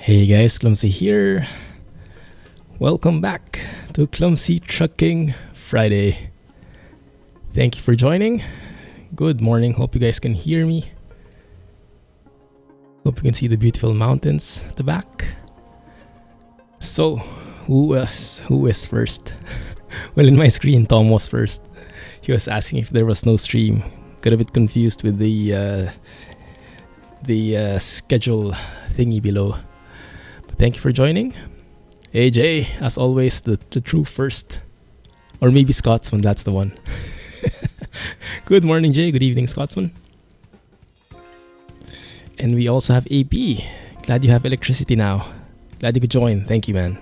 Hey guys, Clumsy here. Welcome back to Clumsy Trucking Friday. Thank you for joining. Good morning. Hope you guys can hear me. Hope you can see the beautiful mountains at the back. So, who is first? Well, in my screen, Tom was first. He was asking if there was no stream. Got a bit confused with the schedule thingy below. But thank you for joining. Hey Jay, as always, the true first. Or maybe Scotsman, that's the one. Good morning, Jay. Good evening, Scotsman. And we also have AP. Glad you have electricity now. Glad you could join. Thank you, man.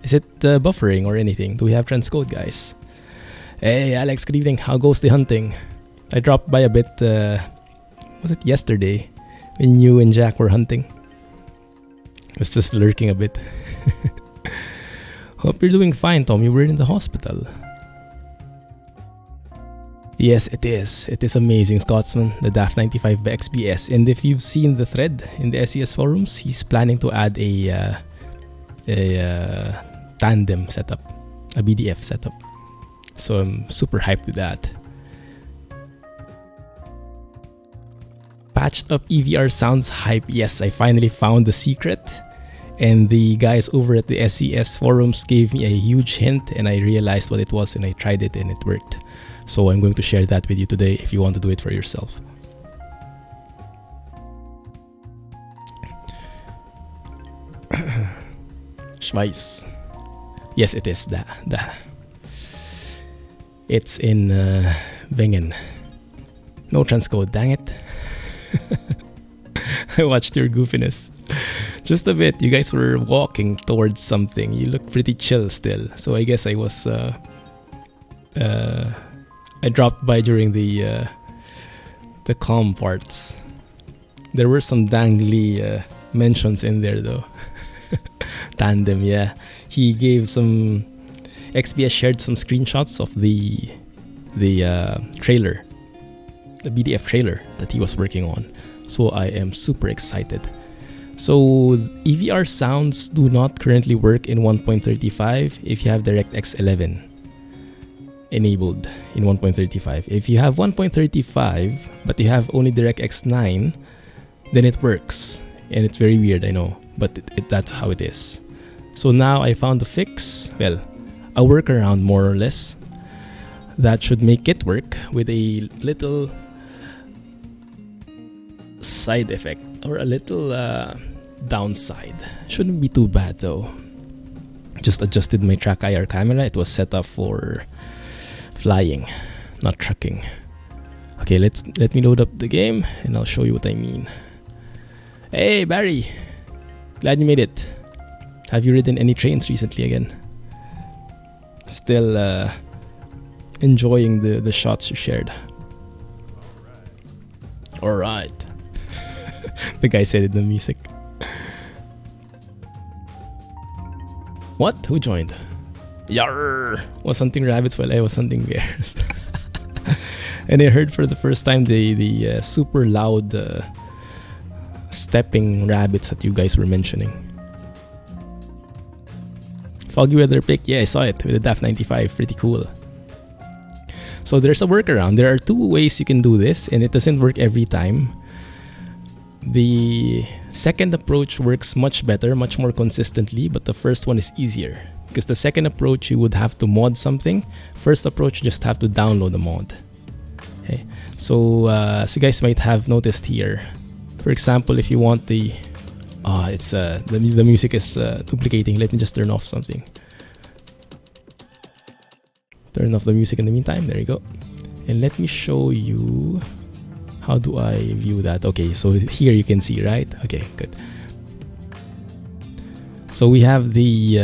Is it buffering or anything? Do we have transcode, guys? Hey, Alex. Good evening. How goes the hunting? I dropped by a bit. Was it yesterday when you and Jack were hunting? I was just lurking a bit. Hope you're doing fine, Tom. You were in the hospital. Yes, it is. It is amazing, Scotsman. The DAF 95 by XPS. And if you've seen the thread in the SES forums, he's planning to add a tandem setup, a BDF setup. So I'm super hyped with that. Patched up EVR sounds hype. Yes, I finally found the secret. And the guys over at the SES forums gave me a huge hint, and I realized what it was, and I tried it and it worked. So I'm going to share that with you today if you want to do it for yourself. Schweiz. Yes, it is. It's in Wengen. No transcode, dang it. I watched your goofiness. Just a bit. You guys were walking towards something. You look pretty chill still. So I guess I was... I dropped by during the calm parts. There were some dangly mentions in there though. Tandem, yeah. He gave some... XPS shared some screenshots of the trailer. The BDF trailer that he was working on. So I am super excited. So EVR sounds do not currently work in 1.35 if you have DirectX 11 enabled in 1.35. If you have 1.35 but you have only DirectX 9, then it works. And it's very weird, I know, but that's how it is. So now I found a fix, well, a workaround more or less, that should make it work with a little side effect or a little downside. Shouldn't be too bad though. Just adjusted my track IR camera. It was set up for flying, not trucking. Okay, let me load up the game and I'll show you what I mean. Hey Barry, glad you made it. Have you ridden any trains recently again? Still enjoying the shots you shared. All right. The guy said it in the music. What? Who joined? Yarr! Was hunting rabbits while I was hunting bears. And I heard for the first time the super loud stepping rabbits that you guys were mentioning. Foggy weather pick. Yeah, I saw it with the DAF 95. Pretty cool. So there's a workaround. There are two ways you can do this, and it doesn't work every time. The second approach works much better, much more consistently, but the first one is easier. Because the second approach, you would have to mod something. First approach, you just have to download the mod. Okay. So you guys might have noticed here. For example, if you want the... it's the music is duplicating. Let me just turn off something. Turn off the music in the meantime. There you go. And let me show you... How do I view that? Okay, so here you can see, right? Okay, good. So we have the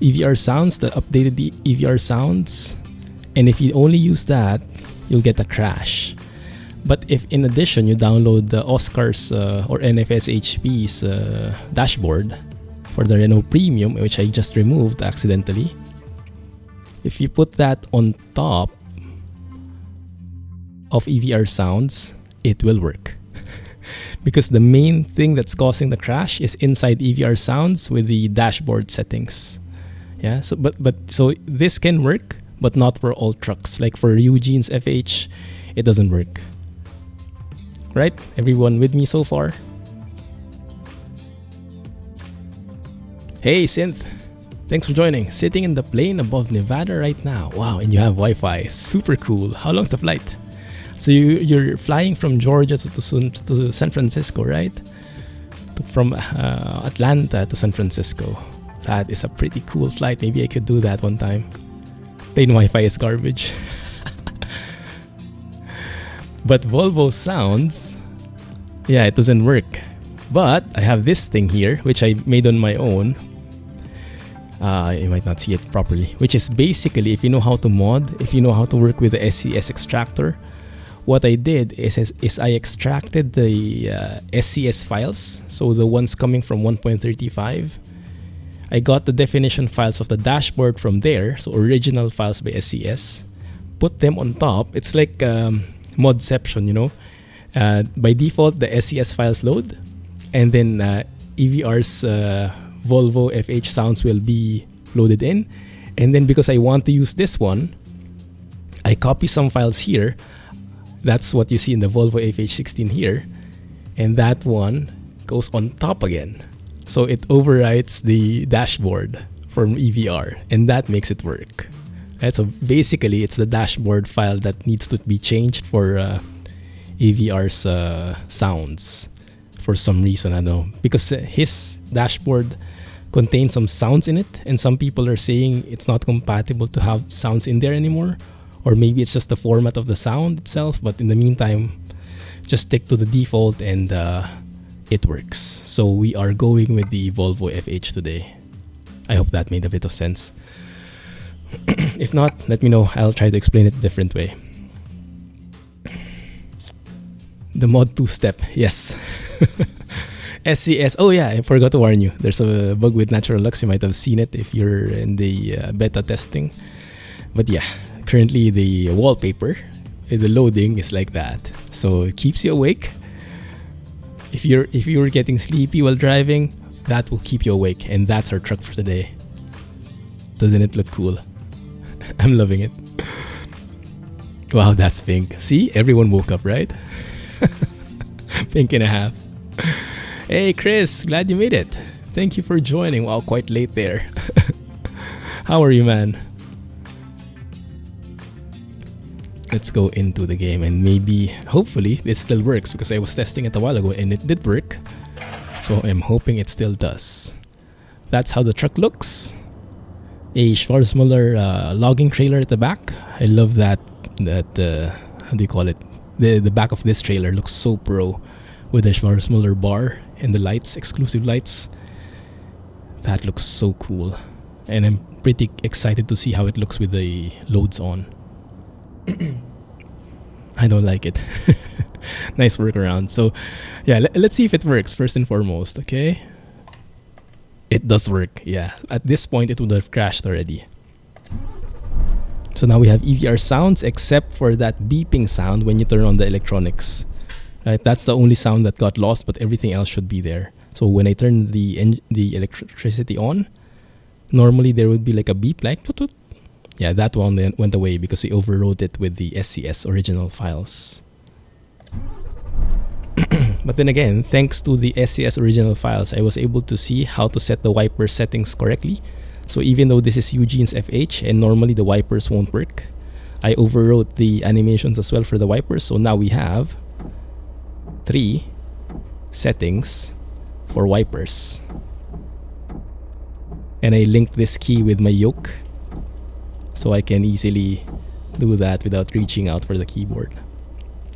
EVR sounds, the updated EVR sounds. And if you only use that, you'll get a crash. But if in addition you download the Oscar's or NFS HP's dashboard for the Renault Premium, which I just removed accidentally, if you put that on top of EVR sounds, it will work. because the main thing that's causing the crash is inside EVR sounds with the dashboard settings. Yeah, so so this can work, but not for all trucks. Like for Eugene's FH, it doesn't work. Right? Everyone with me so far? Hey Synth, thanks for joining. Sitting in the plane above Nevada right now. Wow, and you have Wi-Fi. Super cool. How long's the flight? So you're flying from Georgia to San Francisco, right? From Atlanta to San Francisco. That is a pretty cool flight. Maybe I could do that one time. Plane Wi-Fi is garbage. But Volvo sounds, yeah, it doesn't work. But I have this thing here, which I made on my own. You might not see it properly, which is basically, if you know how to mod, if you know how to work with the SCS extractor, what I did is I extracted the SCS files, so the ones coming from 1.35. I got the definition files of the dashboard from there, so original files by SCS, put them on top. It's like modception, you know. By default, the SCS files load, and then EVR's Volvo FH sounds will be loaded in. And then because I want to use this one, I copy some files here. That's what you see in the Volvo FH16 here. And that one goes on top again. So it overwrites the dashboard from EVR, and that makes it work. Right? So basically, it's the dashboard file that needs to be changed for EVR's sounds for some reason. I don't know. Because his dashboard contains some sounds in it, and some people are saying it's not compatible to have sounds in there anymore. Or maybe it's just the format of the sound itself. But in the meantime, just stick to the default and it works. So we are going with the Volvo FH today. I hope that made a bit of sense. If not, let me know. I'll try to explain it a different way. The mod 2-step, yes. SCS, oh yeah, I forgot to warn you. There's a bug with Natural Lux. You might have seen it if you're in the beta testing. But yeah, currently the wallpaper, the loading is like that. So it keeps you awake. If you're getting sleepy while driving, that will keep you awake. And that's our truck for today. Doesn't it look cool? I'm loving it. Wow, that's pink. See, everyone woke up, right? Pink and a half. Hey Chris, glad you made it. Thank you for joining. Wow, quite late there. How are you, man? Let's go into the game, and maybe, hopefully, this still works, because I was testing it a while ago and it did work. So I'm hoping it still does. That's how the truck looks. A Schwarzmüller logging trailer at the back. I love that, how do you call it? The back of this trailer looks so pro with the Schwarzmüller bar and the lights, exclusive lights. That looks so cool. And I'm pretty excited to see how it looks with the loads on. I don't like it. Nice workaround. So yeah, let's see if it works first and foremost, okay? It does work, yeah. At this point, it would have crashed already. So now we have EVR sounds, except for that beeping sound when you turn on the electronics. Right, that's the only sound that got lost, but everything else should be there. So when I turn the electricity on, normally there would be like a beep, like toot toot. Yeah, that one then went away because we overrode it with the SCS original files. But then again, thanks to the SCS original files, I was able to see how to set the wiper settings correctly. So even though this is Eugene's FH and normally the wipers won't work, I overwrote the animations as well for the wipers. So now we have 3 settings for wipers. And I linked this key with my yoke, so I can easily do that without reaching out for the keyboard.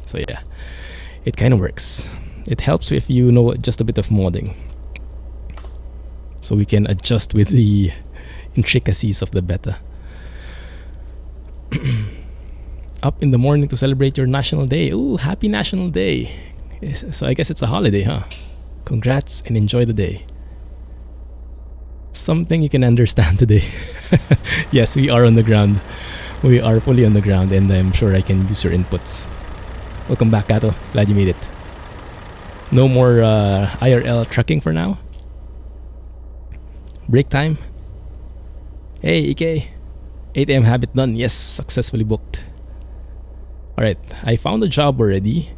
So yeah, it kind of works. It helps if you know just a bit of modding. So we can adjust with the intricacies of the beta. Up in the morning to celebrate your National Day. Ooh, happy National Day. So I guess it's a holiday, huh? Congrats and enjoy the day. Something you can understand today. Yes, we are on the ground. We are fully on the ground, and I'm sure I can use your inputs. Welcome back, Kato. Glad you made it. No more IRL trucking for now. Break time. Hey, EK. 8 a.m. habit done. Yes, successfully booked. Alright, I found a job already.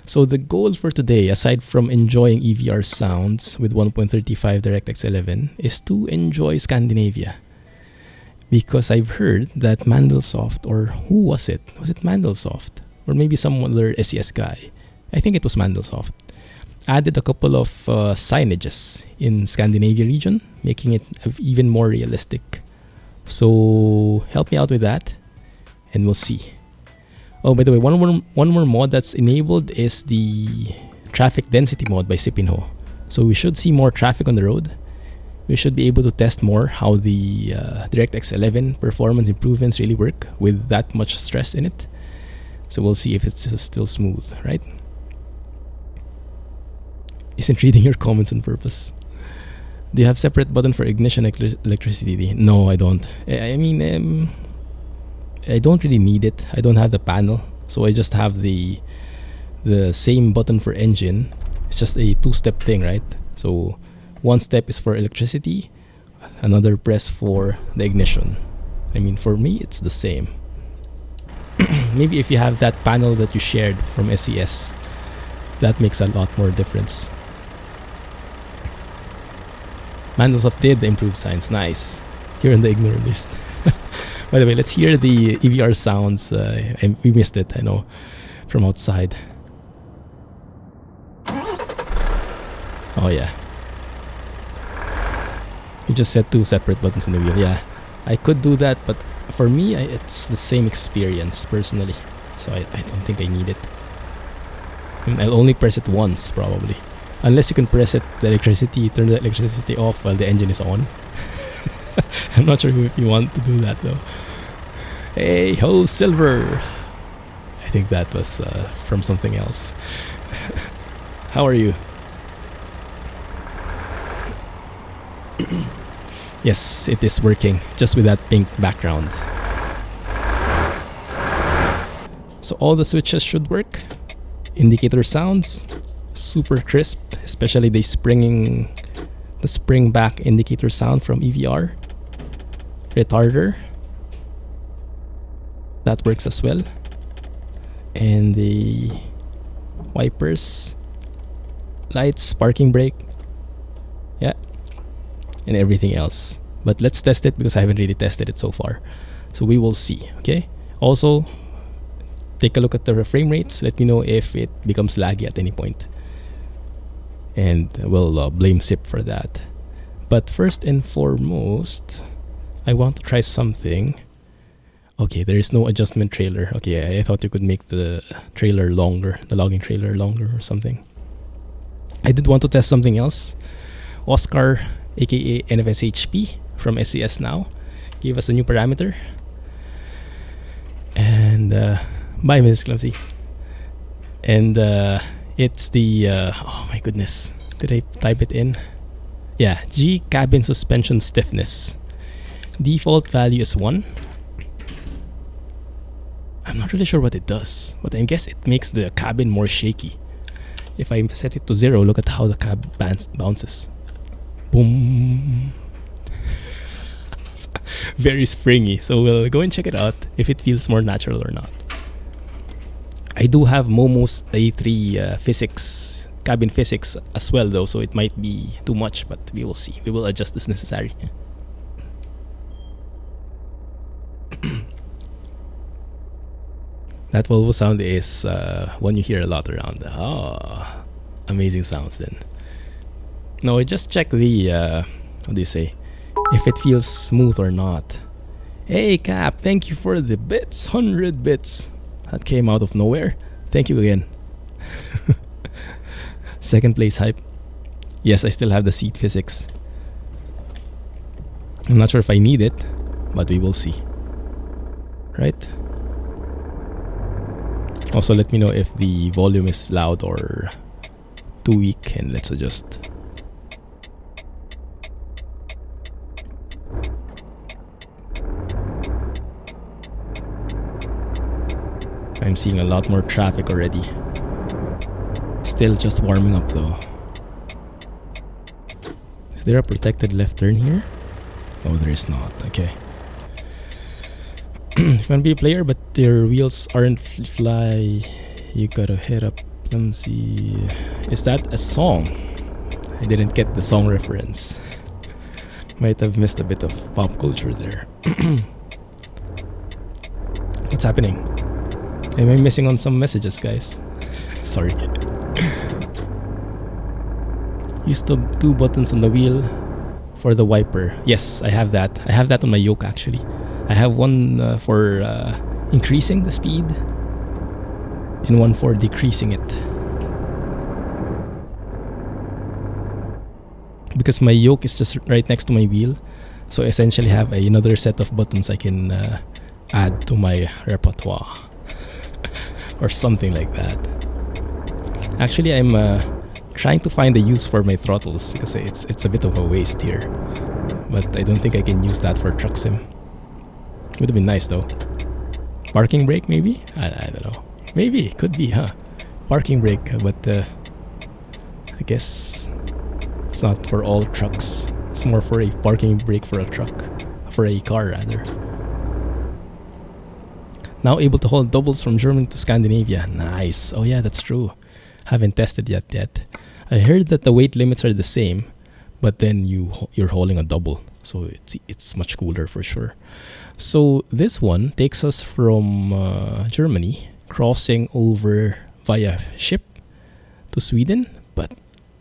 So the goal for today, aside from enjoying EVR sounds with 1.35 DirectX 11, is to enjoy Scandinavia. Because I've heard that Mandelsoft, or who was it? Was it Mandelsoft? Or maybe some other SES guy. I think it was Mandelsoft. Added a couple of signages in Scandinavia region, making it even more realistic. So help me out with that, and we'll see. Oh, by the way, one more mod that's enabled is the traffic density mod by Sipinho. So we should see more traffic on the road. We should be able to test more how the DirectX 11 performance improvements really work with that much stress in it. So we'll see if it's still smooth, right? Isn't reading your comments on purpose. Do you have separate button for ignition electricity? No, I don't. I mean, I don't really need it. I don't have the panel, so I just have the same button for engine. It's just a two-step thing, right? So one step is for electricity, another press for the ignition. I mean, for me, it's the same. Maybe if you have that panel that you shared from SES, that makes a lot more difference. Mandelsoft did the improved signs. Nice. Here in the ignore list. By the way, let's hear the EVR sounds. We missed it, I know, from outside. Oh yeah. You just set two separate buttons on the wheel. Yeah, I could do that, but for me, it's the same experience personally. So I don't think I need it. I'll only press it once, probably. Unless you can press it, the electricity, turn the electricity off while the engine is on. I'm not sure if you want to do that though. Hey ho, Silver! I think that was from something else. How are you? Yes, it is working, just with that pink background. So all the switches should work. Indicator sounds super crisp, especially the spring back indicator sound from EVR. Retarder, that works as well. And the wipers, lights, parking brake, yeah, and everything else. But let's test it because I haven't really tested it so far. So we will see, okay? Also, take a look at the frame rates. Let me know if it becomes laggy at any point. And we'll blame SIP for that. But first and foremost, I want to try something. Okay, there is no adjustment trailer. Okay, I thought you could make the trailer longer, the logging trailer longer or something. I did want to test something else. Oscar, aka NFSHP from SES now, gave us a new parameter. And bye, Mrs. Clumsy. And it's the oh my goodness, did I type it in? Yeah, G cabin suspension stiffness. Default value is 1. I'm not really sure what it does, but I guess it makes the cabin more shaky. If I set it to 0, look at how the cab bounces. Boom. Very springy, so we'll go and check it out if it feels more natural or not. I do have Momo's A3 physics, cabin physics as well though, so it might be too much, but we will see. We will adjust as necessary. That Volvo sound is one you hear a lot around. Oh, amazing sounds then. No, just check the, what do you say? If it feels smooth or not. Hey Cap, thank you for the bits, 100 bits. That came out of nowhere. Thank you again. Second place hype. Yes, I still have the seat physics. I'm not sure if I need it, but we will see. Right? Also, let me know if the volume is loud or too weak, and let's adjust. I'm seeing a lot more traffic already. still just warming up though. Is there a protected left turn here? No, there is not. Okay. If you want to be a player but your wheels aren't fly, you gotta hit up Clumsy. Is that a song? I didn't get the song reference. Might have missed a bit of pop culture there. What's happening? Am I missing on some messages, guys? Sorry. Use the 2 buttons on the wheel for the wiper. Yes, I have that. I have that on my yoke actually. I have one for increasing the speed and one for decreasing it. Because my yoke is just right next to my wheel, so I essentially have another set of buttons I can add to my repertoire. Or something like that. Actually, I'm trying to find a use for my throttles because it's a bit of a waste here. But I don't think I can use that for truck sim. Would have been nice though. Parking brake maybe? I don't know. Maybe, could be, huh? Parking brake, but I guess it's not for all trucks. It's more for a parking brake for a truck. For a car rather. Now able to hold doubles from Germany to Scandinavia. Nice. Oh yeah, that's true. Haven't tested yet. I heard that the weight limits are the same, but then you're holding a double, so it's much cooler for sure. So this one takes us from Germany, crossing over via ship to Sweden, but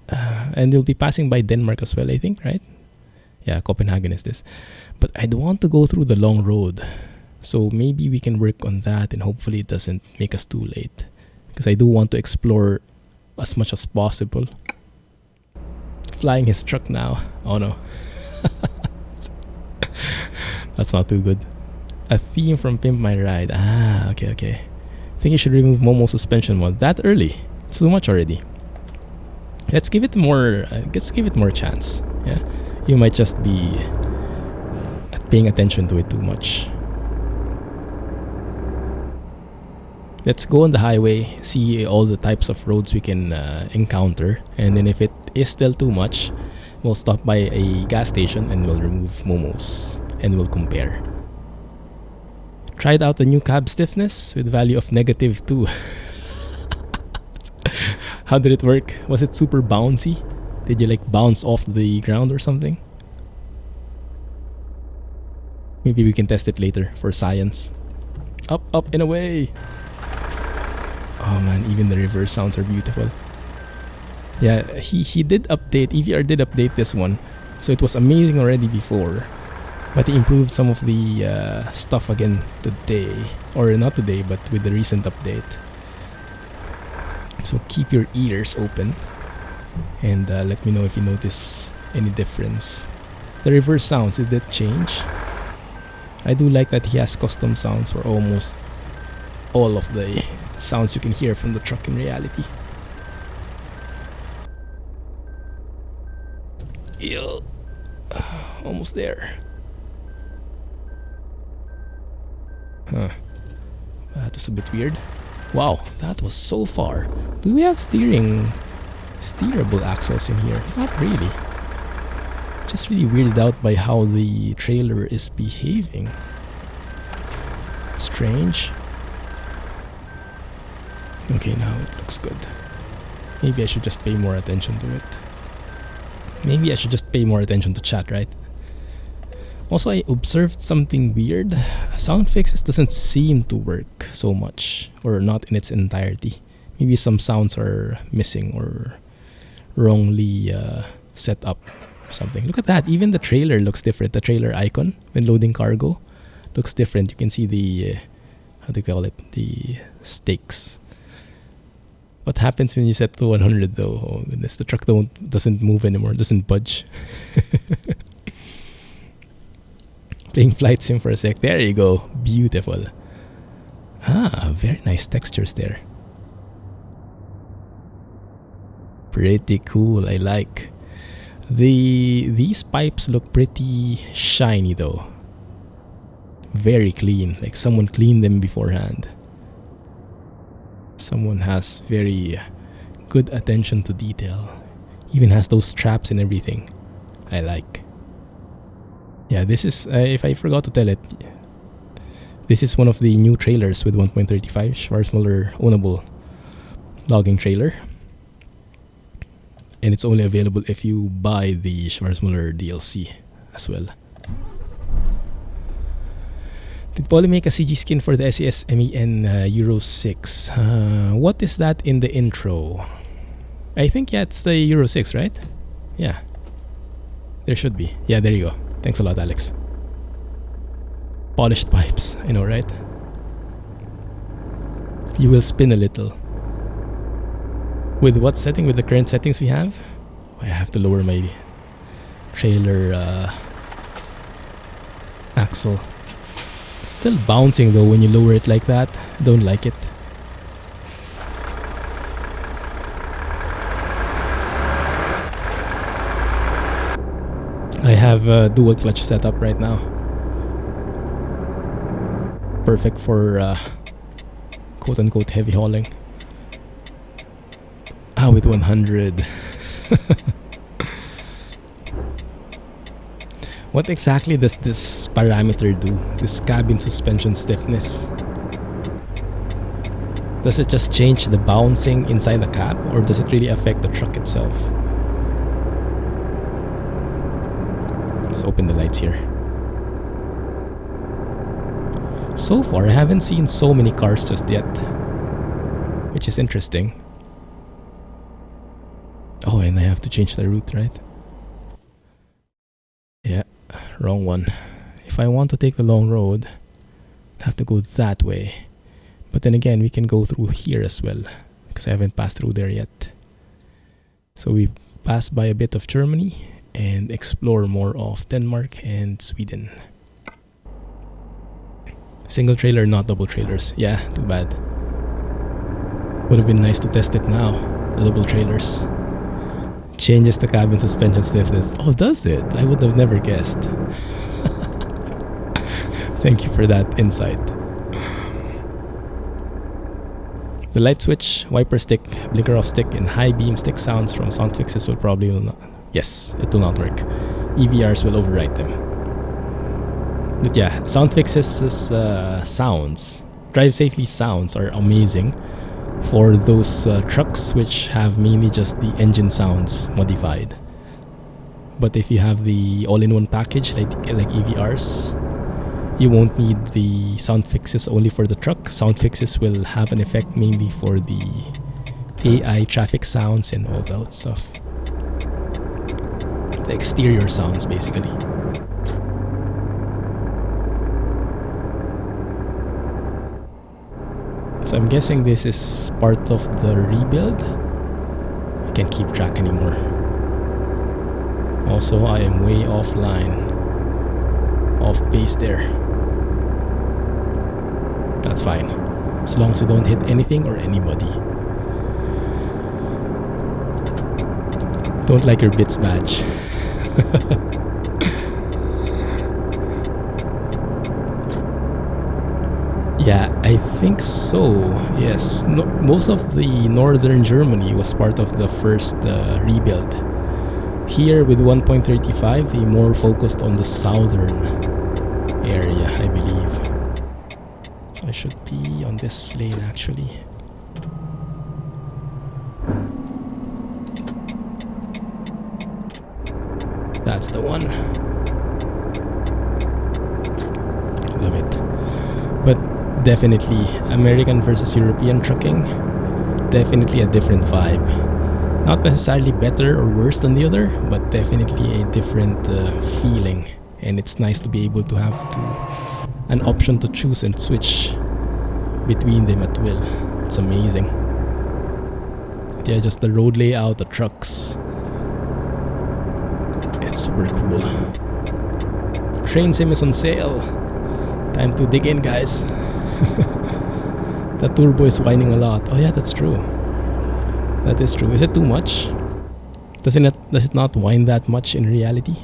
and we'll be passing by Denmark as well, I think, right? Yeah, Copenhagen is this. But I don't want to go through the long road. So maybe we can work on that and hopefully it doesn't make us too late. Because I do want to explore as much as possible. Flying his truck now. Oh no. That's not too good. A theme from Pimp My Ride. Ah, okay. I think you should remove Momo suspension mod that early. It's too much already. Let's give it more chance. Yeah. You might just be paying attention to it too much. Let's go on the highway, see all the types of roads we can encounter, and then if it is still too much, we'll stop by a gas station and we'll remove Momos and we'll compare. Tried out the new cab stiffness with value of -2. How did it work? Was it super bouncy? Did you like bounce off the ground or something? Maybe we can test it later for science. Up, and away! Oh man, even the reverse sounds are beautiful. Yeah, he did update, EVR did update this one. So it was amazing already before. But he improved some of the stuff again today. Or not today, but with the recent update. So keep your ears open. And let me know if you notice any difference. The reverse sounds, did that change? I do like that he has custom sounds for almost all of the sounds you can hear from the truck in reality. Ew. Almost there. Huh. That was a bit weird. Wow, that was so far. Do we have steerable axles in here? Not really. Just really weirded out by how the trailer is behaving. Strange. Okay, now it looks good. Maybe I should just pay more attention to it. Maybe I should just pay more attention to chat, right? Also, I observed something weird. Sound fixes doesn't seem to work so much, or not in its entirety. Maybe some sounds are missing or wrongly set up or something. Look at that, even the trailer looks different. The trailer icon when loading cargo looks different. You can see the, how do you call it, the stakes. What happens when you set to 100 though? Oh goodness, the truck doesn't move anymore, doesn't budge. Playing flight sim for a sec. There you go. Beautiful. Ah, very nice textures there. Pretty cool. I like. These pipes look pretty shiny though. Very clean. Like someone cleaned them beforehand. Someone has very good attention to detail. Even has those straps and everything. I like. Yeah, this is, if I forgot to tell it, this is one of the new trailers with 1.35 Schwarzmüller ownable logging trailer. And it's only available if you buy the Schwarzmüller DLC as well. Did Poly make a CG skin for the SES MEN Euro 6? What is that in the intro? I think, yeah, it's the Euro 6, right? Yeah. There should be. Yeah, there you go. Thanks a lot, Alex. Polished pipes. I know, right? You will spin a little. With what setting? With the current settings we have? I have to lower my trailer axle. It's still bouncing though when you lower it like that. I don't like it. I have a dual clutch setup right now. Perfect for quote-unquote heavy hauling. With 100. What exactly does this parameter do? This cabin suspension stiffness? Does it just change the bouncing inside the cab, or does it really affect the truck itself? Let's open the lights here. So far, I haven't seen so many cars just yet, which is interesting. Oh, and I have to change the route, right? Yeah, wrong one. If I want to take the long road, I have to go that way. But then again, we can go through here as well, because I haven't passed through there yet. So we pass by a bit of Germany and explore more of Denmark and Sweden. Single trailer, not double trailers. Yeah, too bad. Would have been nice to test it now, the double trailers. Changes the cabin suspension stiffness. Oh, does it? I would have never guessed. Thank you for that insight. The light switch, wiper stick, blinker off stick, and high beam stick sounds from sound fixes will probably not. Yes, it will not work. EVRs will override them. But yeah, sound fixes sounds, drive safely sounds are amazing for those trucks which have mainly just the engine sounds modified. But if you have the all-in-one package like EVRs, you won't need the sound fixes only for the truck. Sound fixes will have an effect mainly for the AI traffic sounds and all that stuff. The exterior sounds, basically. So I'm guessing this is part of the rebuild. I can't keep track anymore. Also, I am way offline. Off base there. That's fine. As long as we don't hit anything or anybody. Don't like your bits badge. Yeah, I think so. Yes, no, most of the northern Germany was part of the first rebuild. Here with 1.35, they more focused on the southern area, I believe. So I should be on this lane actually. That's the one. Love it. But definitely American versus European trucking, definitely a different vibe. Not necessarily better or worse than the other, but definitely a different feeling. And it's nice to be able to have an option to choose and switch between them at will. It's amazing. But yeah, just the road layout, the trucks. It's super cool. Train sim is on sale. Time to dig in, guys. The turbo is whining a lot. Oh yeah, that's true. That is true. Is it too much? Does it not whine that much in reality?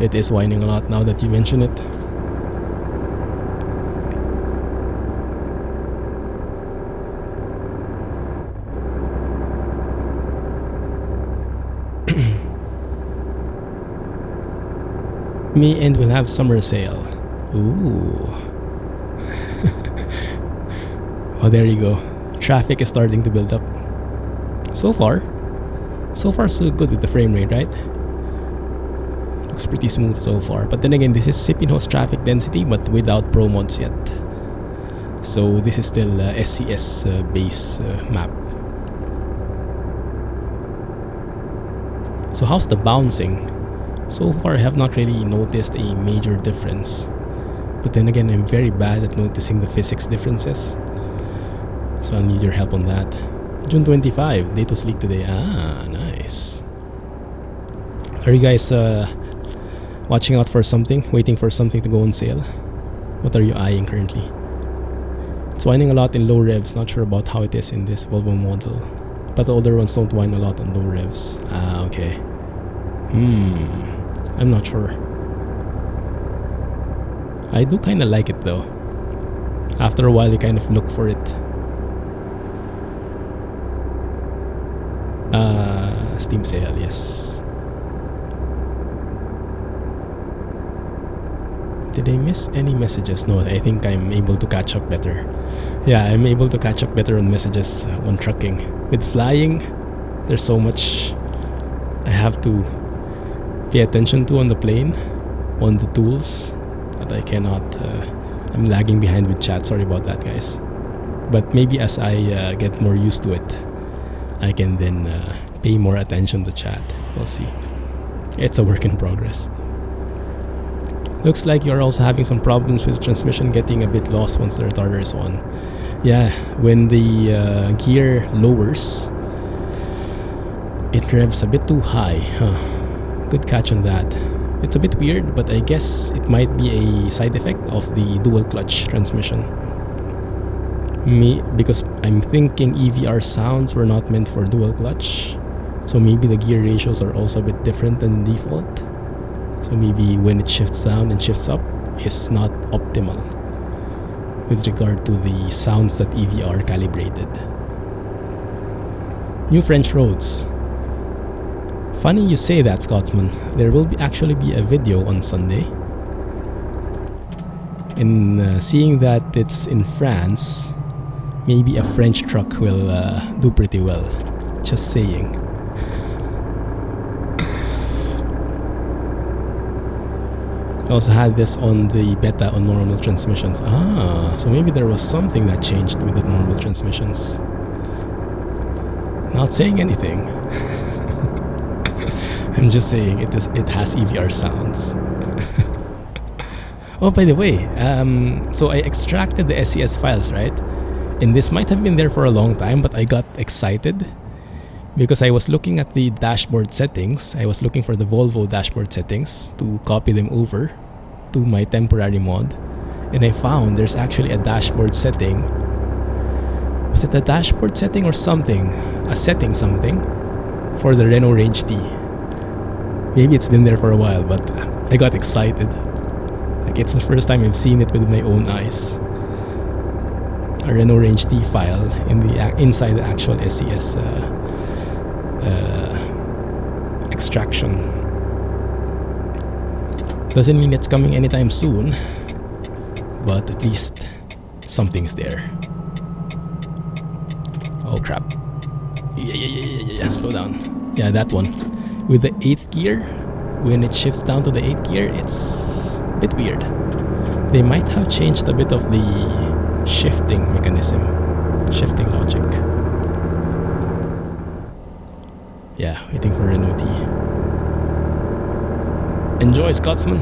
It is whining a lot now that you mention it. May end will have summer sale. Ooh. Oh, there you go. Traffic is starting to build up. So far so good with the frame rate, right? Looks pretty smooth so far. But then again, this is sipping host traffic density, but without pro mods yet. So this is still SCS base map. So how's the bouncing? So far I have not really noticed a major difference. But then again, I'm very bad at noticing the physics differences. So I'll need your help on that. June 25, date was leaked today. Ah, nice. Are you guys watching out for something? Waiting for something to go on sale? What are you eyeing currently? It's whining a lot in low revs. Not sure about how it is in this Volvo model. But the older ones don't whine a lot on low revs. Ah, okay. I'm not sure. I do kind of like it though. After a while you kind of look for it. Steam sale, yes. Did I miss any messages? No, I think I'm able to catch up better. Yeah, I'm able to catch up better on messages on trucking. With flying, there's so much I have to pay attention to on the plane, on the tools, that I cannot. I'm lagging behind with chat. Sorry about that, guys. But maybe as I get more used to it, I can then pay more attention to chat. We'll see. It's a work in progress. Looks like you're also having some problems with the transmission getting a bit lost once the retarder is on. Yeah, when the gear lowers, it revs a bit too high. Good catch on that. It's a bit weird, but I guess it might be a side effect of the dual clutch transmission. Because I'm thinking EVR sounds were not meant for dual clutch, so maybe the gear ratios are also a bit different than default. So maybe when it shifts down and shifts up is not optimal with regard to the sounds that EVR calibrated. New French roads. Funny you say that, Scotsman. There will actually be a video on Sunday. In seeing that it's in France, maybe a French truck will do pretty well. Just saying. I also had this on the beta on normal transmissions. Ah, so maybe there was something that changed with the normal transmissions. Not saying anything. I'm just saying it has EVR sounds. Oh, by the way, so I extracted the SCS files, right? And this might have been there for a long time, but I got excited because I was looking at the dashboard settings. I was looking for the Volvo dashboard settings to copy them over to my temporary mod. And I found there's actually a dashboard setting. Was it a dashboard setting or something? A setting something for the Renault Range T. Maybe it's been there for a while, but I got excited. Like, it's the first time I've seen it with my own eyes. A Renault Range T file in the inside the actual SCS extraction. Doesn't mean it's coming anytime soon, but at least something's there. Oh crap. Yeah, slow down. Yeah, that one. With the 8th gear, when it shifts down to the 8th gear, it's a bit weird. They might have changed a bit of the shifting mechanism, shifting logic. Yeah, waiting for Renault T. Enjoy, Scotsman.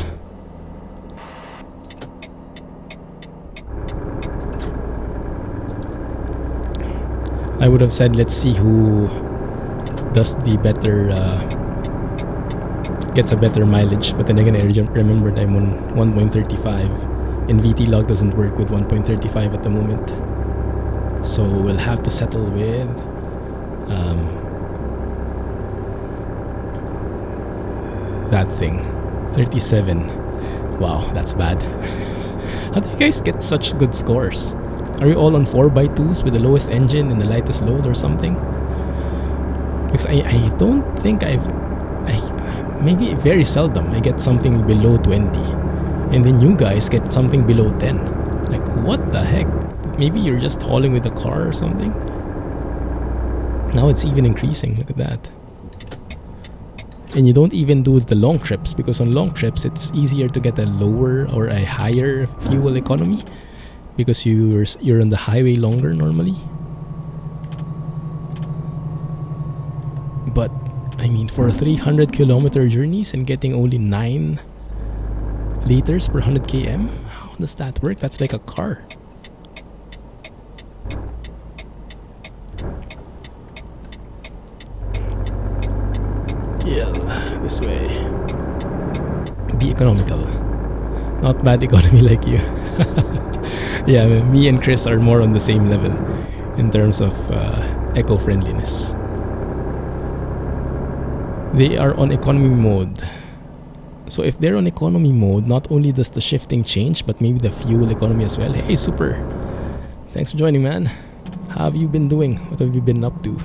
I would have said let's see who does the better, gets a better mileage, but then again I remembered I'm on 1.35 and VT log doesn't work with 1.35 at the moment, so we'll have to settle with that thing. 37. Wow, that's bad. How do you guys get such good scores? Are you all on 4x2s with the lowest engine and the lightest load or something? Because I don't think I've maybe very seldom I get something below 20, and then you guys get something below 10. Like, what the heck? Maybe you're just hauling with a car or something. Now it's even increasing. Look at that. And you don't even do the long trips, because on long trips it's easier to get a lower or a higher fuel economy because you're on the highway longer normally. But I mean, for 300-kilometer journeys and getting only 9 liters per 100 km, how does that work? That's like a car. Yeah, this way. Be economical. Not bad economy like you. Yeah, me and Chris are more on the same level in terms of eco-friendliness. They are on economy mode. So if they're on economy mode, not only does the shifting change, but maybe the fuel economy as well. Hey, super. Thanks for joining, man. How have you been doing? What have you been up to?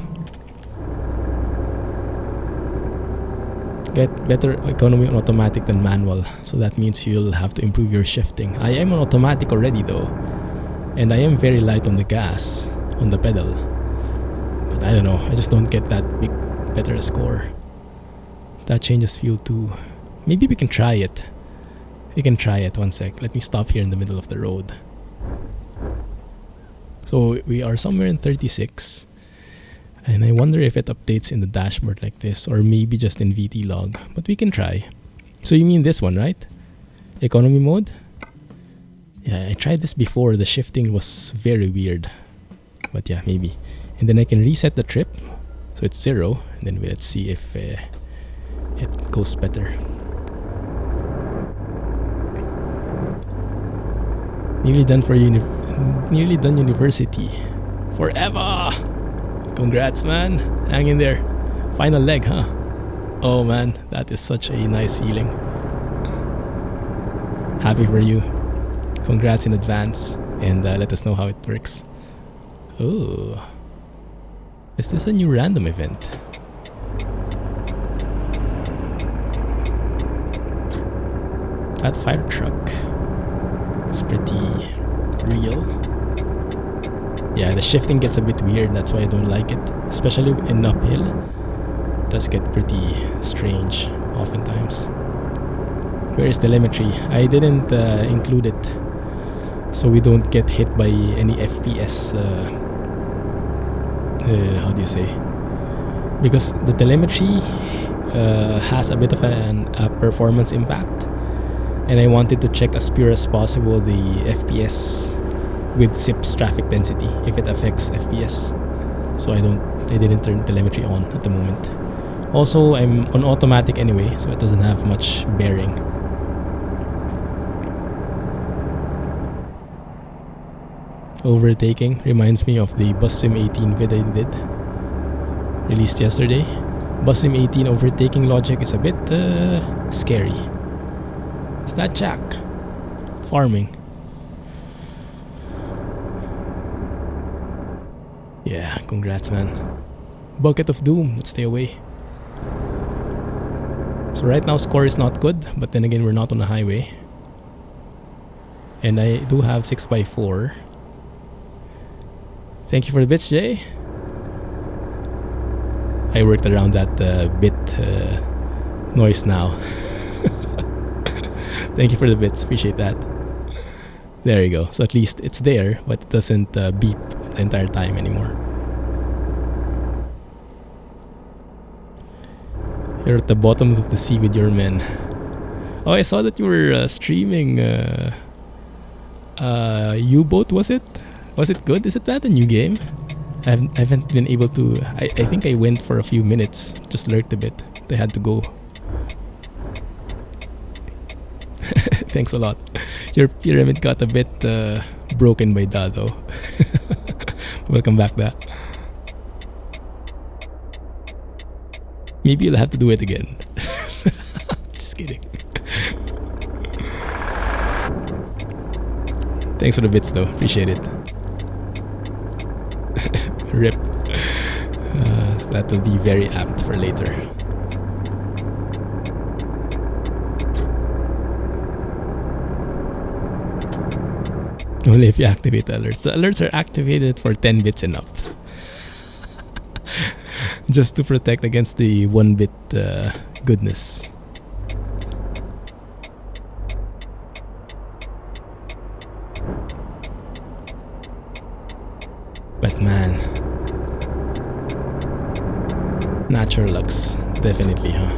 Get better economy on automatic than manual. So that means you'll have to improve your shifting. I am on automatic already though. And I am very light on the gas, on the pedal. But I don't know, I just don't get that better score. That changes fuel too. Maybe we can try it. We can try it. 1 sec. Let me stop here in the middle of the road. So we are somewhere in 36. And I wonder if it updates in the dashboard like this, or maybe just in VT log. But we can try. So you mean this one, right? Economy mode? Yeah, I tried this before. The shifting was very weird. But yeah, maybe. And then I can reset the trip. So it's 0. And then let's see if it goes better. Nearly done for nearly done university. Forever! Congrats, man. Hang in there. Final leg, huh? Oh man, that is such a nice feeling. Happy for you. Congrats in advance. And let us know how it works. Oh. Is this a new random event? That fire truck is pretty real. Yeah, the shifting gets a bit weird, that's why I don't like it. Especially in uphill. It does get pretty strange oftentimes. Where is telemetry? I didn't include it, so we don't get hit by any FPS, how do you say? Because the telemetry has a bit of a performance impact. And I wanted to check as pure as possible the FPS with SIP's traffic density, if it affects FPS. So I didn't turn telemetry on at the moment. Also, I'm on automatic anyway, so it doesn't have much bearing. Overtaking reminds me of the Bus Sim 18 vid I did, released yesterday. Bus Sim 18 overtaking logic is a bit scary. Is that Jack? Farming. Yeah, congrats, man. Bucket of Doom, let's stay away. So right now score is not good, but then again we're not on the highway. And I do have 6x4. Thank you for the bits, Jay. I worked around that bit noise now. Thank you for the bits, appreciate that. There you go. So at least it's there, but it doesn't beep the entire time anymore. You're at the bottom of the sea with your men. Oh, I saw that you were streaming U-Boat, was it? Was it good? Is it that a new game? I haven't been able to... I think I went for a few minutes, just lurked a bit. I had to go. Thanks a lot. Your pyramid got a bit broken by Dado. Welcome back, Da. Maybe you'll have to do it again. Just kidding. Thanks for the bits though, appreciate it. RIP. So that will be very apt for later. Only if you activate the alerts. The alerts are activated for 10 bits and up. Just to protect against the 1-bit goodness. But man, natural lux, definitely, huh?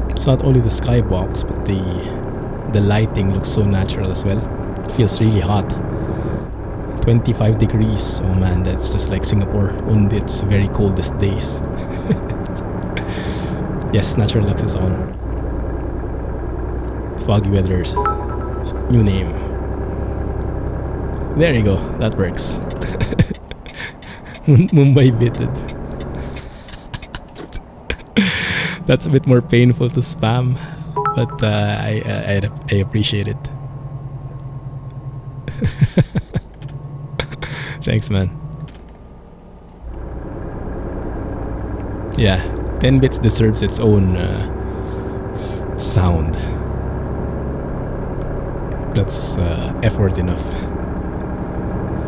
It's not only the skybox, but the lighting looks so natural as well. It feels really hot. 25 degrees. Oh man, that's just like Singapore on its very coldest days. Yes, natural lux is on. Foggy weathers. New name. There you go. That works. Mumbai bitted. That's a bit more painful to spam, but I appreciate it. Thanks, man. Yeah, 10 bits deserves its own sound. That's effort enough.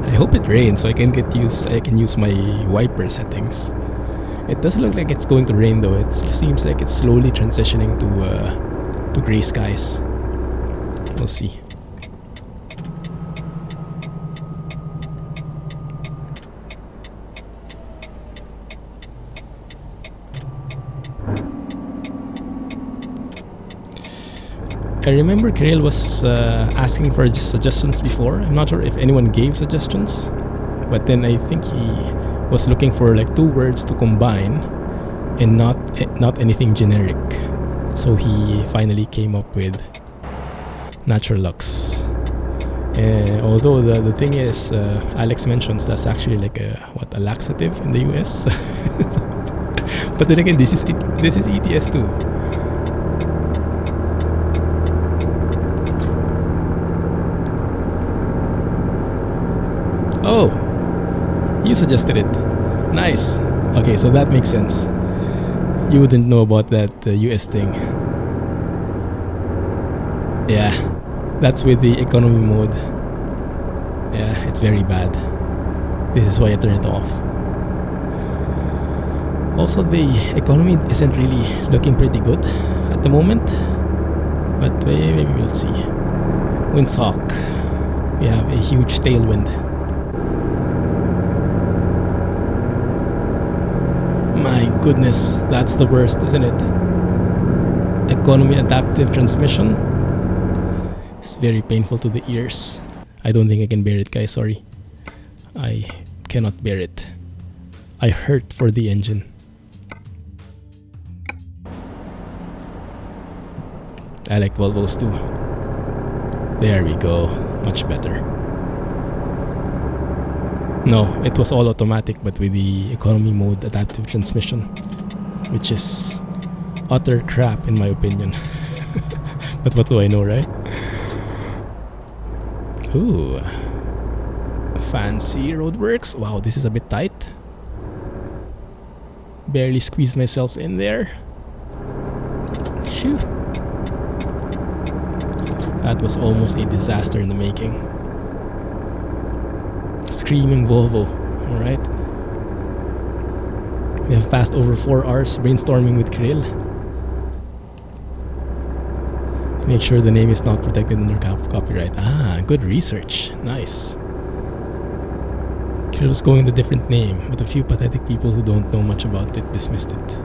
I hope it rains so I can use my wiper settings. It doesn't look like it's going to rain though. It seems like it's slowly transitioning to gray skies. We'll see. I remember Kirill was asking for suggestions before. I'm not sure if anyone gave suggestions, but then I think he was looking for like 2 words to combine and not anything generic. So he finally came up with natural lux. Although the thing is, Alex mentions that's actually like a laxative in the US. But then again, this is ETS2. Oh, you suggested it. Nice. Okay, so that makes sense. You wouldn't know about that US thing. Yeah, that's with the economy mode. Yeah, it's very bad. This is why I turned it off. Also, the economy isn't really looking pretty good at the moment. But maybe we'll see. Windsock. We have a huge tailwind. My goodness, that's the worst, isn't it? Economy adaptive transmission. It's very painful to the ears. I don't think I can bear it, guys, sorry. I cannot bear it. I hurt for the engine. I like Volvos too. There we go, much better. No, it was all automatic, but with the economy mode adaptive transmission, which is utter crap in my opinion. But what do I know, right? Ooh, fancy roadworks. Wow, this is a bit tight. Barely squeezed myself in there. Phew. That was almost a disaster in the making. Screaming Volvo, alright. We have passed over 4 hours brainstorming with Kirill. Make sure the name is not protected under copyright. Ah, good research. Nice. Kirill's going with a different name, but a few pathetic people who don't know much about it dismissed it.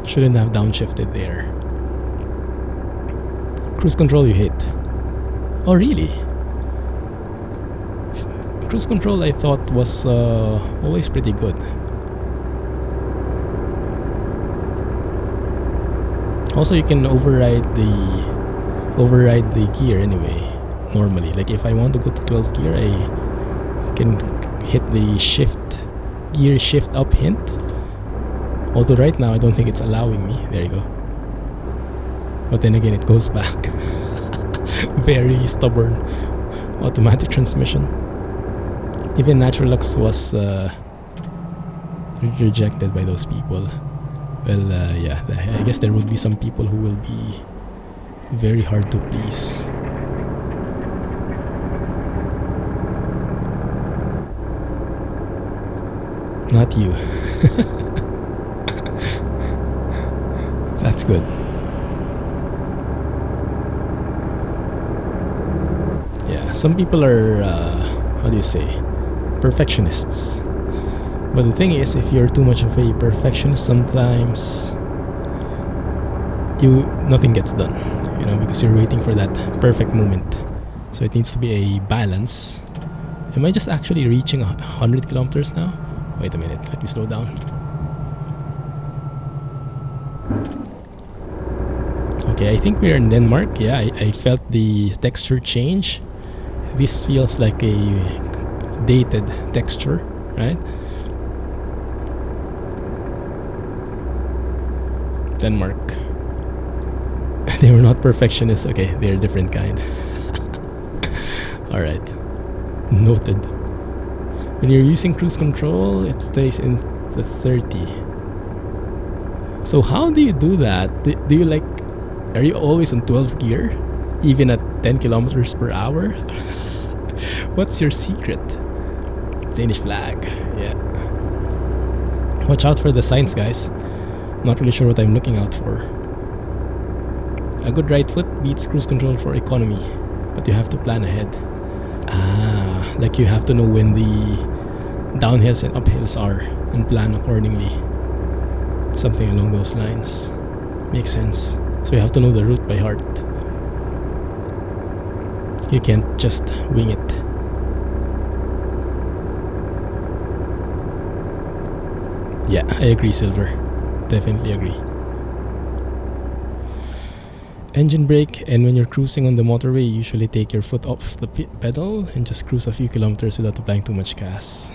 Shouldn't have downshifted there. Cruise control you hate. Oh really? Cruise control I thought was always pretty good. Also, you can override the gear anyway. Normally, like if I want to go to 12th gear, I can hit the gear shift up hint. Although right now I don't think it's allowing me. There you go. But then again, it goes back. Very stubborn automatic transmission. Even natural lux was rejected by those people. Well, yeah, I guess there would be some people who will be very hard to please. Not you. That's good. Yeah, some people are, how do you say, perfectionists. But the thing is, if you're too much of a perfectionist, sometimes nothing gets done, you know, because you're waiting for that perfect moment. So it needs to be a balance. Am I just actually reaching 100 kilometers now? Wait a minute, let me slow down. Okay, I think we're in Denmark. Yeah, I felt the texture change. This feels like a dated texture, right? Denmark. They were not perfectionists. Okay, they're a different kind. Alright. Noted. When you're using cruise control, it stays in the 30. So how do you do that? Do you like... Are you always on 12th gear? Even at 10 kilometers per hour? What's your secret? Danish flag. Yeah. Watch out for the signs, guys. Not really sure what I'm looking out for. A good right foot beats cruise control for economy, but you have to plan ahead. Ah, like you have to know when the downhills and uphills are and plan accordingly. Something along those lines. Makes sense. So you have to know the route by heart. You can't just wing it. Yeah, I agree, Silver. Definitely agree. Engine brake, and when you're cruising on the motorway, you usually take your foot off the pedal and just cruise a few kilometers without applying too much gas.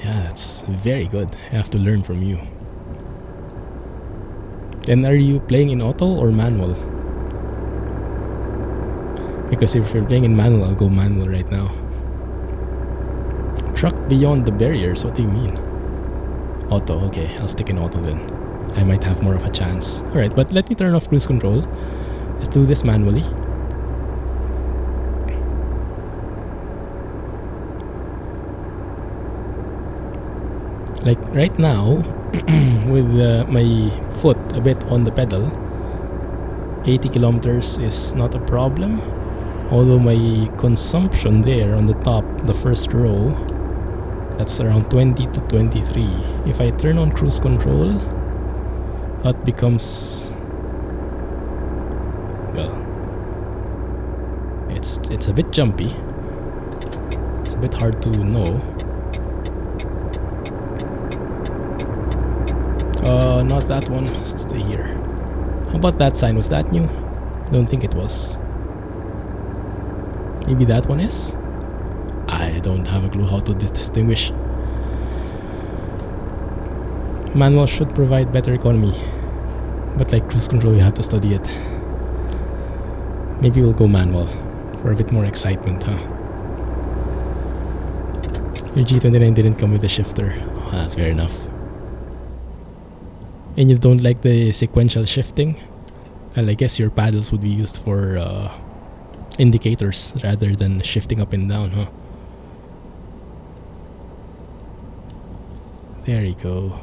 Yeah, that's very good. I have to learn from you. Then are you playing in auto or manual? Because if you're playing in manual, I'll go manual right now. Truck beyond the barriers, what do you mean? Auto, okay, I'll stick in auto then. I might have more of a chance. Alright, but let me turn off cruise control. Let's do this manually. Like right now, with my foot a bit on the pedal, 80 kilometers is not a problem. Although my consumption there on the top, the first row, that's around 20 to 23. If I turn on cruise control, that becomes, well, it's a bit jumpy. It's a bit hard to know. Not that one. Let's stay here. How about that sign? Was that new? I don't think it was. Maybe that one is? I don't have a clue how to distinguish. Manual should provide better economy, but like cruise control, you have to study it. Maybe we'll go manual for a bit more excitement, huh? Your G29 didn't come with a shifter. Oh, that's fair enough. And you don't like the sequential shifting? Well, I guess your paddles would be used for indicators rather than shifting up and down, huh? There you go.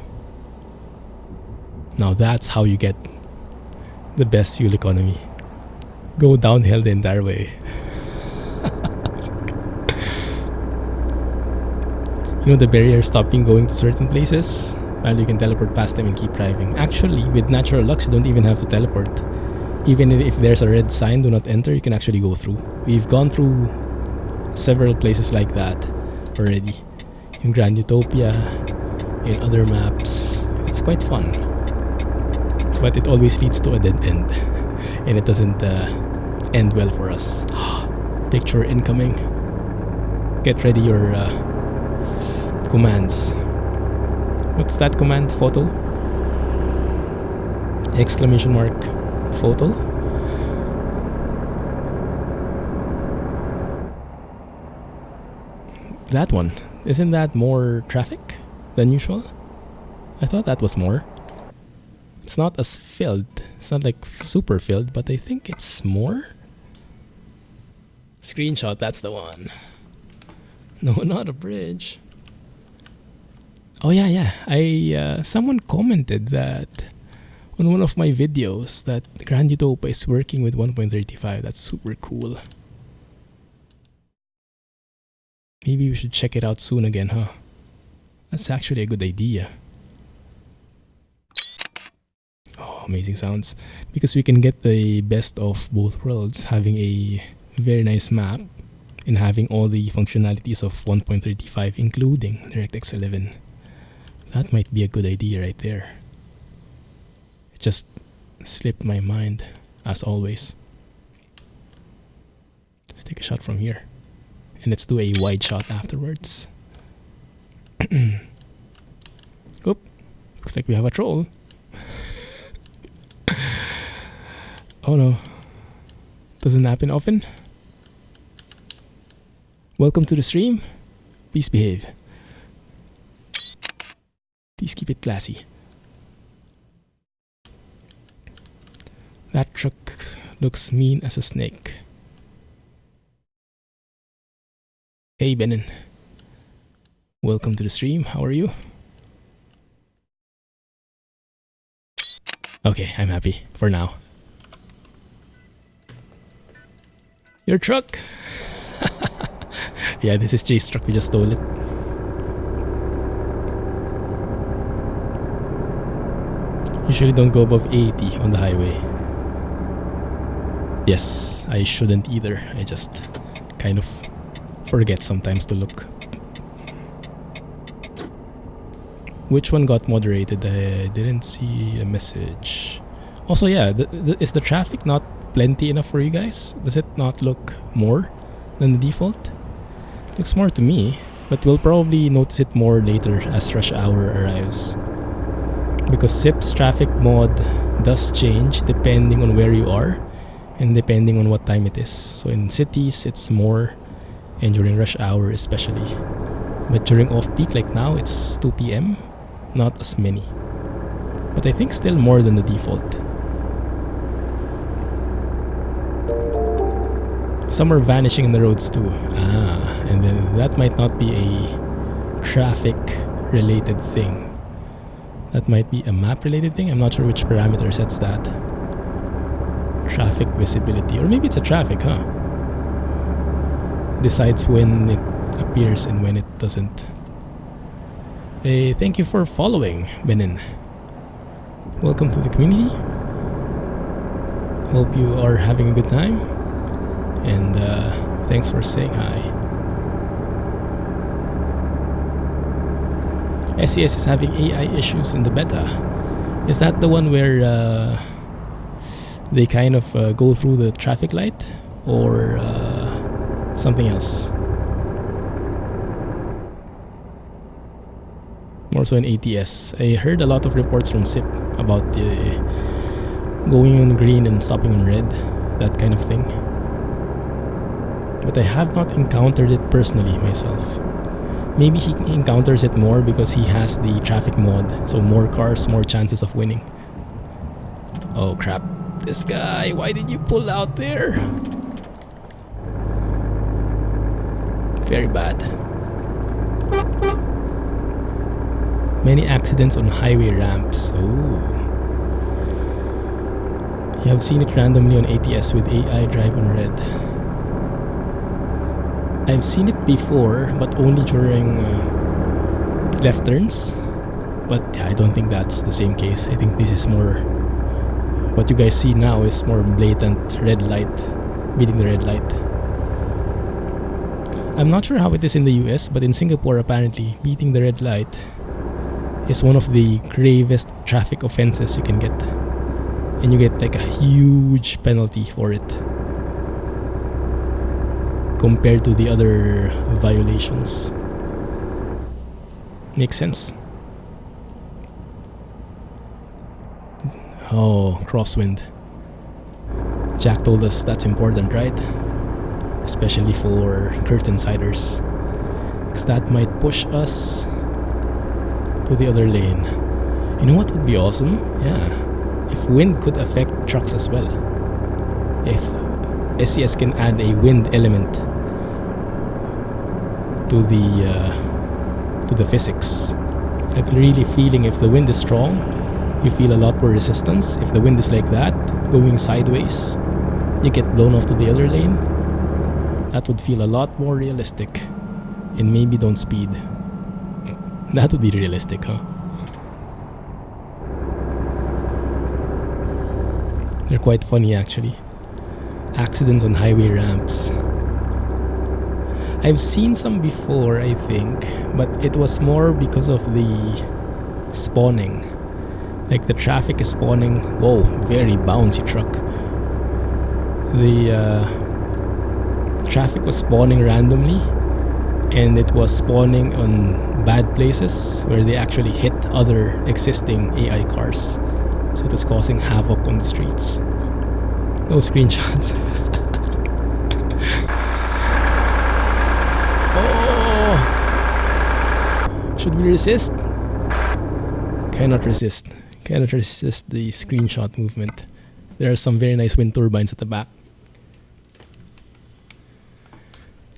Now that's how you get the best fuel economy. Go downhill the entire way. You know the barrier stopping going to certain places? Well, you can teleport past them and keep driving. Actually, with natural lux, you don't even have to teleport. Even if there's a red sign, do not enter, you can actually go through. We've gone through several places like that already. In Grand Utopia, in other maps. It's quite fun. But it always leads to a dead end. And it doesn't end well for us. Picture incoming. Get ready your commands. What's that command? Photo? Exclamation mark. Photo? That one. Isn't that more traffic than usual? I thought that was more. It's not as filled. It's not like super filled, but I think it's more. Screenshot, that's the one. No, not a bridge. Oh yeah. I someone commented that on one of my videos that Grand Utopia is working with 1.35. That's super cool. Maybe we should check it out soon again, huh? That's actually a good idea. Oh, amazing sounds. Because we can get the best of both worlds, having a very nice map and having all the functionalities of 1.35, including DirectX 11. That might be a good idea right there. It just slipped my mind, as always. Let's take a shot from here. And let's do a wide shot afterwards. Oop, looks like we have a troll. Oh no. Doesn't happen often. Welcome to the stream. Please behave. Please keep it classy. That truck looks mean as a snake. Hey Benin. Welcome to the stream. How are you? Okay, I'm happy for now. Your truck? Yeah, this is Jay's truck. We just stole it. Usually don't go above 80 on the highway. Yes, I shouldn't either. I just kind of forget sometimes to look. Which one got moderated? I didn't see a message. Also, yeah, is the traffic not plenty enough for you guys? Does it not look more than the default? Looks more to me, but we'll probably notice it more later as rush hour arrives. Because SIP's traffic mod does change depending on where you are and depending on what time it is. So in cities, it's more, and during rush hour especially. But during off-peak like now, it's 2 p.m. Not as many. But I think still more than the default. Some are vanishing in the roads too. And then that might not be a traffic-related thing. That might be a map-related thing. I'm not sure which parameter sets that. Traffic visibility. Or maybe it's a traffic, huh? Decides when it appears and when it doesn't. Hey, thank you for following, Benin. Welcome to the community. Hope you are having a good time. And thanks for saying hi. SES is having AI issues in the beta. Is that the one where they kind of go through the traffic light? Or something else? More so in ATS. I heard a lot of reports from SIP about the going on green and stopping on red. That kind of thing. But I have not encountered it personally myself. Maybe he encounters it more because he has the traffic mod. So more cars, more chances of winning. Oh crap. This guy, why did you pull out there? Very bad. Many accidents on highway ramps. Oh. You have seen it randomly on ATS with AI drive on red. I've seen it before, but only during left turns. But yeah, I don't think that's the same case. I think this is more... What you guys see now is more blatant red light, beating the red light. I'm not sure how it is in the US, but in Singapore apparently, beating the red light is one of the gravest traffic offenses you can get. And you get like a huge penalty for it, compared to the other violations. Makes sense. Oh, Crosswind. Jack told us that's important, right? Especially for curtain siders. Because that might push us to the other lane. You know what would be awesome? Yeah. If wind could affect trucks as well. If SCS can add a wind element to the physics. Like really feeling if the wind is strong, you feel a lot more resistance. If the wind is like that, going sideways, you get blown off to the other lane. That would feel a lot more realistic. And maybe don't speed. That would be realistic, huh? They're quite funny actually. Accidents on highway ramps. I've seen some before, I think, but it was more because of the spawning. Like the traffic is spawning. Whoa, very bouncy truck. The traffic was spawning randomly, and it was spawning on bad places where they actually hit other existing AI cars. So it was causing havoc on the streets. No screenshots. Oh! Should we resist? Cannot resist. Cannot resist the screenshot movement. There are some very nice wind turbines at the back.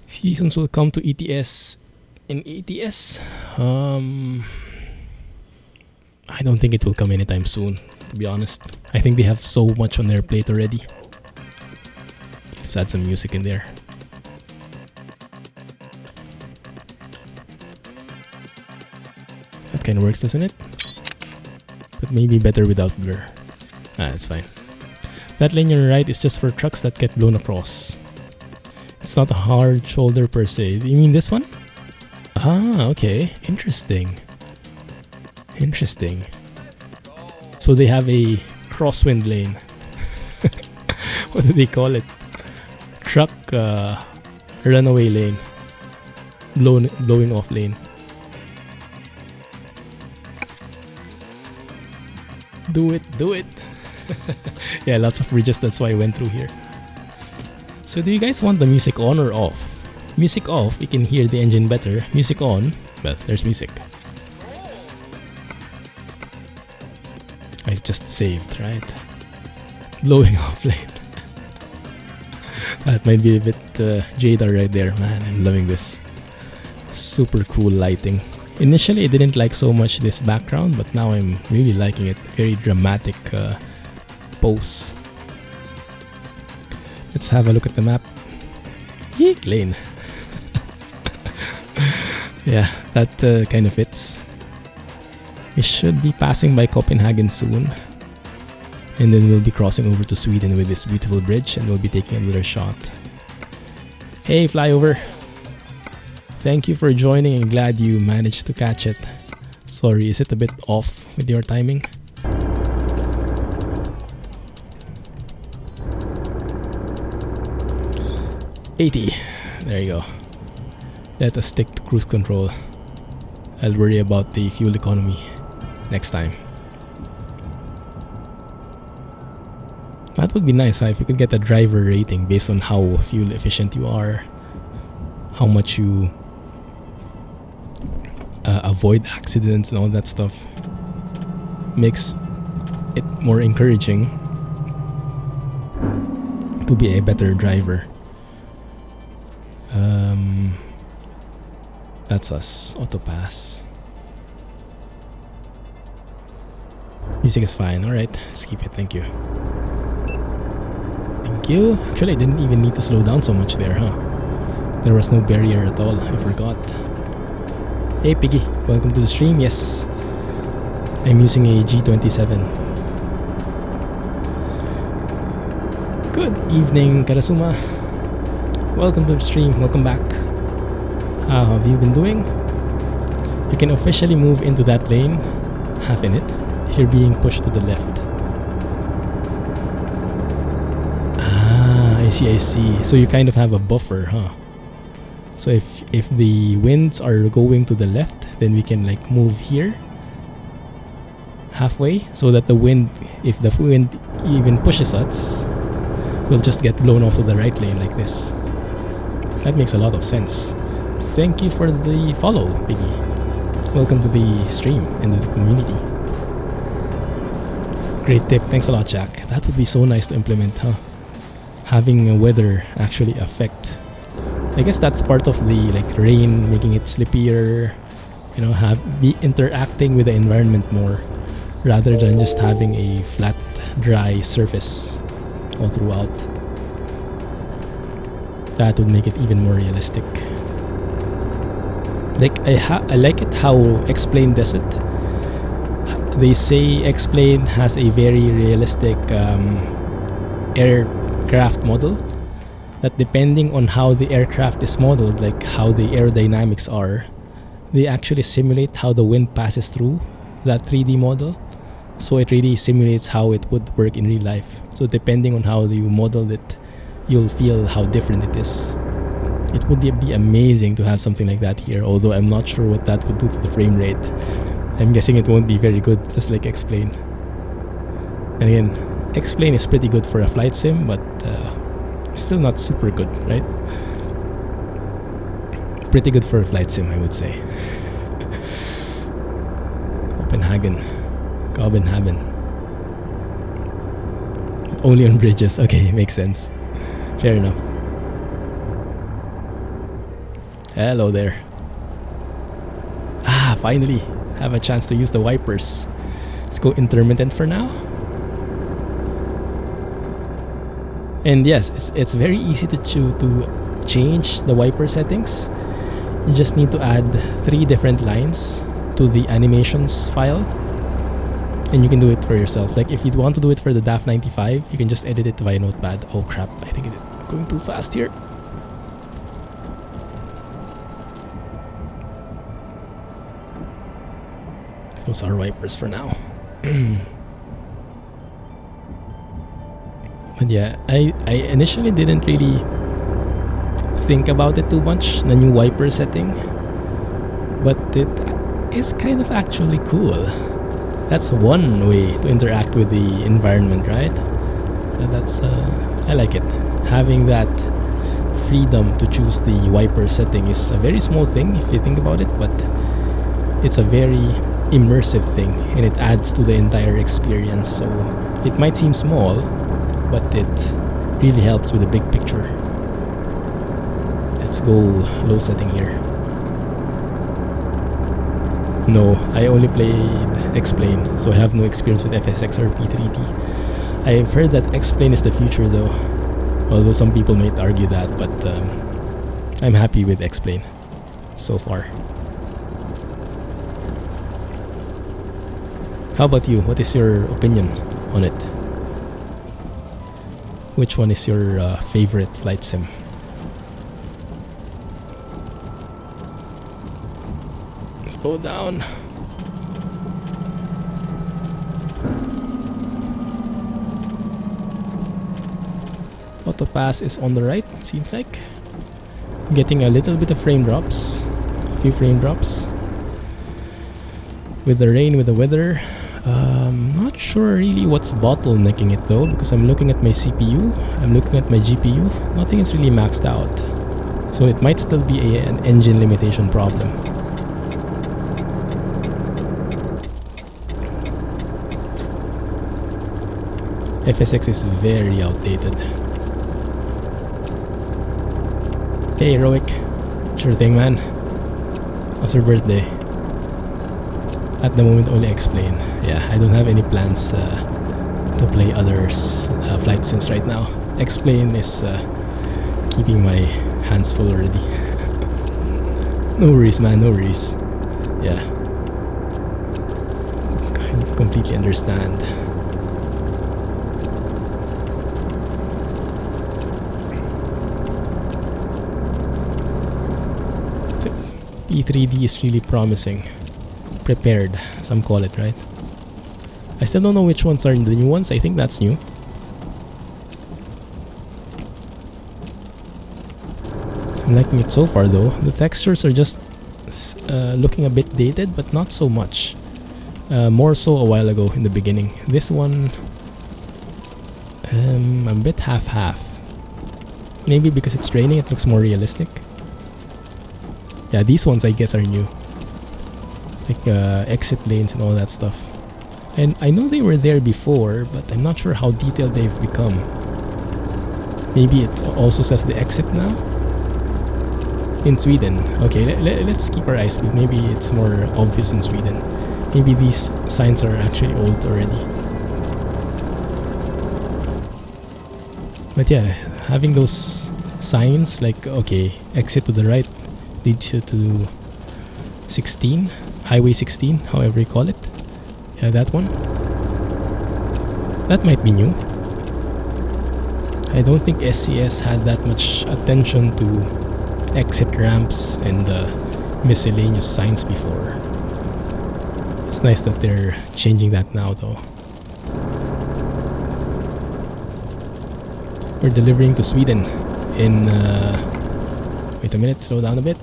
Seasons will come to ETS. In ETS? I don't think it will come anytime soon, to be honest. I think they have so much on their plate already. Let's add some music in there. That kind of works, doesn't it? But maybe better without blur. It's fine. That lane on your right is just for trucks that get blown across. It's not a hard shoulder per se. You mean this one? Ah, okay. Interesting. Interesting. So they have a crosswind lane. What do they call it? Truck runaway lane. Blowing off lane. Do it, do it. Yeah, lots of bridges, that's why I went through here. So do you guys want the music on or off? Music off, you can hear the engine better. Music on, well, there's music. I just saved, right? Blowing off lane. That might be a bit Jada right there. Man, I'm loving this. Super cool lighting. Initially, I didn't like so much this background, but now I'm really liking it. Very dramatic pose. Let's have a look at the map. Yeek, lane. Yeah, that kind of fits. We should be passing by Copenhagen soon. And then we'll be crossing over to Sweden with this beautiful bridge, and we'll be taking another shot. Hey, flyover. Thank you for joining, and glad you managed to catch it. Sorry, is it a bit off with your timing? $80. There you go. Let us stick to cruise control. I'll worry about the fuel economy next time. That would be nice, if you could get a driver rating based on how fuel efficient you are, how much you avoid accidents and all that stuff. Makes it more encouraging to be a better driver. That's us. Auto pass. Music is fine. Alright, let's keep it. Thank you. Thank you. Actually, I didn't even need to slow down so much there, huh? There was no barrier at all. I forgot. Hey Piggy, welcome to the stream. Yes, I'm using a G27. Good evening, Karasuma. Welcome to the stream. Welcome back. How have you been doing? You can officially move into that lane, half in it, if you're being pushed to the left. Ah, I see. So you kind of have a buffer, huh? So if the winds are going to the left, then we can like move here halfway, so that the wind, if the wind even pushes us, we'll just get blown off to the right lane like this. That makes a lot of sense. Thank you for the follow, Piggy. Welcome to the stream and to the community. Great tip. Thanks a lot, Jack. That would be so nice to implement, huh? Having weather actually affect. I guess that's part of the like rain making it slippier you know, be interacting with the environment more, rather than just having a flat, dry surface all throughout. That would make it even more realistic. Like I like it how X-Plane does it. They say X-Plane has a very realistic aircraft model, that depending on how the aircraft is modeled, like how the aerodynamics are, they actually simulate how the wind passes through that 3D model. So it really simulates how it would work in real life. So depending on how you model it, you'll feel how different it is. It would be amazing to have something like that here, although I'm not sure what that would do to the frame rate. I'm guessing it won't be very good, just like X-Plane. And again, X-Plane is pretty good for a flight sim, but still not super good, right? Pretty good for a flight sim, I would say. Copenhagen. Only on bridges. Okay, makes sense. Fair enough. Hello there. Ah, finally have a chance to use the wipers. Let's go intermittent for now. And yes, it's very easy to change the wiper settings. You just need to add 3 different lines to the animations file, and you can do it for yourself. Like if you want to do it for the DAF 95, you can just edit it via Notepad. Oh crap, I think it's going too fast here. Those are wipers for now. But yeah, I initially didn't really think about it too much, the new wiper setting, but it is kind of actually cool. That's one way to interact with the environment, right? So that's I like it. Having that freedom to choose the wiper setting is a very small thing if you think about it, but it's a very immersive thing, and it adds to the entire experience. So it might seem small, but it really helps with the big picture. Let's go low setting here. No, I only played X-Plane, so I have no experience with FSX or P3D. I've heard that X-Plane is the future though, although some people might argue that, but I'm happy with X-Plane so far. How about you? What is your opinion on it? Which one is your favorite flight sim? Let's go down. Autopass is on the right, seems like. Getting a little bit of frame drops. A few frame drops. With the rain, with the weather. Not sure really what's bottlenecking it though, because I'm looking at my CPU, I'm looking at my GPU, nothing is really maxed out. So it might still be an engine limitation problem. FSX is very outdated. Hey Heroic, sure thing man. How's your birthday? At the moment only X-Plane. Yeah, I don't have any plans to play other flight sims right now. X-Plane is keeping my hands full already. No worries man, no worries. Yeah, I completely understand. P3D is really promising. Prepared, some call it, right? I still don't know which ones are the new ones. I think that's new. I'm liking it so far though. The textures are just looking a bit dated, but not so much. More so a while ago in the beginning. This one, I'm a bit half-half. Maybe because it's raining, it looks more realistic. Yeah, these ones I guess are new. Like exit lanes and all that stuff. And I know they were there before, but I'm not sure how detailed they've become. Maybe it also says the exit now? In Sweden. Okay, let's keep our eyes peeled. Maybe it's more obvious in Sweden. Maybe these signs are actually old already. But yeah, having those signs like, okay, exit to the right leads you to 16, Highway 16, however you call it. Yeah, that one. That might be new. I don't think SCS had that much attention to exit ramps and miscellaneous signs before. It's nice that they're changing that now though. We're delivering to Sweden in wait a minute, slow down a bit.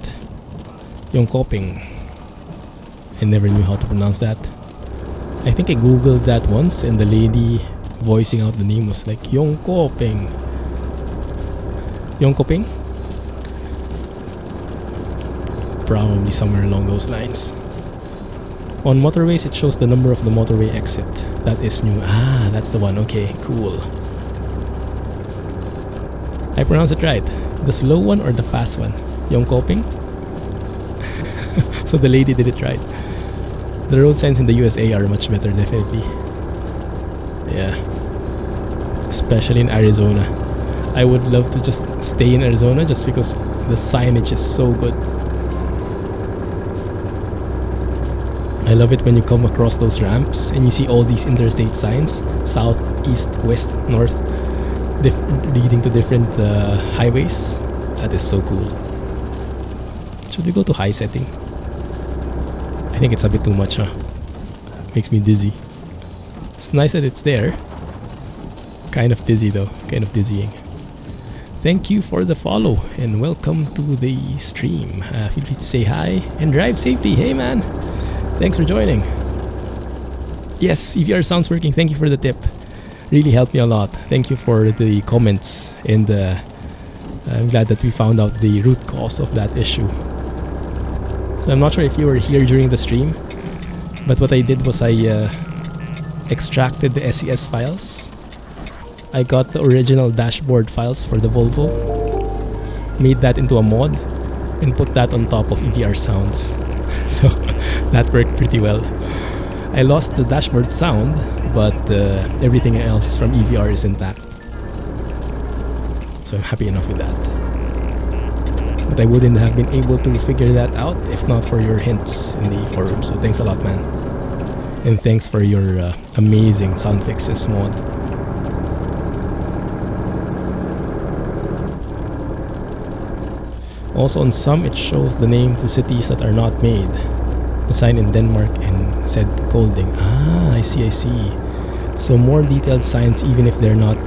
Jönköping. I never knew how to pronounce that. I think I googled that once and the lady voicing out the name was like Jönköping. Jönköping? Probably somewhere along those lines. On motorways, it shows the number of the motorway exit. That is new. Ah, that's the one. Okay, cool. I pronounce it right. The slow one or the fast one? Jönköping? So the lady did it right. The road signs in the USA are much better, definitely. Yeah. Especially in Arizona. I would love to just stay in Arizona just because the signage is so good. I love it when you come across those ramps and you see all these interstate signs, south, east, west, north, leading to different highways. That is so cool. Should we go to high setting? I think it's a bit too much, huh? Makes me dizzy. It's nice that it's there. Kind of dizzy though, kind of dizzying. Thank you for the follow and welcome to the stream. Feel free to say hi and drive safely. Hey man! Thanks for joining. Yes, EVR sounds working. Thank you for the tip. Really helped me a lot. Thank you for the comments and I'm glad that we found out the root cause of that issue. So I'm not sure if you were here during the stream, but what I did was I extracted the SCS files. I got the original dashboard files for the Volvo, made that into a mod, and put that on top of EVR sounds. So that worked pretty well. I lost the dashboard sound, but everything else from EVR is intact. So I'm happy enough with that. But I wouldn't have been able to figure that out if not for your hints in the forum. So thanks a lot, man. And thanks for your amazing sound fixes mod. Also on some it shows the name to cities that are not made. The sign in Denmark and said Kolding. Ah, I see. So more detailed signs even if they're not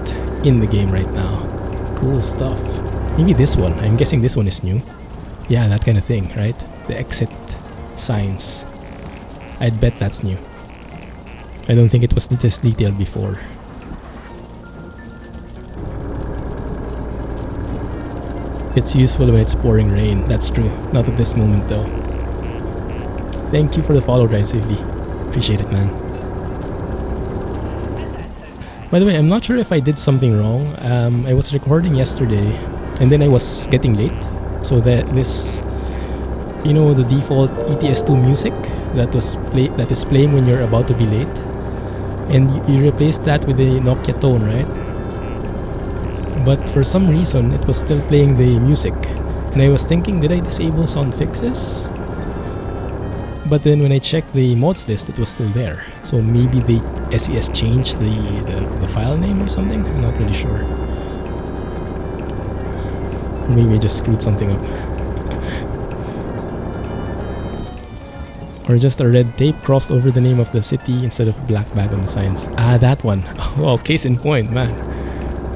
in the game right now. Cool stuff. Maybe this one. I'm guessing this one is new. Yeah, that kind of thing, right? The exit signs. I'd bet that's new. I don't think it was this detailed before. It's useful when it's pouring rain. That's true. Not at this moment though. Thank you for the follow, drive safely. Appreciate it, man. By the way, I'm not sure if I did something wrong. I was recording yesterday and then I was getting late. So that this, you know, the default ETS2 music that is playing when you're about to be late, and you replaced that with a Nokia tone, right? But for some reason it was still playing the music, and I was thinking, did I disable sound fixes? But then when I checked the mods list, it was still there. So maybe the SES changed the file name or something. I'm not really sure. Or maybe I just screwed something up. Or just a red tape crossed over the name of the city instead of black bag on the signs. Ah, that one. Oh, case in point, man.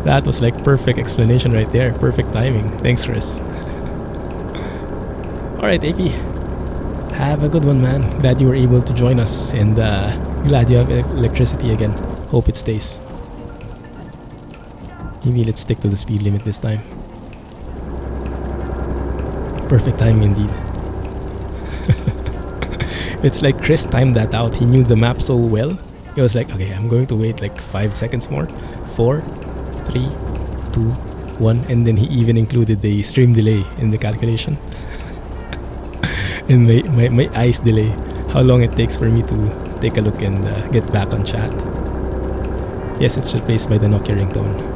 That was like perfect explanation right there. Perfect timing. Thanks, Chris. Alright, AP. Have a good one, man. Glad you were able to join us, and glad you have electricity again. Hope it stays. Maybe let's stick to the speed limit this time. Perfect timing indeed. It's like Chris timed that out. He knew the map so well. He was like, okay, I'm going to wait like 5 seconds more. 4, 3, 2, 1, and then he even included the stream delay in the calculation. And my eyes delay, how long it takes for me to take a look and get back on chat. Yes, it's replaced by the Nokia ringtone.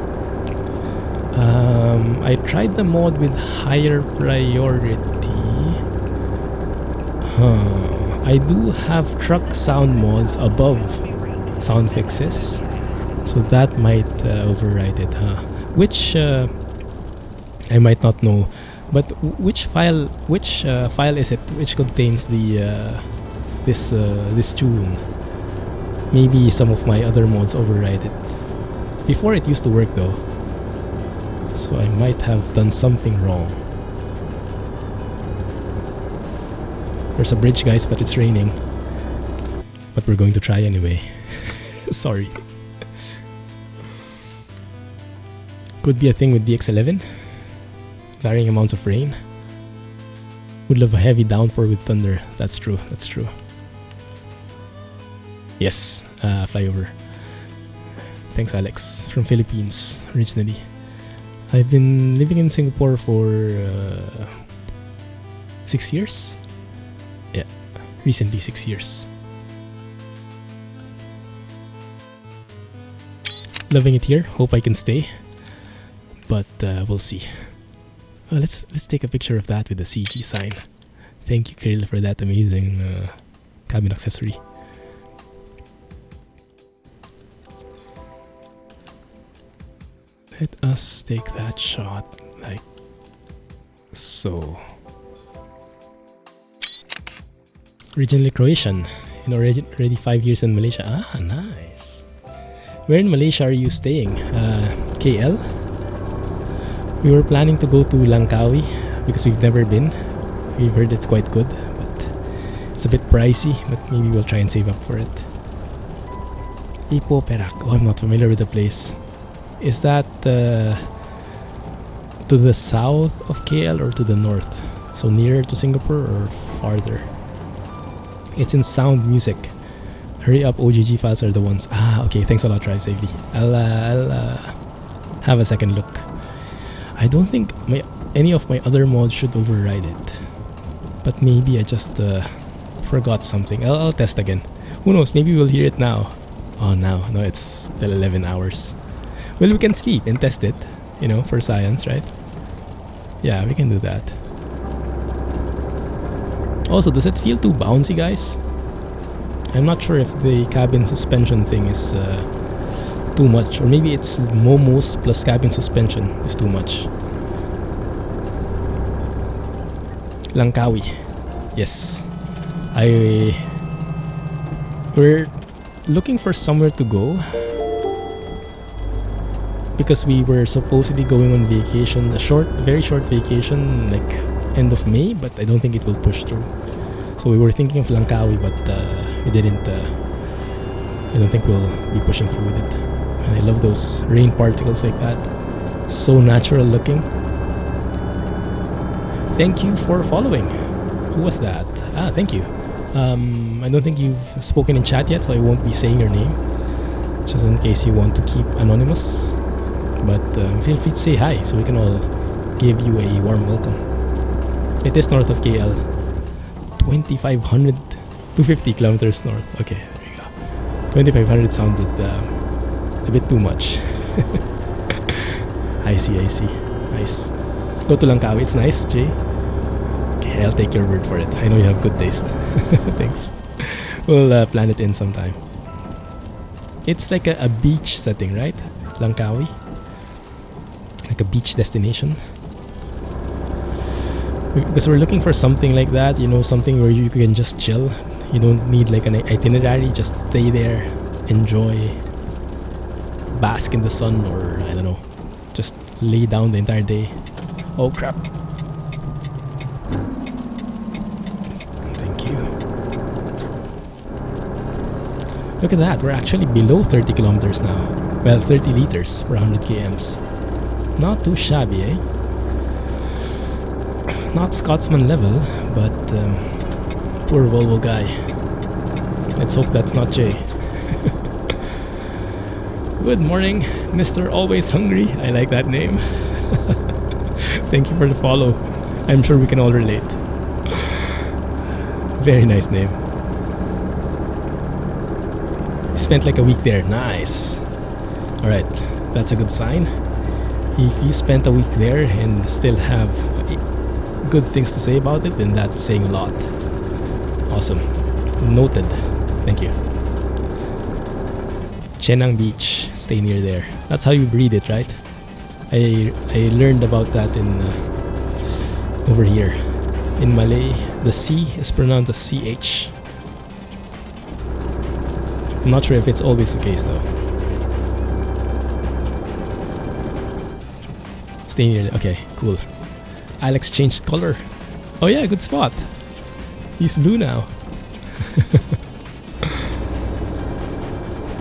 I tried the mod with higher priority. I do have truck sound mods above sound fixes, so that might override it, which I might not know. But which file is it which contains the this tune? Maybe some of my other mods override it. Before it used to work though, so I might have done something wrong. There's a bridge, guys, but it's raining. But we're going to try anyway. Sorry. Could be a thing with DX11. Varying amounts of rain. Would love a heavy downpour with thunder. That's true, that's true. Yes, flyover. Thanks, Alex. From Philippines, originally. I've been living in Singapore for 6 years. Yeah, recently 6 years. Loving it here. Hope I can stay, but we'll see. Let's take a picture of that with the CG sign. Thank you, Kirill, for that amazing cabin accessory. Let us take that shot like so. Originally Croatian, already 5 years in Malaysia. Ah, nice. Where in Malaysia are you staying? KL? We were planning to go to Langkawi because we've never been. We've heard it's quite good, but it's a bit pricey, but maybe we'll try and save up for it. Ipoh Perak. Oh, I'm not familiar with the place. Is that to the south of KL or to the north? So nearer to Singapore or farther? It's in Sound Music. Hurry up, OGG files are the ones. Ah, okay. Thanks a lot, Drive Safely. I'll have a second look. I don't think any of my other mods should override it, but maybe I just forgot something. I'll test again. Who knows? Maybe we'll hear it now. Oh, no, it's still 11 hours. Well, we can sleep and test it, for science, right? Yeah, we can do that. Also, does it feel too bouncy, guys? I'm not sure if the cabin suspension thing is too much, or maybe it's Momos plus cabin suspension is too much. Langkawi. Yes. We're looking for somewhere to go because we were supposedly going on vacation, very short vacation, like end of May, but I don't think it will push through. So we were thinking of Langkawi, but we didn't. I don't think we'll be pushing through with it. And I love those rain particles like that. So natural looking. Thank you for following. Who was that? Ah, thank you. I don't think you've spoken in chat yet, so I won't be saying your name, just in case you want to keep anonymous. But feel free to say hi, so we can all give you a warm welcome. It is north of KL. 2,500, 250 kilometers north. Okay, there we go. 2,500 sounded a bit too much. I see. Nice. Go to Langkawi. It's nice, Jay. Okay, I'll take your word for it. I know you have good taste. Thanks. We'll plan it in sometime. It's like a beach setting, right? Langkawi. Like a beach destination. Because we're looking for something like that, something where you can just chill. You don't need like an itinerary, just stay there, enjoy, bask in the sun, or I don't know, just lay down the entire day. Oh crap. Thank you. Look at that, we're actually below 30 kilometers now. Well, 30 liters per 100 kms. Not too shabby, eh? Not Scotsman level, but poor Volvo guy. Let's hope that's not Jay. Good morning, Mr. Always Hungry. I like that name. Thank you for the follow. I'm sure we can all relate. Very nice name. Spent like a week there. Nice. Alright, that's a good sign. If you spent a week there and still have good things to say about it, then that's saying a lot. Awesome. Noted. Thank you. Chenang Beach. Stay near there. That's how you read it, right? I learned about that in over here. In Malay, the C is pronounced as CH. I'm not sure if it's always the case though. Stay near. Okay, cool. Alex changed color. Oh yeah, good spot. He's blue now.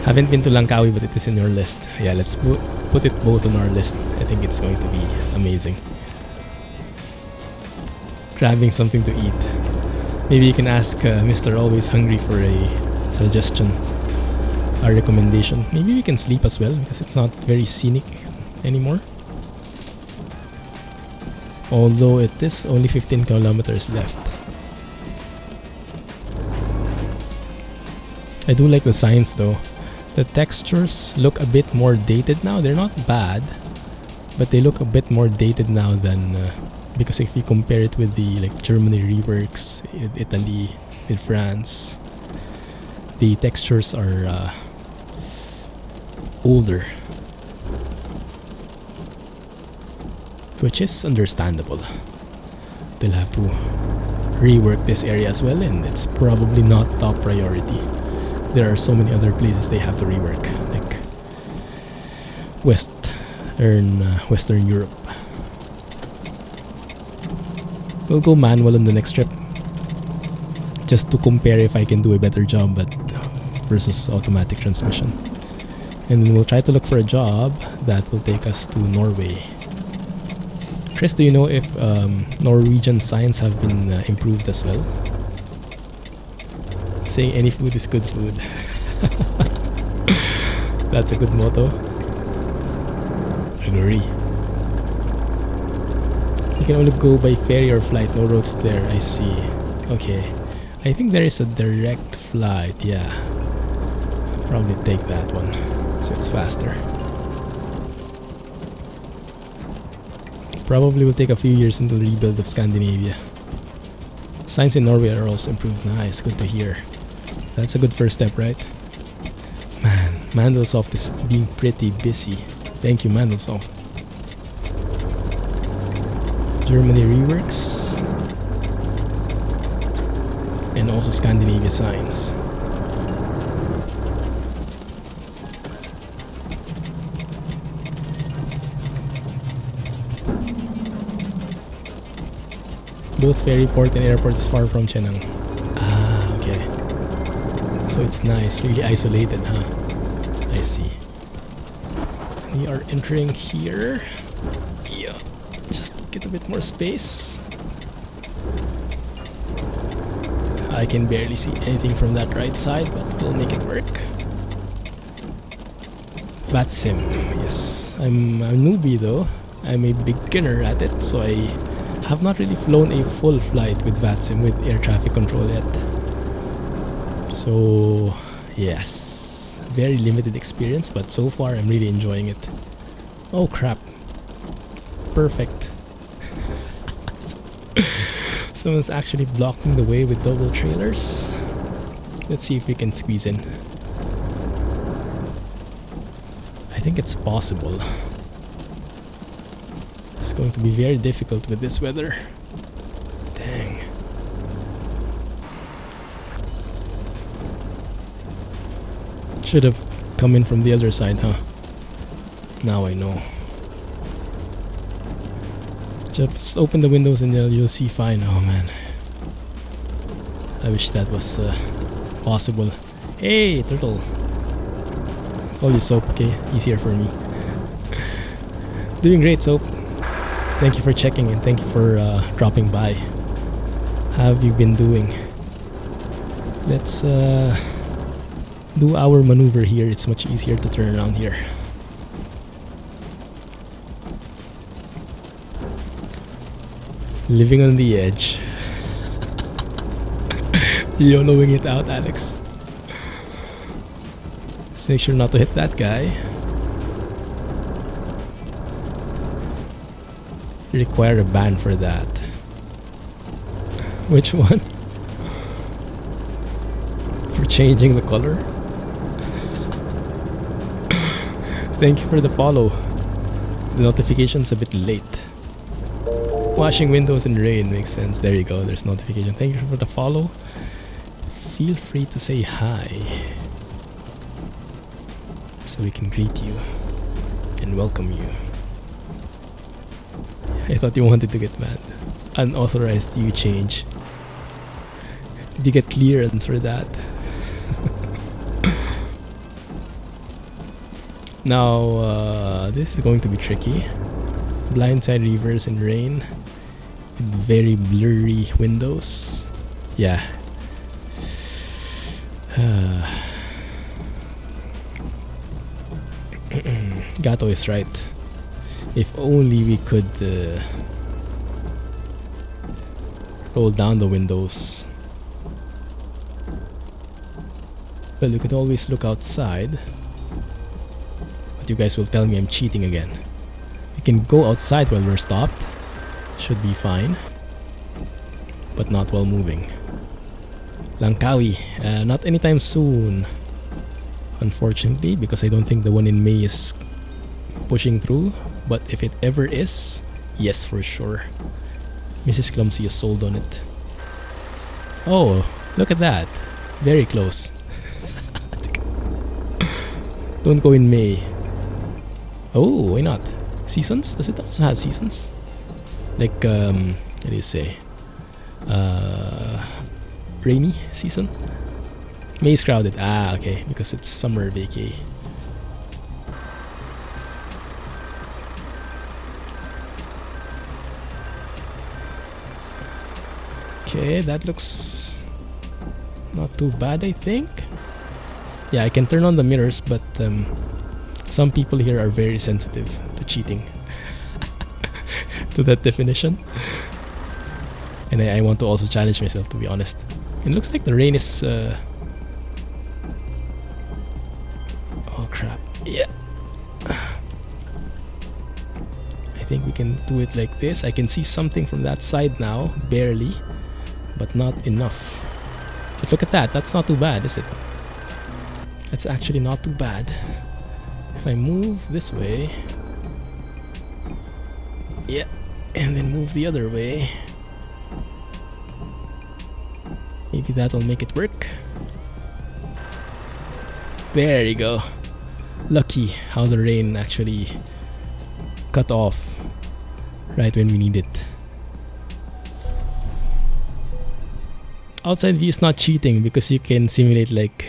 Haven't been to Langkawi, but it is in your list. Yeah, let's put it both on our list. I think it's going to be amazing. Grabbing something to eat. Maybe you can ask Mr. Always Hungry for a suggestion, a recommendation. Maybe we can sleep as well because it's not very scenic anymore. Although it is only 15 kilometers left. I do like the signs though. The textures look a bit more dated now. They're not bad, but they look a bit more dated now than because if you compare it with the like Germany reworks, Italy, with France, the textures are older, which is understandable. They'll have to rework this area as well, and it's probably not top priority. There are so many other places they have to rework, like Western Europe. We'll go manual on the next trip, just to compare if I can do a better job versus automatic transmission. And then we'll try to look for a job that will take us to Norway. Chris, do you know if Norwegian signs have been improved as well? Saying any food is good food. That's a good motto. Agree. You can only go by ferry or flight, no roads there. I see. Okay. I think there is a direct flight, yeah. Probably take that one, so it's faster. Probably will take a few years until the rebuild of Scandinavia. Signs in Norway are also improved. Nice, good to hear. That's a good first step, right? Man, Mandelsoft is being pretty busy. Thank you, Mandelsoft. Germany reworks. And also Scandinavia signs. Both ferry port and airport is far from Chenang. Ah, okay. So it's nice, really isolated, huh? I see. We are entering here. Yeah, just get a bit more space. I can barely see anything from that right side, but we'll make it work. VATSIM, yes. I'm a newbie though. I'm a beginner at it, so I have not really flown a full flight with VATSIM with air traffic control yet. So yes, very limited experience, but so far I'm really enjoying it. Oh crap. Perfect. Someone's actually blocking the way with double trailers. Let's see if we can squeeze in. I think it's possible. It's going to be very difficult with this weather. Dang. Should have come in from the other side, huh? Now I know. Just open the windows and you'll see fine. Oh man. I wish that was possible. Hey, turtle. Call you Soap, okay? Easier for me. Doing great, Soap. Thank you for checking and thank you for dropping by. How have you been doing? Let's do our maneuver here. It's much easier to turn around here. Living on the edge. YOLOing it out, Alex. Just make sure not to hit that guy. Require a ban for that. Which one? For changing the color? Thank you for the follow. The notification's a bit late. Washing windows in rain makes sense. There you go, there's notification. Thank you for the follow. Feel free to say hi so we can greet you and welcome you. I thought you wanted to get mad. Unauthorized view change. Did you get clearance for that? Now, this is going to be tricky. Blindside reverse in rain with very blurry windows. Yeah. Gato is right. If only we could roll down the windows. Well, we could always look outside. But you guys will tell me I'm cheating again. We can go outside while we're stopped. Should be fine. But not while moving. Langkawi, not anytime soon. Unfortunately, because I don't think the one in May is pushing through. But if it ever is, yes, for sure. Mrs. Clumsy is sold on it. Oh, look at that. Very close. Don't go in May. Oh, why not? Seasons? Does it also have seasons? Like, what do you say? Rainy season? May is crowded. Ah, okay. Because it's summer vacay. Okay, that looks not too bad, I think. Yeah, I can turn on the mirrors, but some people here are very sensitive to cheating. To that definition. And I want to also challenge myself, to be honest. It looks like the rain is... Oh crap. Yeah. I think we can do it like this. I can see something from that side now, barely. But not enough. But look at that, that's not too bad, is it? That's actually not too bad. If I move this way... Yeah, and then move the other way. Maybe that'll make it work. There you go. Lucky how the rain actually cut off right when we need it. Outside view is not cheating because you can simulate like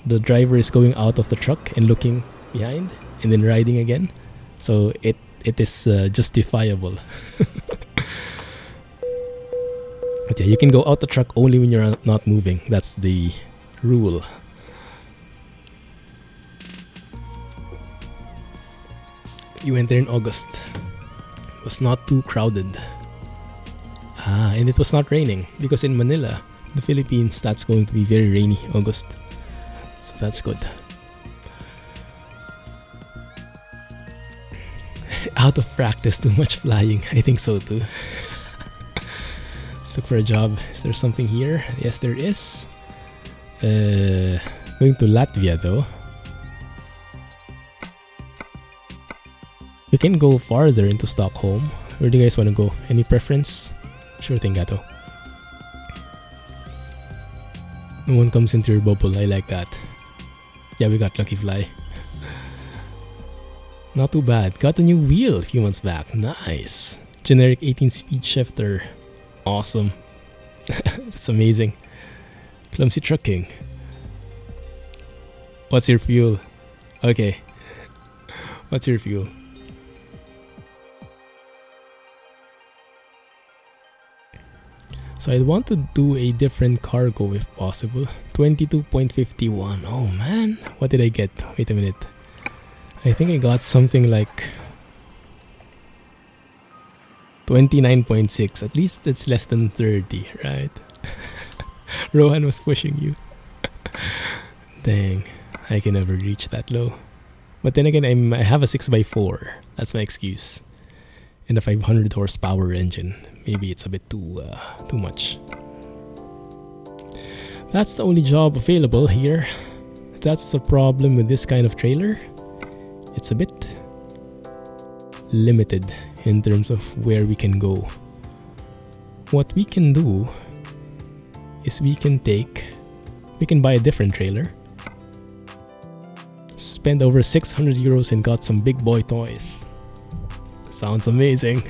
the driver is going out of the truck and looking behind and then riding again. So it is justifiable. But yeah, you can go out the truck only when you're not moving. That's the rule. You went there in August. It was not too crowded. Ah, and it was not raining because in Manila, the Philippines, that's going to be very rainy August. So that's good. Out of practice, too much flying. I think so too. Let's look for a job. Is there something here? Yes, there is. Going to Latvia though. We can go farther into Stockholm. Where do you guys want to go? Any preference? Sure thing, Gato. No one comes into your bubble. I like that. Yeah, we got Lucky Fly. Not too bad. Got a new wheel a few months back. Nice. Generic 18-speed shifter. Awesome. That's amazing. Clumsy trucking. What's your fuel? Okay. What's your fuel? So I want to do a different cargo if possible. 22.51. Oh man. What did I get? Wait a minute. I think I got something like 29.6. At least it's less than 30, right? Rohan was pushing you. Dang, I can never reach that low. But then again, I have a 6x4. That's my excuse. And a 500 horsepower engine. Maybe it's a bit too much. That's the only job available here. That's the problem with this kind of trailer. It's a bit limited in terms of where we can go. What we can do is we can buy a different trailer, spend over 600 euros and got some big boy toys. Sounds amazing.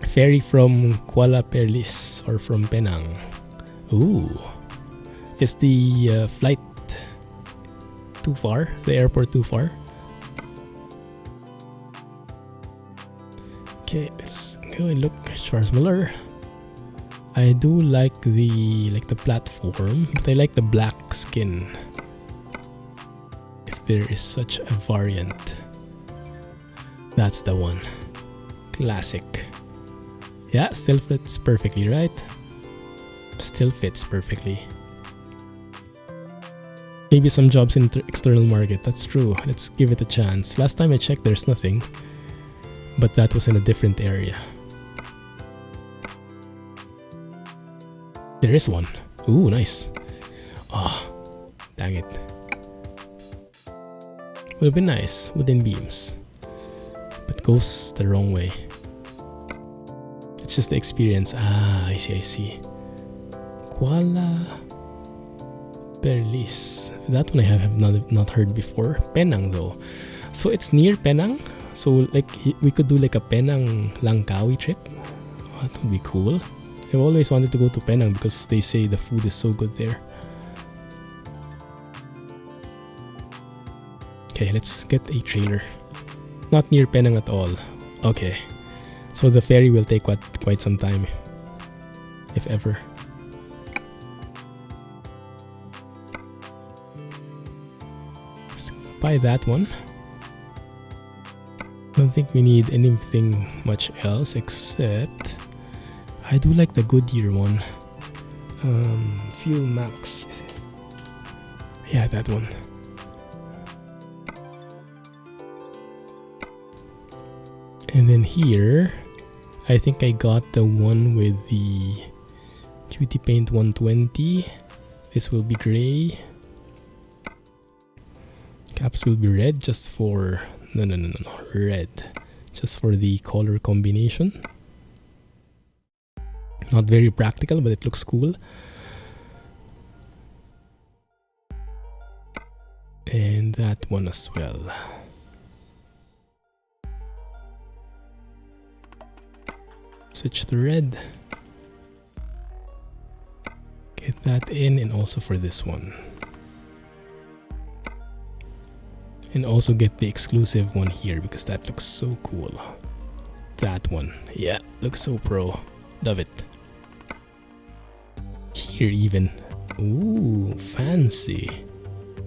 Ferry from Kuala Perlis or from Penang. Ooh. Is the flight too far? The airport too far? Okay, let's go and look. Schwarzmüller. I do like the platform, but I like the black skin. If there is such a variant. That's the one. Classic. Yeah, still fits perfectly, right? Still fits perfectly. Maybe some jobs in external market. That's true. Let's give it a chance. Last time I checked, there's nothing. But that was in a different area. There is one. Ooh, nice. Oh, dang it. Would have been nice. Wooden beams. But goes the wrong way. It's just the experience. Ah, I see. Kuala Perlis. That one I have not heard before. Penang though. So it's near Penang. So like we could do like a Penang Langkawi trip. Oh, that would be cool. I've always wanted to go to Penang because they say the food is so good there. Okay, let's get a trailer. Not near Penang at all. Okay. So the ferry will take quite some time. If ever. Let's buy that one. Don't think we need anything much else except I do like the Goodyear one. Fuel Max. Yeah, that one. And then here, I think I got the one with the Duty Paint 120. This will be gray. Caps will be red just for... No. Red. Just for the color combination. Not very practical, but it looks cool. And that one as well. Switch to red. Get that in, and also for this one. And also get the exclusive one here because that looks so cool. That one. Yeah, looks so pro. Love it. Here even. Ooh, fancy.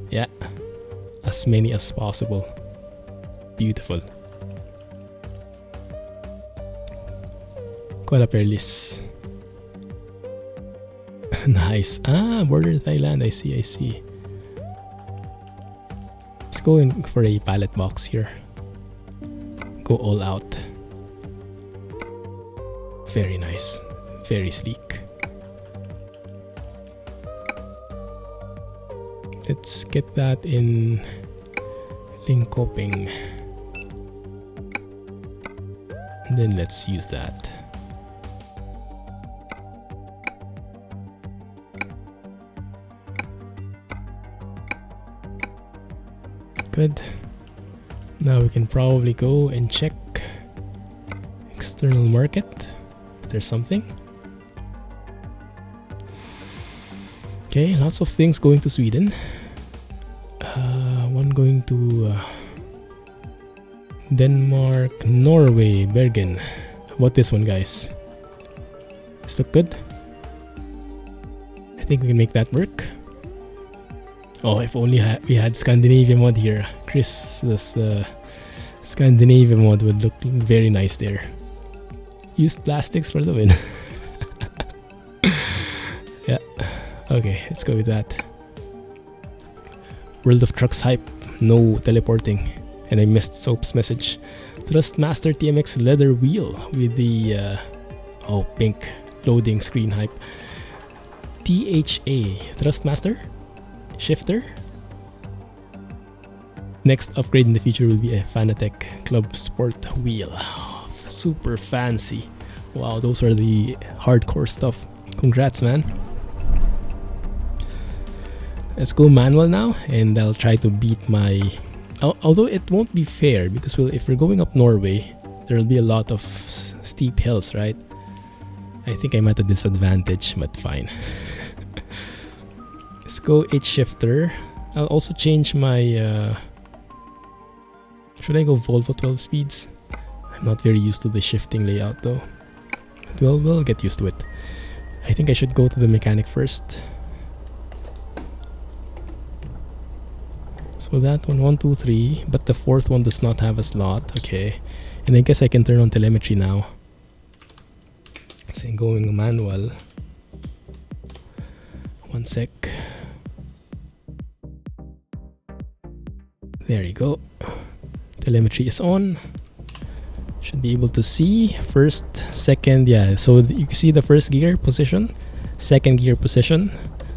Yeah. As many as possible. Beautiful. Kuala Perlis. Nice. Ah, border Thailand. I see. Let's go in for a pallet box here. Go all out. Very nice. Very sleek. Let's get that in Linkoping. And then let's use that. Good. Now we can probably go and check external market. If there's something. Okay, lots of things going to Sweden. One going to Denmark, Norway, Bergen. How about this one, guys? This look good? I think we can make that work. Oh, if only we had Scandinavia mod here. Chris was Scandinavia mod would look very nice there. Used plastics for the win. Yeah. Okay, let's go with that. World of Trucks hype. No teleporting. And I missed Soap's message. Thrustmaster TMX leather wheel with the pink loading screen hype. THA Thrustmaster shifter. Next upgrade in the future will be a Fanatec Club Sport wheel. Oh, super fancy. Wow, those are the hardcore stuff. Congrats, man. Let's go manual now, and I'll try to beat my... although it won't be fair, because if we're going up Norway, there will be a lot of steep hills, right? I think I'm at a disadvantage, but fine. Let's go H shifter. I'll also change my... should I go Volvo 12 speeds? I'm not very used to the shifting layout though. But we'll get used to it. I think I should go to the mechanic first. So that one, 1, 2, 3, but the fourth one does not have a slot. Okay, and I guess I can turn on telemetry now. So going manual. One sec. There you go. Telemetry is on. Should be able to see first, second, yeah. So you can see the first gear position, second gear position,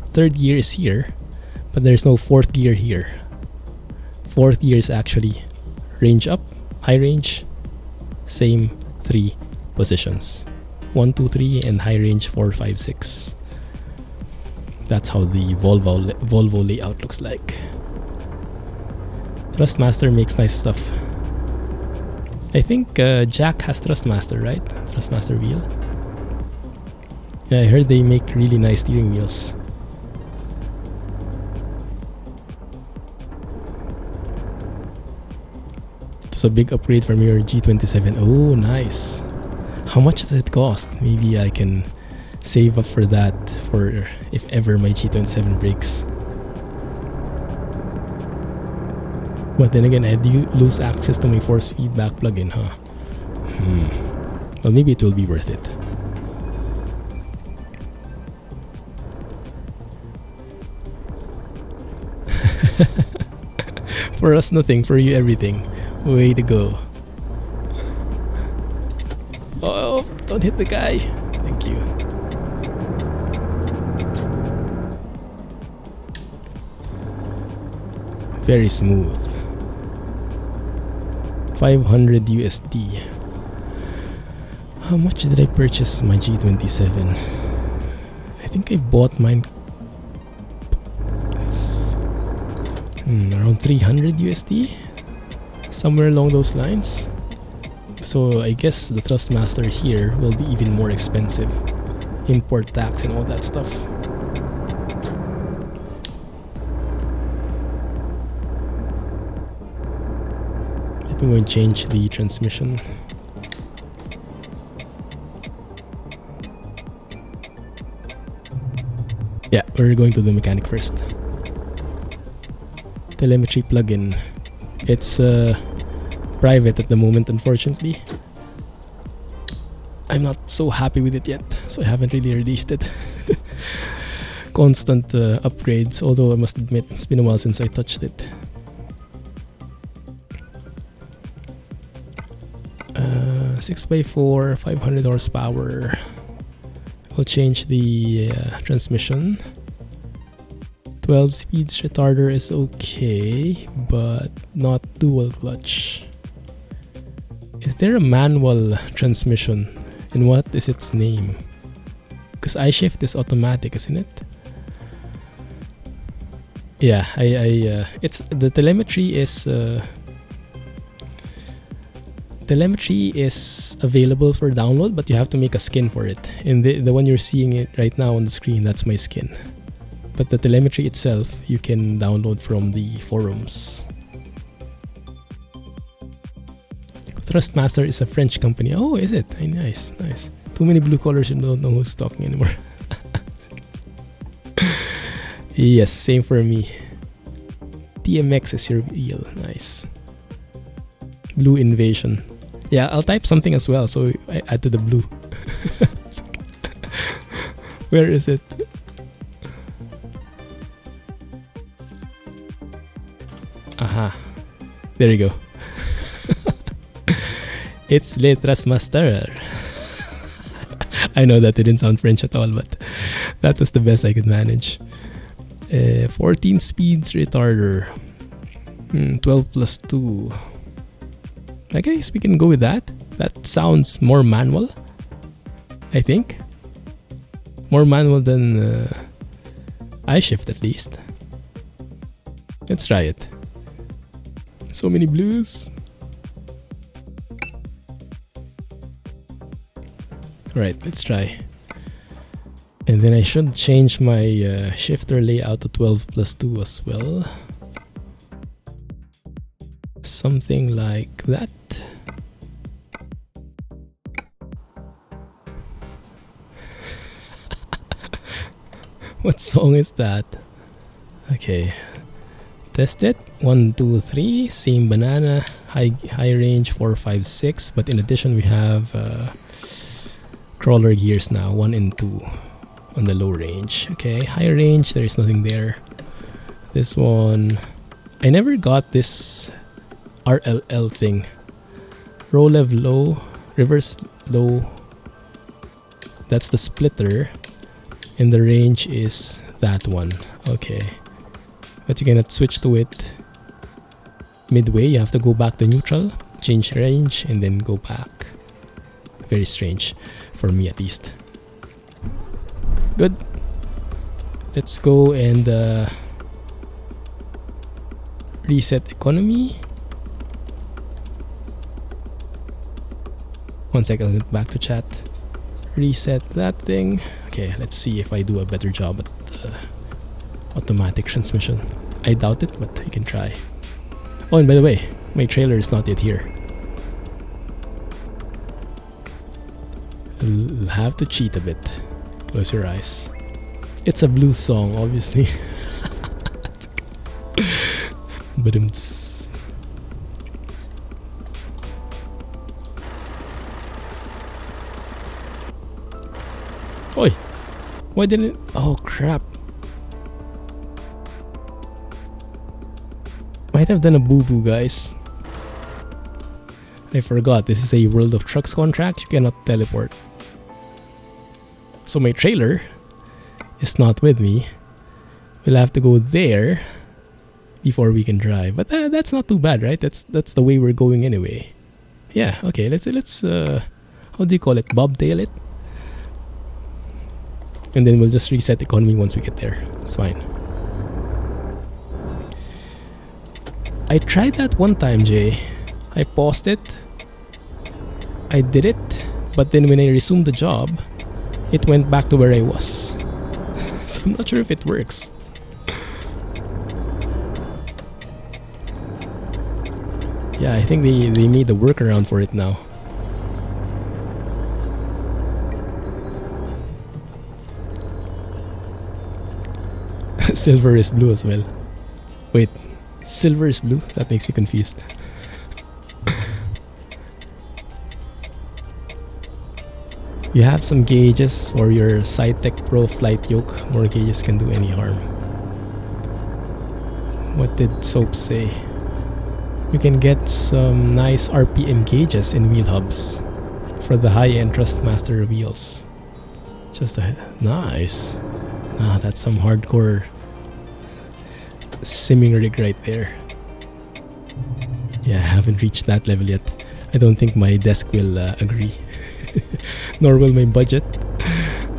third gear is here, but there's no fourth gear here. Fourth gear is actually range up, high range, same 3 positions. 1, 2, 3, and high range 4, 5, 6. That's how the Volvo layout looks like. Thrustmaster makes nice stuff. I think Jack has Thrustmaster, right? Thrustmaster wheel. Yeah, I heard they make really nice steering wheels. It was a big upgrade from your G27. Oh, nice. How much does it cost? Maybe I can save up for that for if ever my G27 breaks. But then again, I do lose access to my force feedback plugin, huh? Well, maybe it will be worth it. For us, nothing. For you, everything. Way to go. Oh, don't hit the guy. Thank you. Very smooth. 500 USD. How much did I purchase my G27? I think I bought mine around 300 USD, somewhere along those lines. So I guess the Thrustmaster here will be even more expensive. Import tax and all that stuff. I'm going to change the transmission. Yeah, we're going to the mechanic first. Telemetry plugin. It's private at the moment, unfortunately. I'm not so happy with it yet, so I haven't really released it. Constant upgrades, although I must admit it's been a while since I touched it. 6x4, 500 horsepower. I'll change the transmission. 12 speeds retarder is okay, but not dual clutch. Is there a manual transmission? And what is its name? Because iShift is automatic, isn't it? Yeah, it's the telemetry is available for download, but you have to make a skin for it. And the one you're seeing it right now on the screen, that's my skin. But the telemetry itself, you can download from the forums. Thrustmaster is a French company. Oh, is it? Nice, nice. Too many blue collars, you don't know who's talking anymore. Yes, same for me. TMX is your wheel. Nice. Blue invasion. Yeah, I'll type something as well, so I add to the blue. Where is it? Aha. There you go. It's Letras Master. I know that didn't sound French at all, but that was the best I could manage. 14 speeds retarder. 12 plus 2. I guess we can go with that. That sounds more manual, I think. More manual than iShift at least. Let's try it. So many blues. Alright, let's try. And then I should change my shifter layout to 12 plus 2 as well. Something like that. What song is that? Okay. Test it. 1, 2, 3. Same banana. High range 4, 5, 6. But in addition we have crawler gears now. 1 and 2 on the low range. Okay. High range. There is nothing there. This one. I never got this RLL thing. Roll lev low. Reverse low. That's the splitter. And the range is that one. Okay. But you cannot switch to it midway. You have to go back to neutral, change range, and then go back. Very strange. For me at least. Good. Let's go and reset economy. One second, I'll get back to chat. Reset that thing. Okay, let's see if I do a better job at automatic transmission. I doubt it, but I can try. Oh, and by the way, my trailer is not yet here. I'll have to cheat a bit. Close your eyes. It's a blues song, obviously. But Oi! Why didn't it? Oh crap. Might have done a boo-boo, guys. I forgot, this is a World of Trucks contract. You cannot teleport. So my trailer is not with me. We'll have to go there before we can drive. But that's not too bad, right? That's the way we're going anyway. Yeah, okay, let's how do you call it? Bobtail it? And then we'll just reset economy once we get there. It's fine. I tried that one time, Jay. I paused it. I did it. But then when I resumed the job, it went back to where I was. So I'm not sure if it works. Yeah, I think they made a workaround for it now. Silver is blue as well. Wait, silver is blue? That makes me confused. You have some gauges for your SciTech Pro flight yoke. More gauges can do any harm. What did Soap say? You can get some nice RPM gauges in wheel hubs for the high-end Trustmaster wheels. Just a nice. Ah, that's some hardcore simming rig right there. Yeah, I haven't reached that level yet. I don't think my desk will agree. Nor will my budget.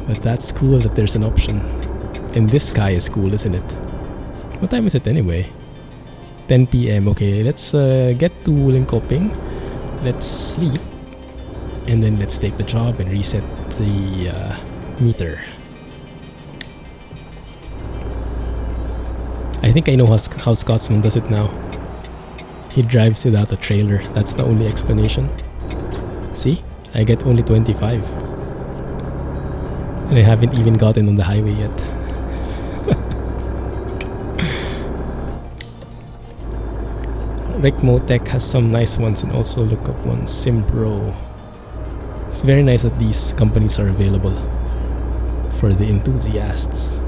But that's cool that there's an option. And this sky is cool, isn't it? What time is it anyway? 10 PM. Okay, let's get to Linkoping. Let's sleep. And then let's take the job and reset the meter. I think I know how Scotsman does it now. He drives without a trailer. That's the only explanation. See? I get only 25. And I haven't even gotten on the highway yet. Ricmotech has some nice ones, and also look up one Simpro. It's very nice that these companies are available for the enthusiasts.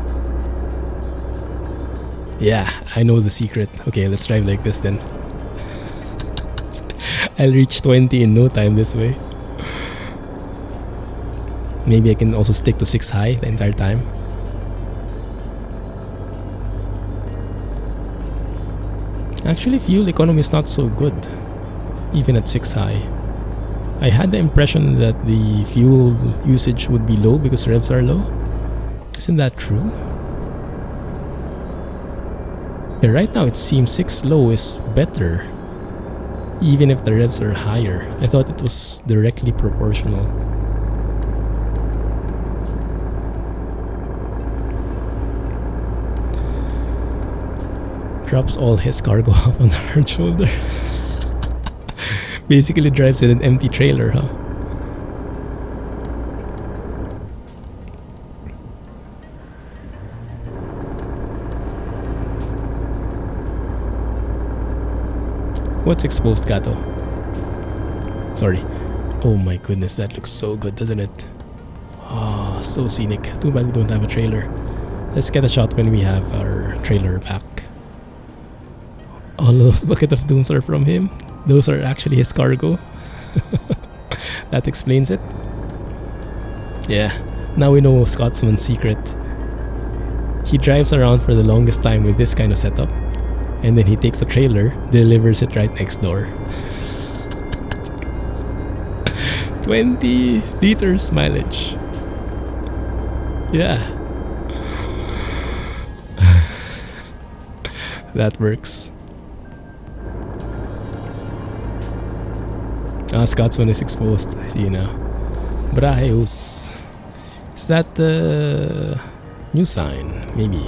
Yeah, I know the secret. Okay, let's drive like this then. I'll reach 20 in no time this way. Maybe I can also stick to 6 high the entire time. Actually, fuel economy is not so good, even at 6 high. I had the impression that the fuel usage would be low because revs are low. Isn't that true? Yeah, right now it seems 6 low is better, even if the revs are higher. I thought it was directly proportional. Drops all his cargo off on the hard shoulder. Basically drives in an empty trailer, huh? What's exposed, Gato? Sorry. Oh my goodness, that looks so good, doesn't it? Oh, so scenic. Too bad we don't have a trailer. Let's get a shot when we have our trailer back. All those bucket of dooms are from him. Those are actually his cargo. That explains it. Yeah, now we know Scotsman's secret. He drives around for the longest time with this kind of setup, and then he takes the trailer, delivers it right next door. 20 liters mileage. Yeah. That works. Ah, Scotsman is exposed. I see now. Braheus. Is that the new sign? Maybe.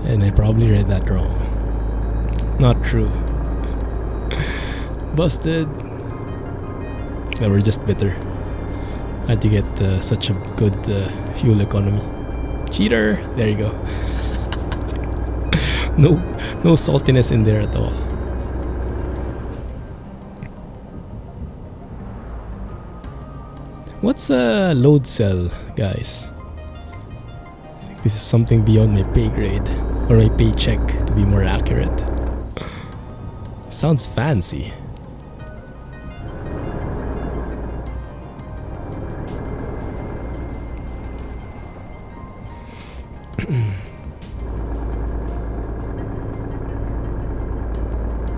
And I probably read that wrong. Not true. Busted. No, we're just bitter. How'd you get such a good fuel economy? Cheater! There you go. No saltiness in there at all. What's a load cell, guys? I think this is something beyond my pay grade, or my paycheck to be more accurate. Sounds fancy.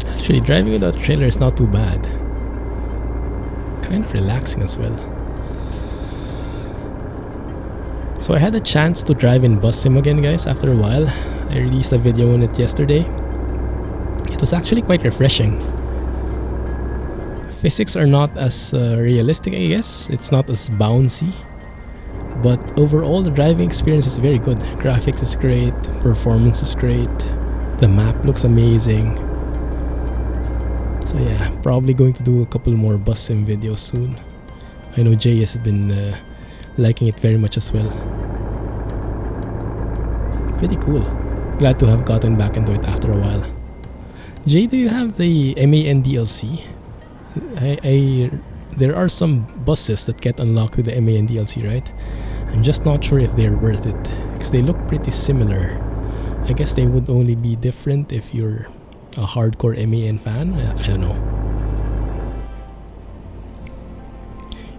Actually, driving without a trailer is not too bad. Kind of relaxing as well. So I had a chance to drive in bus sim again, guys, after a while. I released a video on it yesterday. It was actually quite refreshing. Physics are not as realistic, I guess. It's not as bouncy. But overall, the driving experience is very good. Graphics is great. Performance is great. The map looks amazing. So yeah, probably going to do a couple more bus sim videos soon. I know Jay has been liking it very much as well. Pretty cool. Glad to have gotten back into it after a while. Jay, do you have the MAN DLC? There are some buses that get unlocked with the MAN DLC, right? I'm just not sure if they're worth it, because they look pretty similar. I guess they would only be different if you're a hardcore MAN fan. I don't know.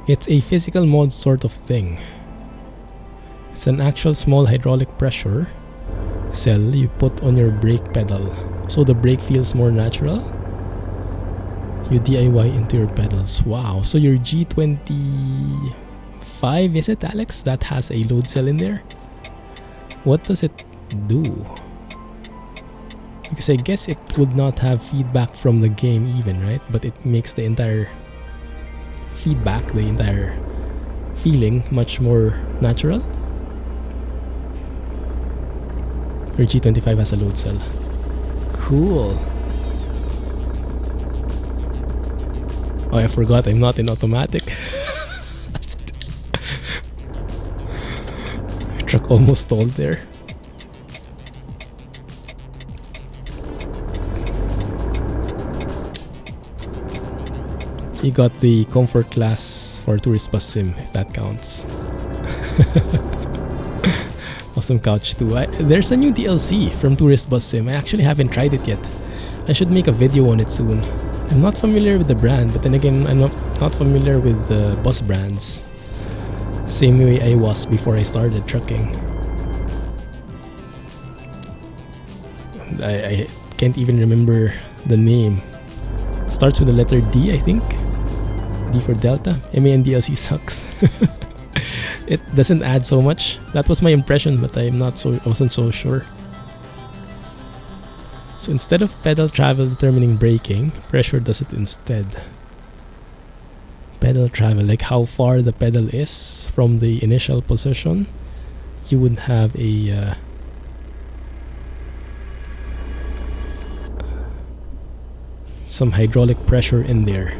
It's a physical mod sort of thing. It's an actual small hydraulic pressure cell you put on your brake pedal, so the brake feels more natural. You DIY into your pedals. Wow, so your G25, is it, Alex, that has a load cell in there? What does it do? Because I guess it would not have feedback from the game even, right? But it makes the entire feedback, the entire feeling much more natural. Your G25 has a load cell. Cool. Oh, I forgot I'm not in automatic. Truck almost stalled there. You got the comfort class for Tourist Bus Sim, if that counts. Awesome couch too. There's a new DLC from Tourist Bus Sim. I actually haven't tried it yet. I should make a video on it soon. I'm not familiar with the brand, but then again, I'm not familiar with the bus brands. Same way I was before I started trucking. I can't even remember the name. Starts with the letter D, I think. D for Delta. MAN DLC sucks. It doesn't add so much. That was my impression, but I wasn't so sure. So instead of pedal travel determining braking, pressure does it instead. Pedal travel, like how far the pedal is from the initial position, you would have a some hydraulic pressure in there.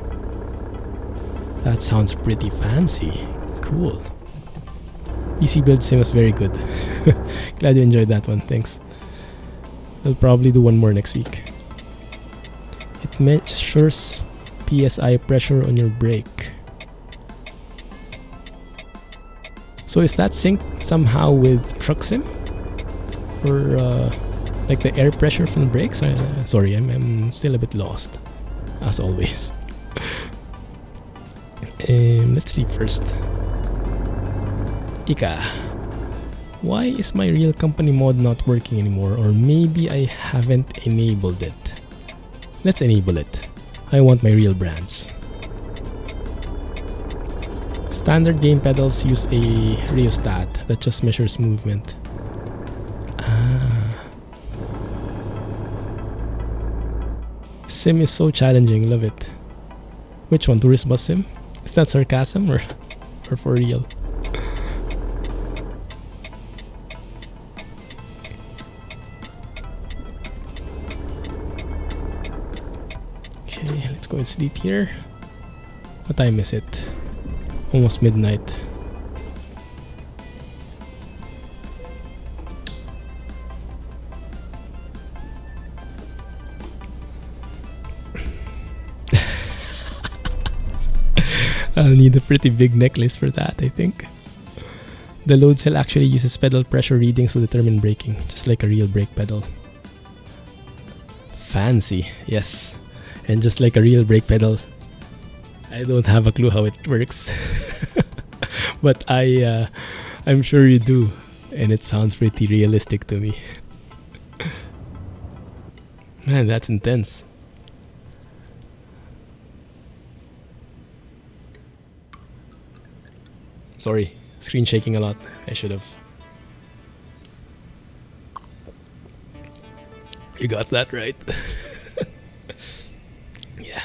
That sounds pretty fancy. Cool. PC Build Sim was very good. Glad you enjoyed that one, thanks. I'll probably do one more next week. It measures PSI pressure on your brake. So is that synced somehow with Truck Sim? Or like the air pressure from the brakes? Sorry, I'm still a bit lost, as always. Let's sleep first. Ika, why is my real company mod not working anymore? Or maybe I haven't enabled it. Let's enable it. I want my real brands. Standard game pedals use a rheostat that just measures movement. Sim is so challenging, love it. Which one, Tourist Bus Sim? Is that sarcasm or for real? Okay, let's go and sleep here. What time is it? Almost midnight. I'll need a pretty big necklace for that, I think. The load cell actually uses pedal pressure readings to determine braking, just like a real brake pedal. Fancy, yes. And just like a real brake pedal, I don't have a clue how it works. But I'm sure you do, and it sounds pretty realistic to me. Man, that's intense. Sorry, screen shaking a lot. I should have. You got that right. Yeah.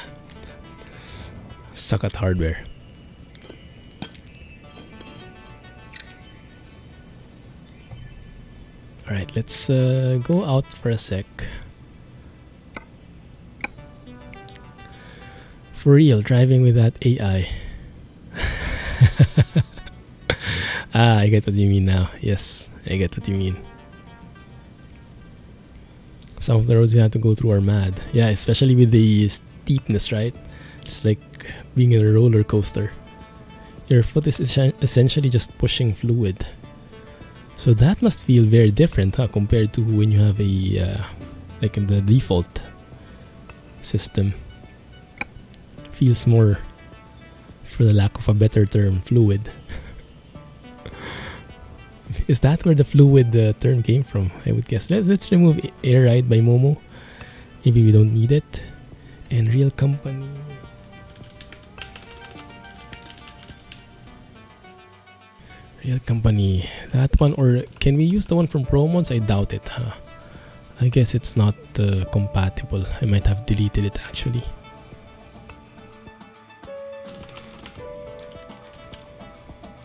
Suck at hardware. Alright, let's go out for a sec. For real, driving with that AI. Ah, I get what you mean now. Yes, I get what you mean. Some of the roads you have to go through are mad. Yeah, especially with the steepness, right? It's like being in a roller coaster. Your foot is essentially just pushing fluid. So that must feel very different, huh, compared to when you have a like in the default system. Feels more, for the lack of a better term, fluid. Is that where the fluid term came from? I would guess. Let's remove Air Ride by Momo. Maybe we don't need it. And Real Company. Real Company. That one, or can we use the one from Promods? I doubt it, huh? I guess it's not compatible. I might have deleted it actually.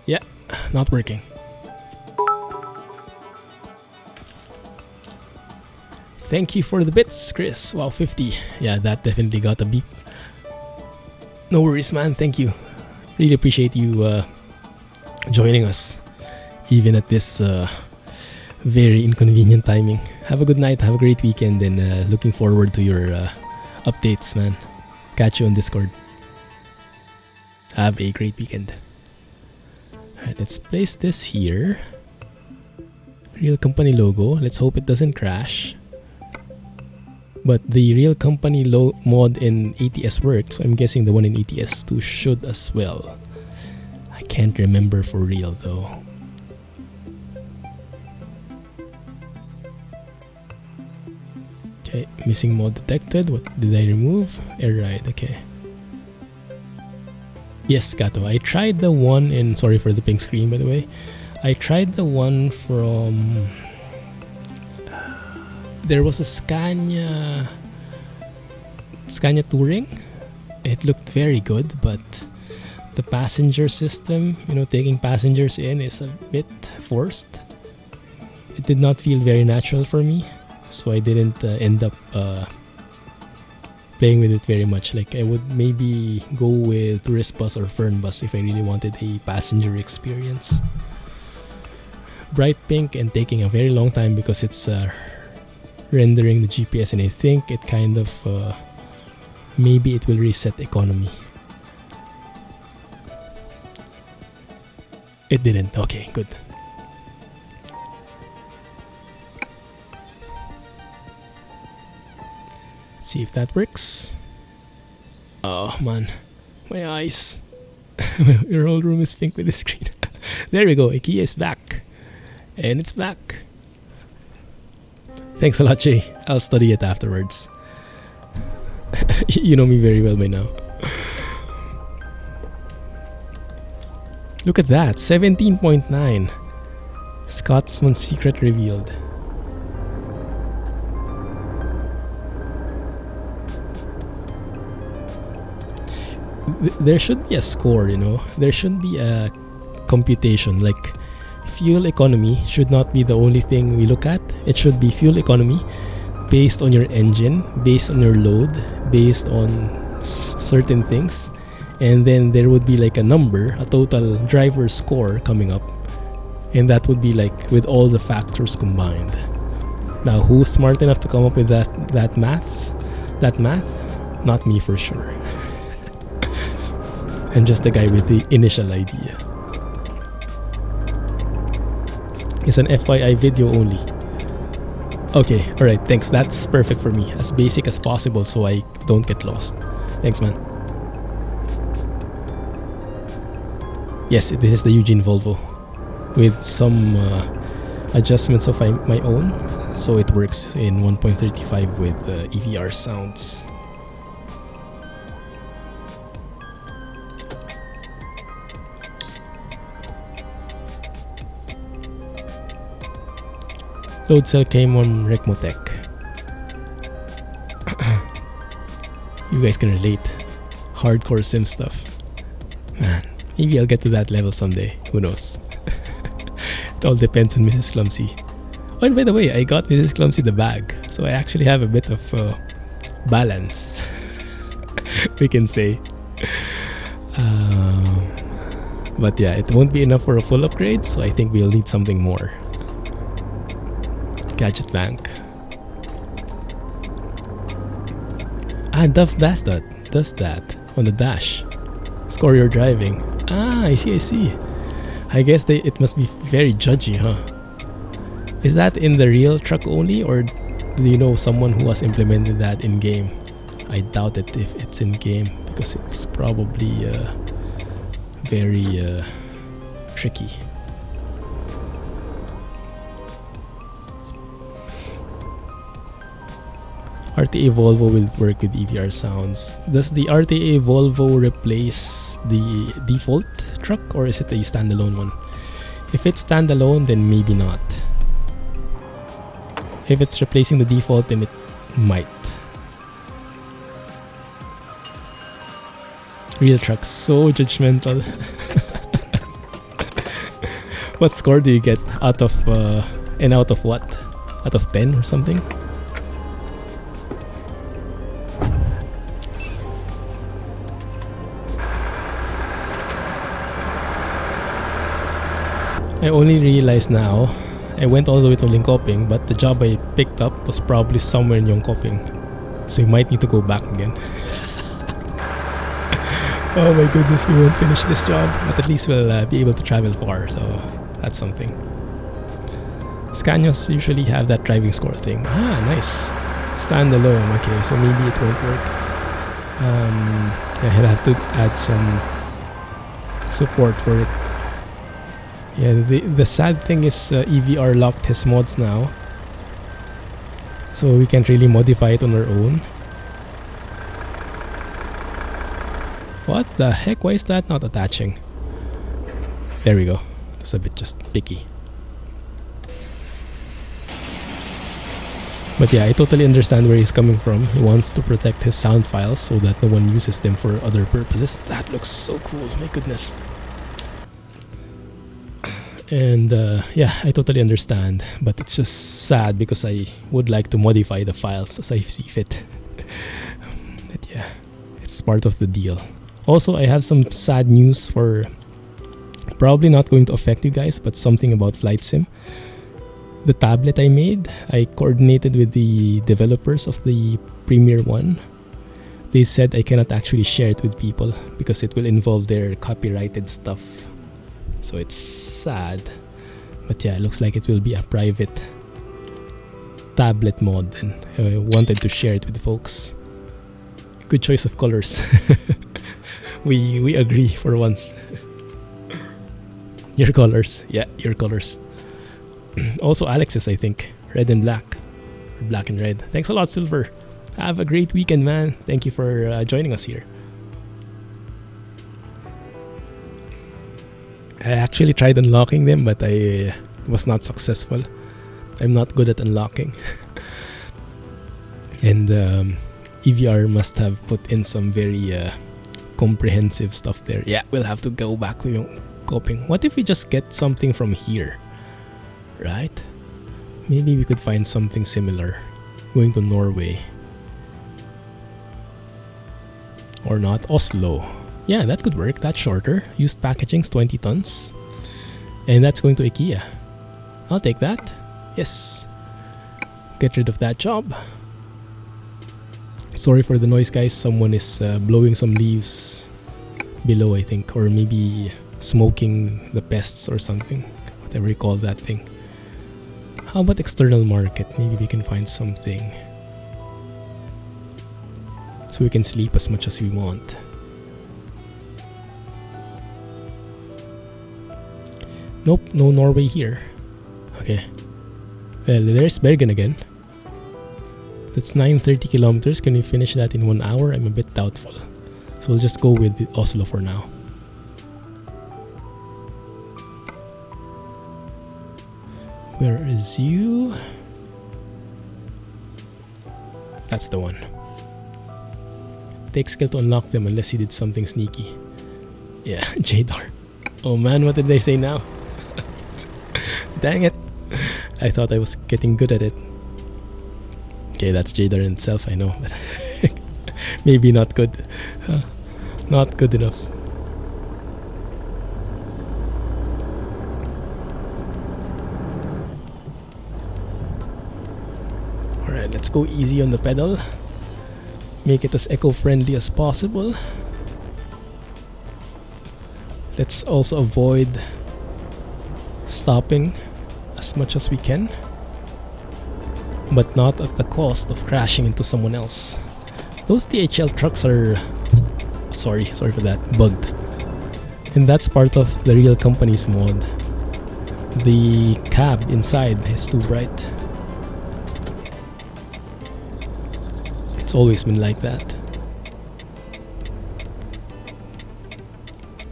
Yeah, not working. Thank you for the bits, Chris. Wow, 50. Yeah, that definitely got a beep. No worries, man. Thank you. Really appreciate you joining us, even at this very inconvenient timing. Have a good night. Have a great weekend, and looking forward to your updates, man. Catch you on Discord. Have a great weekend. Alright, let's place this here. Real company logo. Let's hope it doesn't crash. But the real company mod in ATS worked, so I'm guessing the one in ETS2 should as well. I can't remember for real though. Okay, missing mod detected. What did I remove? Air ride, okay. Yes, Gato. I tried the one in... Sorry for the pink screen, by the way. I tried the one from... there was a Scania Touring. It looked very good, but the passenger system, you know, taking passengers in is a bit forced. It did not feel very natural for me, so I didn't end up playing with it very much. Like, I would maybe go with tourist bus or fern bus if I really wanted a passenger experience. Bright pink and taking a very long time because it's rendering the GPS, and I think it kind of maybe it will reset economy. It didn't. Okay, good. See if that works. Oh man, my eyes. Your whole room is pink with the screen. There we go. IKEA is back, and it's back. Thanks a lot, Jay. I'll study it afterwards. You know me very well by now. Look at that, 17.9. Scotsman's secret revealed. There should be a score, you know. There should be a computation. Like, fuel economy should not be the only thing we look at. It should be fuel economy based on your engine, based on your load, based on certain things. And then there would be like a number, a total driver score coming up. And that would be like with all the factors combined. Now, who's smart enough to come up with that math? Not me for sure. I'm just the guy with the initial idea. It's an FYI video only. Okay, alright, thanks. That's perfect for me. As basic as possible so I don't get lost. Thanks, man. Yes, this is the Eugene Volvo. With some adjustments of my own. So it works in 1.35 with EVR sounds. Load cell came on Recmotech. You guys can relate. Hardcore sim stuff. Man, maybe I'll get to that level someday. Who knows? It all depends on Mrs. Clumsy. Oh, and by the way, I got Mrs. Clumsy the bag. So I actually have a bit of balance. We can say. But yeah, it won't be enough for a full upgrade. So I think we'll need something more. Gadget Bank. Duff does that on the dash. Score your driving. I see. I guess it must be very judgy, huh? Is that in the real truck only, or do you know someone who has implemented that in game? I doubt it if it's in game because it's probably very tricky. RTA Volvo will work with EVR sounds. Does the RTA Volvo replace the default truck, or is it a standalone one? If it's standalone, then maybe not. If it's replacing the default, then it might. Real trucks, so judgmental. What score do you get out of and out of what? Out of 10 or something? I only realized now, I went all the way to Linköping, but the job I picked up was probably somewhere in Jönköping. So you might need to go back again. Oh my goodness, we won't finish this job, but at least we'll be able to travel far, so that's something. Scanios usually have that driving score thing. Ah, nice. Standalone, okay, so maybe it won't work. Yeah, he'll have to add some support for it. Yeah, the sad thing is EVR locked his mods now, so we can't really modify it on our own. What the heck? Why is that not attaching? There we go. It's a bit just picky. But yeah, I totally understand where he's coming from. He wants to protect his sound files so that no one uses them for other purposes. That looks so cool, my goodness. And yeah, I totally understand. But it's just sad because I would like to modify the files as I see fit. But yeah, it's part of the deal. Also, I have some sad news for probably not going to affect you guys, but something about Flight Sim. The tablet I made, I coordinated with the developers of the Premiere one. They said I cannot actually share it with people because it will involve their copyrighted stuff. So it's sad. But yeah, it looks like it will be a private tablet mod, and I wanted to share it with the folks. Good choice of colors. We agree for once. Your colors. Yeah, your colors. Also Alex's, I think. Red and black. Or black and red. Thanks a lot, Silver. Have a great weekend, man. Thank you for joining us here. I actually tried unlocking them, but I was not successful. I'm not good at unlocking. And EVR must have put in some very comprehensive stuff there. Yeah, we'll have to go back to yung coping. What if we just get something from here? Right? Maybe we could find something similar. Going to Norway. Or not. Oslo. Yeah, that could work. That's shorter. Used packaging's 20 tons. And that's going to IKEA. I'll take that. Yes. Get rid of that job. Sorry for the noise, guys. Someone is blowing some leaves below, I think. Or maybe smoking the pests or something. Whatever you call that thing. How about external market? Maybe we can find something. So we can sleep as much as we want. Nope, no Norway here. Okay. Well, there's Bergen again. That's 930 kilometers. Can we finish that in 1 hour? I'm a bit doubtful. So we'll just go with Oslo for now. Where is you? That's the one. Takes skill to unlock them unless he did something sneaky. Yeah, Jadar. Oh man, what did they say now? Dang it. I thought I was getting good at it. Okay, that's Jadar in itself, I know. But maybe not good. Not good enough. Alright, let's go easy on the pedal. Make it as eco-friendly as possible. Let's also avoid stopping as much as we can, but not at the cost of crashing into someone else. Those DHL trucks are sorry for that, bugged. And that's part of the real company's mod. The cab inside is too bright. It's always been like that.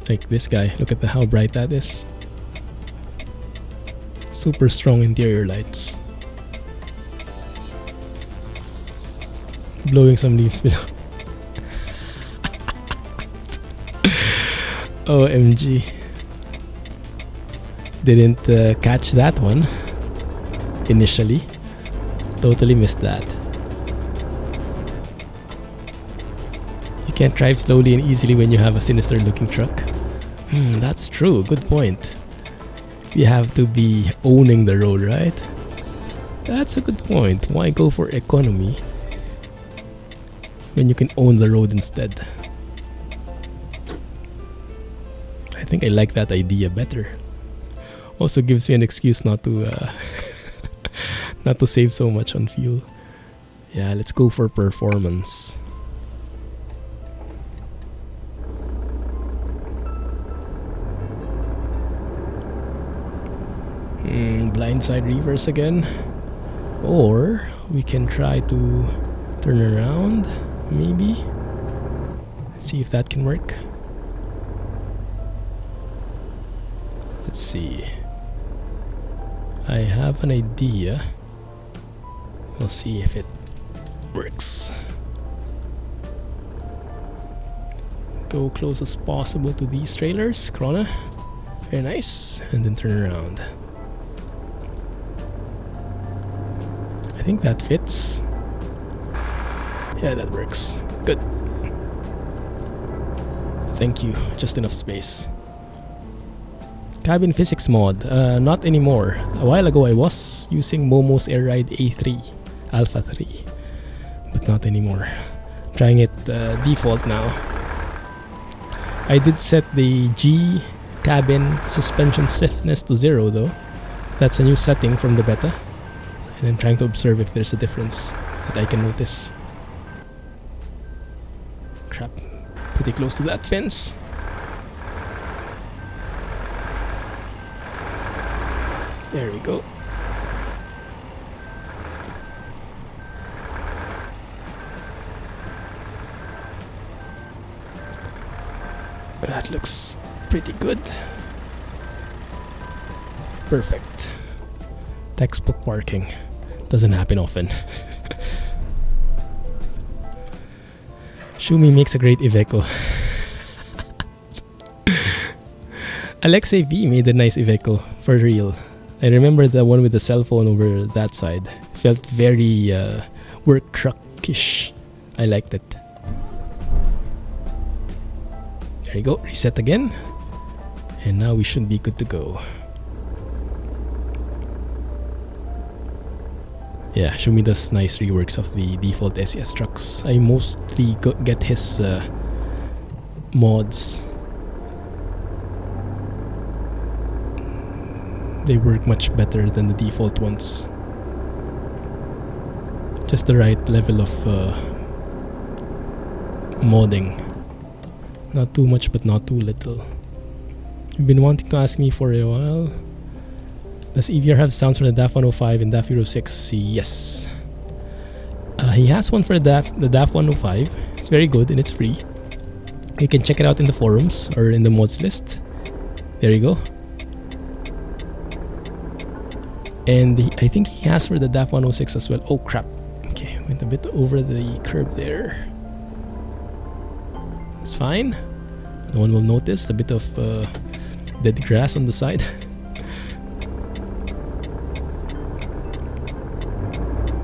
Like this guy, look at how bright that is. Super strong interior lights. Blowing some leaves below. OMG. Didn't catch that one initially. Totally missed that. You can't drive slowly and easily when you have a sinister looking truck. That's true, good point. You have to be owning the road, right? That's a good point. Why go for economy when you can own the road instead? think I like that idea better. Also gives me an excuse not to not to save so much on fuel. Yeah, let's go for performance. Blindside reverse again. Or we can try to turn around, maybe. Let's see if that can work. Let's see. I have an idea. We'll see if it works. Go close as possible to these trailers, Krona. Very nice. And then turn around. I think that fits. Yeah, that works. Good. Thank you. Just enough space. Cabin physics mod. Not anymore. A while ago I was using Momo's Air Ride A3 Alpha 3, but not anymore. Trying it default now. I did set the G cabin suspension stiffness to 0 though. That's a new setting from the beta, and I'm trying to observe if there's a difference that I can notice. Crap, pretty close to that fence. There we go. That looks pretty good. Perfect. Textbook parking. Doesn't happen often. Shumi makes a great Iveco. Alexei V made a nice Iveco, for real. I remember the one with the cell phone over that side. Felt very work truckish. I liked it. There you go, reset again. And now we should be good to go. Yeah, Shumi does nice reworks of the default SES trucks. I mostly get his mods. They work much better than the default ones. Just the right level of modding. Not too much, but not too little. You've been wanting to ask me for a while. Does EVR have sounds for the DAF 105 and DAF Euro 6? Yes. He has one for the DAF 105. It's very good and it's free. You can check it out in the forums or in the mods list. There you go. And I think he has for the DAF 106 as well. Oh crap. Okay, went a bit over the curb there. It's fine. No one will notice. A bit of dead grass on the side.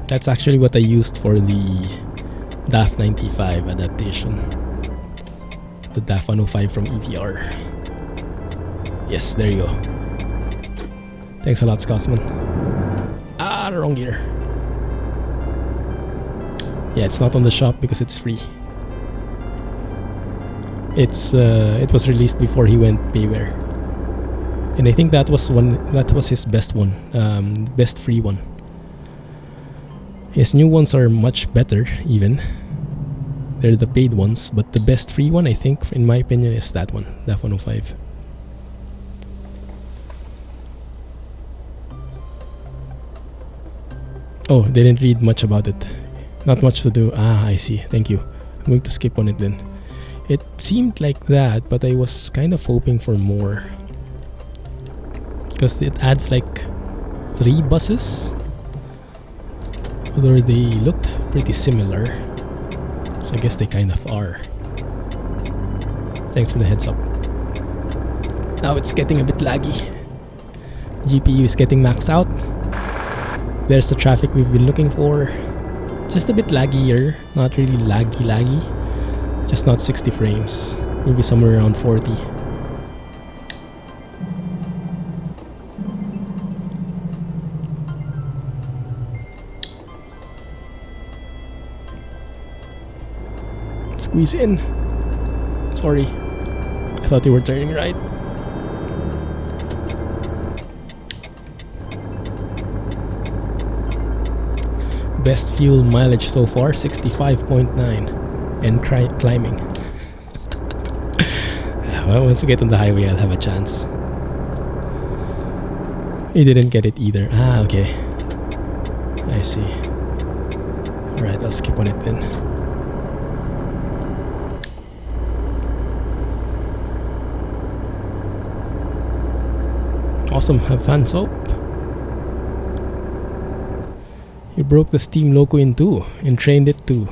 That's actually what I used for the DAF 95 adaptation. The DAF 105 from EVR. Yes, there you go. Thanks a lot, Scotsman. Ah, the wrong gear. Yeah, it's not on the shop because it's free. It was released before he went payware, and I think that was his best one, best free one. His new ones are much better, even. They're the paid ones, but the best free one, I think, in my opinion, is that one, DAF 105. Oh, they didn't read much about it. Not much to do. Ah, I see. Thank you. I'm going to skip on it then. It seemed like that, but I was kind of hoping for more. Because it adds like 3 buses. Although they looked pretty similar. So I guess they kind of are. Thanks for the heads up. Now it's getting a bit laggy. GPU is getting maxed out. There's the traffic we've been looking for. Just a bit laggier. Not really laggy. Just not 60 frames. Maybe somewhere around 40. Squeeze in. Sorry. I thought you were turning right. Best fuel mileage so far, 65.9, and climbing. Well, once we get on the highway, I'll have a chance. He didn't get it either. Ah, okay. I see. Alright, I'll skip on it then. Awesome, have fun, Soap. You broke the steam loco in two and trained it too.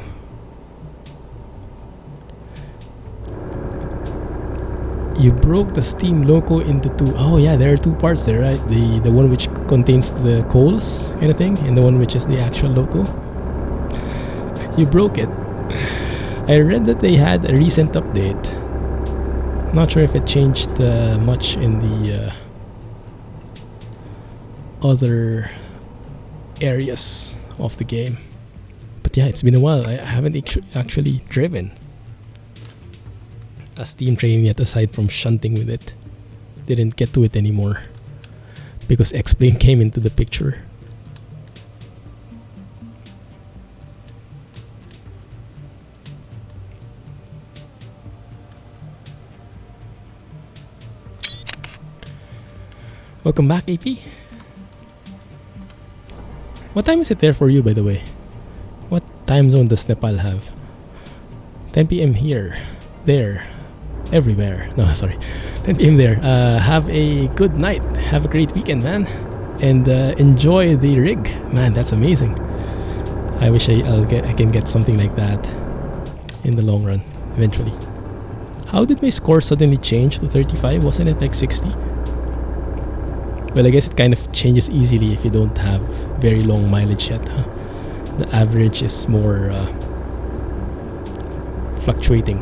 You broke the steam loco into two. Oh yeah, there are two parts there, right? The one which contains the coals kind of thing, and the one which is the actual loco. You broke it. I read that they had a recent update. Not sure if it changed much in the other areas of the game, but yeah, it's been a while. I haven't actually driven a steam train yet, aside from shunting with it. Didn't get to it anymore because X-Plane came into the picture. Welcome back, AP. What time is it there for you, by the way? What time zone does Nepal have? 10 p.m. here, there, everywhere. No, sorry. 10 p.m. there. Have a good night. Have a great weekend, man. And enjoy the rig. Man, that's amazing. I wish I can get something like that in the long run, eventually. How did my score suddenly change to 35? Wasn't it like 60? Well, I guess it kind of changes easily if you don't have very long mileage yet, huh? The average is more fluctuating.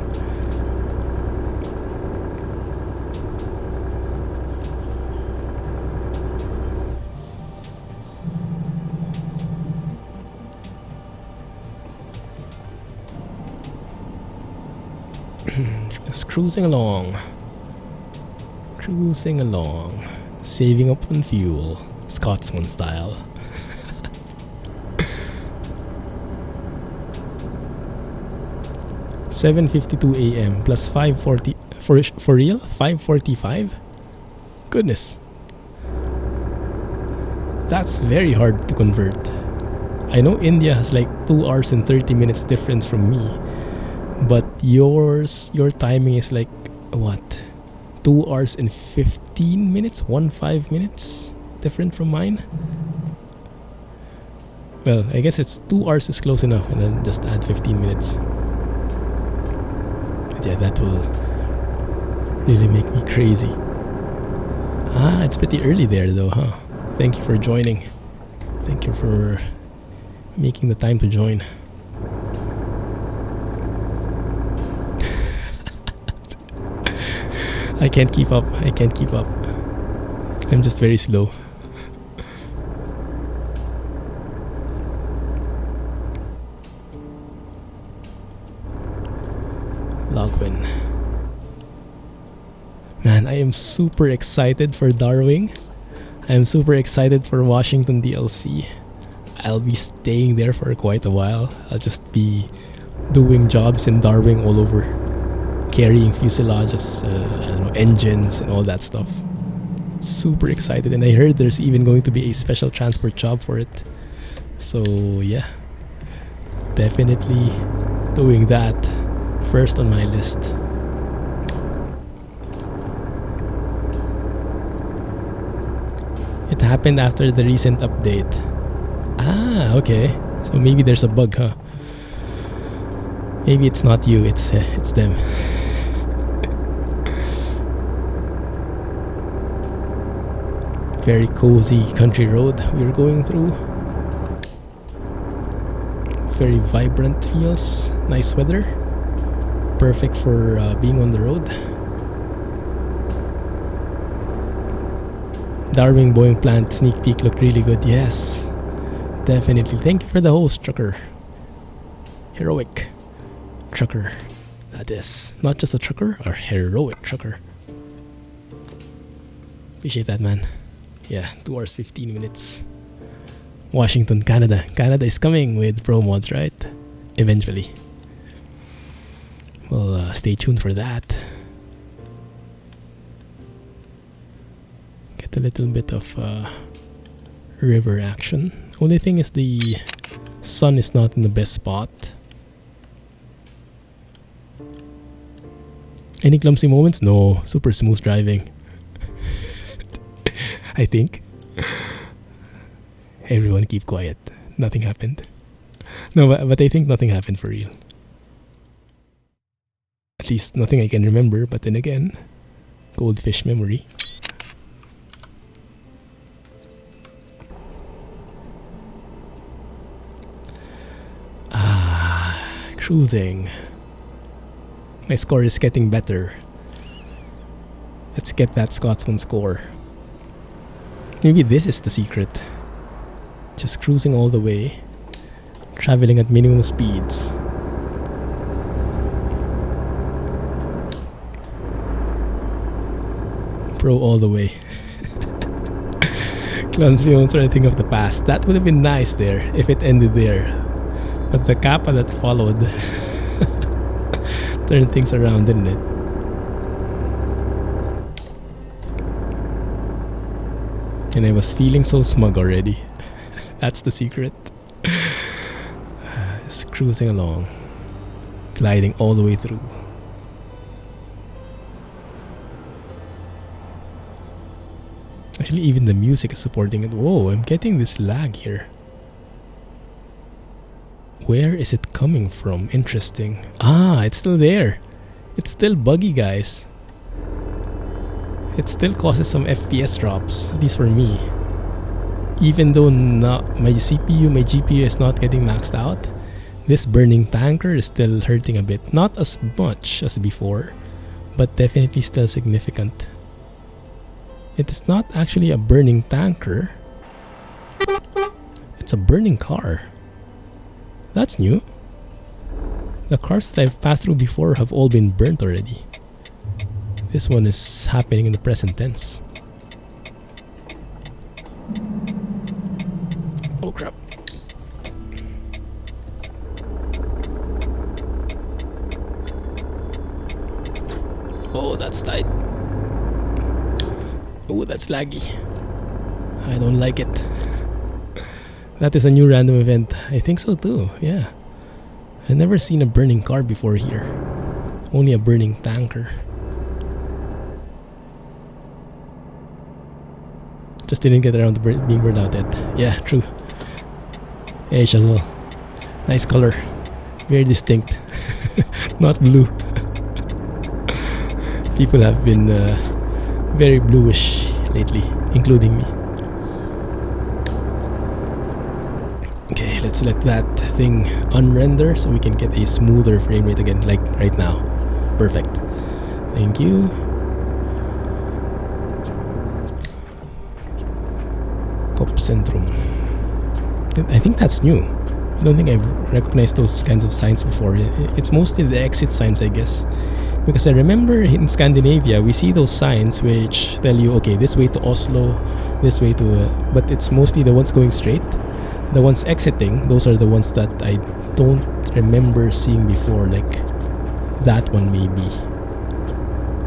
Just cruising along. Cruising along. Saving up on fuel, Scotsman style. $7:52 a.m. plus 5:40 for real? 5:45? Goodness. That's very hard to convert. I know India has like 2 hours and 30 minutes difference from me, but your timing is like what? 2 hours and 15 minutes? 15 minutes different from mine? Well, I guess it's 2 hours is close enough, and then just add 15 minutes. But yeah, that will really make me crazy. Ah, it's pretty early there though, huh? Thank you for joining. Thank you for making the time to join. I can't keep up. I can't keep up. I'm just very slow. Logwin. Man, I am super excited for Darwin. I am super excited for Washington DLC. I'll be staying there for quite a while. I'll just be doing jobs in Darwin all over. Carrying fuselages, I don't know, engines and all that stuff. Super excited, and I heard there's even going to be a special transport job for it. So yeah, definitely doing that first on my list. It happened after the recent update. Ah, okay. So maybe there's a bug, huh? Maybe it's not you, it's them. Very cozy country road we're going through. Very vibrant feels. Nice weather. Perfect for being on the road. Darwin Boeing plant sneak peek looked really good. Yes, definitely. Thank you for the host, Trucker. Heroic Trucker. That is not just a trucker, or heroic trucker. Appreciate that, man. Yeah, 2 hours 15 minutes. Washington, Canada. Canada is coming with pro mods, right? Eventually. Well, stay tuned for that. Get a little bit of river action. Only thing is the sun is not in the best spot. Any clumsy moments? No, super smooth driving. I think. Everyone keep quiet. Nothing happened. No, but I think nothing happened for real. At least nothing I can remember, but then again, goldfish memory. Cruising. My score is getting better. Let's get that Scotsman score. Maybe this is the secret. Just cruising all the way, traveling at minimum speeds. Pro all the way. Clumsy moments are a thing of the past. That would have been nice there if it ended there. But the kappa that followed turned things around, didn't it? And I was feeling so smug already. That's the secret. Just cruising along, gliding all the way through. Actually, even the music is supporting it. Whoa, I'm getting this lag here. Where is it coming from? Interesting. Ah, it's still there. It's still buggy, guys. It still causes some FPS drops, at least for me. Even though my CPU, my GPU is not getting maxed out, this burning tanker is still hurting a bit. Not as much as before, but definitely still significant. It is not actually a burning tanker. It's a burning car. That's new. The cars that I've passed through before have all been burnt already. This one is happening in the present tense. Oh crap. Oh, that's tight. Oh, that's laggy. I don't like it. That is a new random event. I think so too, yeah. I've never seen a burning car before here. Only a burning tanker. Just didn't get around to being burned out yet. Yeah, true. Hey, Shazal. Nice color. Very distinct. Not blue. People have been very bluish lately, including me. Okay, let's let that thing unrender so we can get a smoother frame rate again, like right now. Perfect. Thank you. Cop Centrum. I think that's new. I don't think I've recognized those kinds of signs before. It's mostly the exit signs, I guess. Because I remember in Scandinavia, we see those signs which tell you, okay, this way to Oslo, this way to... but it's mostly the ones going straight. The ones exiting, those are the ones that I don't remember seeing before, like that one maybe.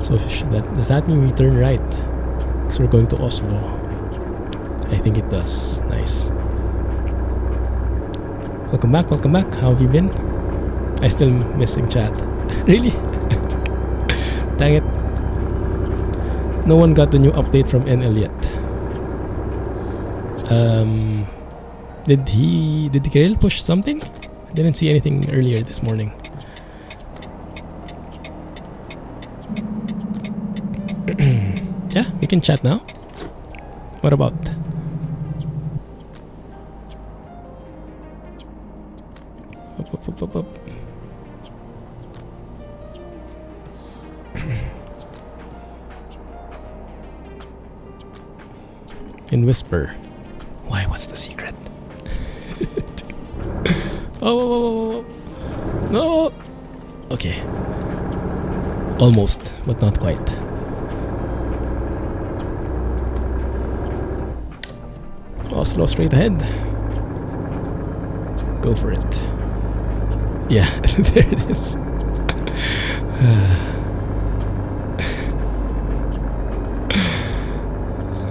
So does that mean we turn right? Because we're going to Oslo. I think it does. Nice. Welcome back, welcome back. How have you been? I still missing chat. Really? Dang it. No one got the new update from NL yet. Did Kirill push something? I didn't see anything earlier this morning. Yeah, we can chat now. What about? Up. In whisper. Why? What's the secret? Oh, no. Okay. Almost, but not quite. Oslo straight ahead. Go for it. Yeah, there it is.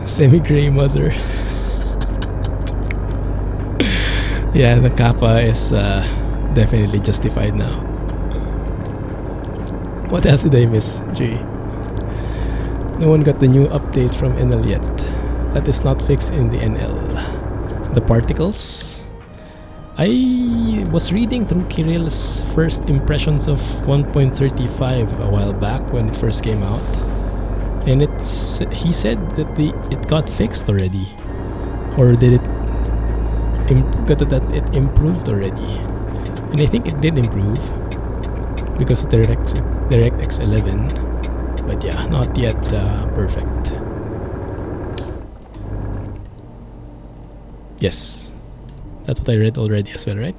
Semi-gray mother. Yeah, the kappa is definitely justified now. What else did I miss, Jay? No one got the new update from NL yet. That is not fixed in the NL. The particles? I was reading through Kirill's first impressions of 1.35 a while back when it first came out, and he said that it got fixed already, or did it that it improved already, and I think it did improve because of DirectX 11, but yeah, not yet perfect. Yes, that's what I read already as well, right?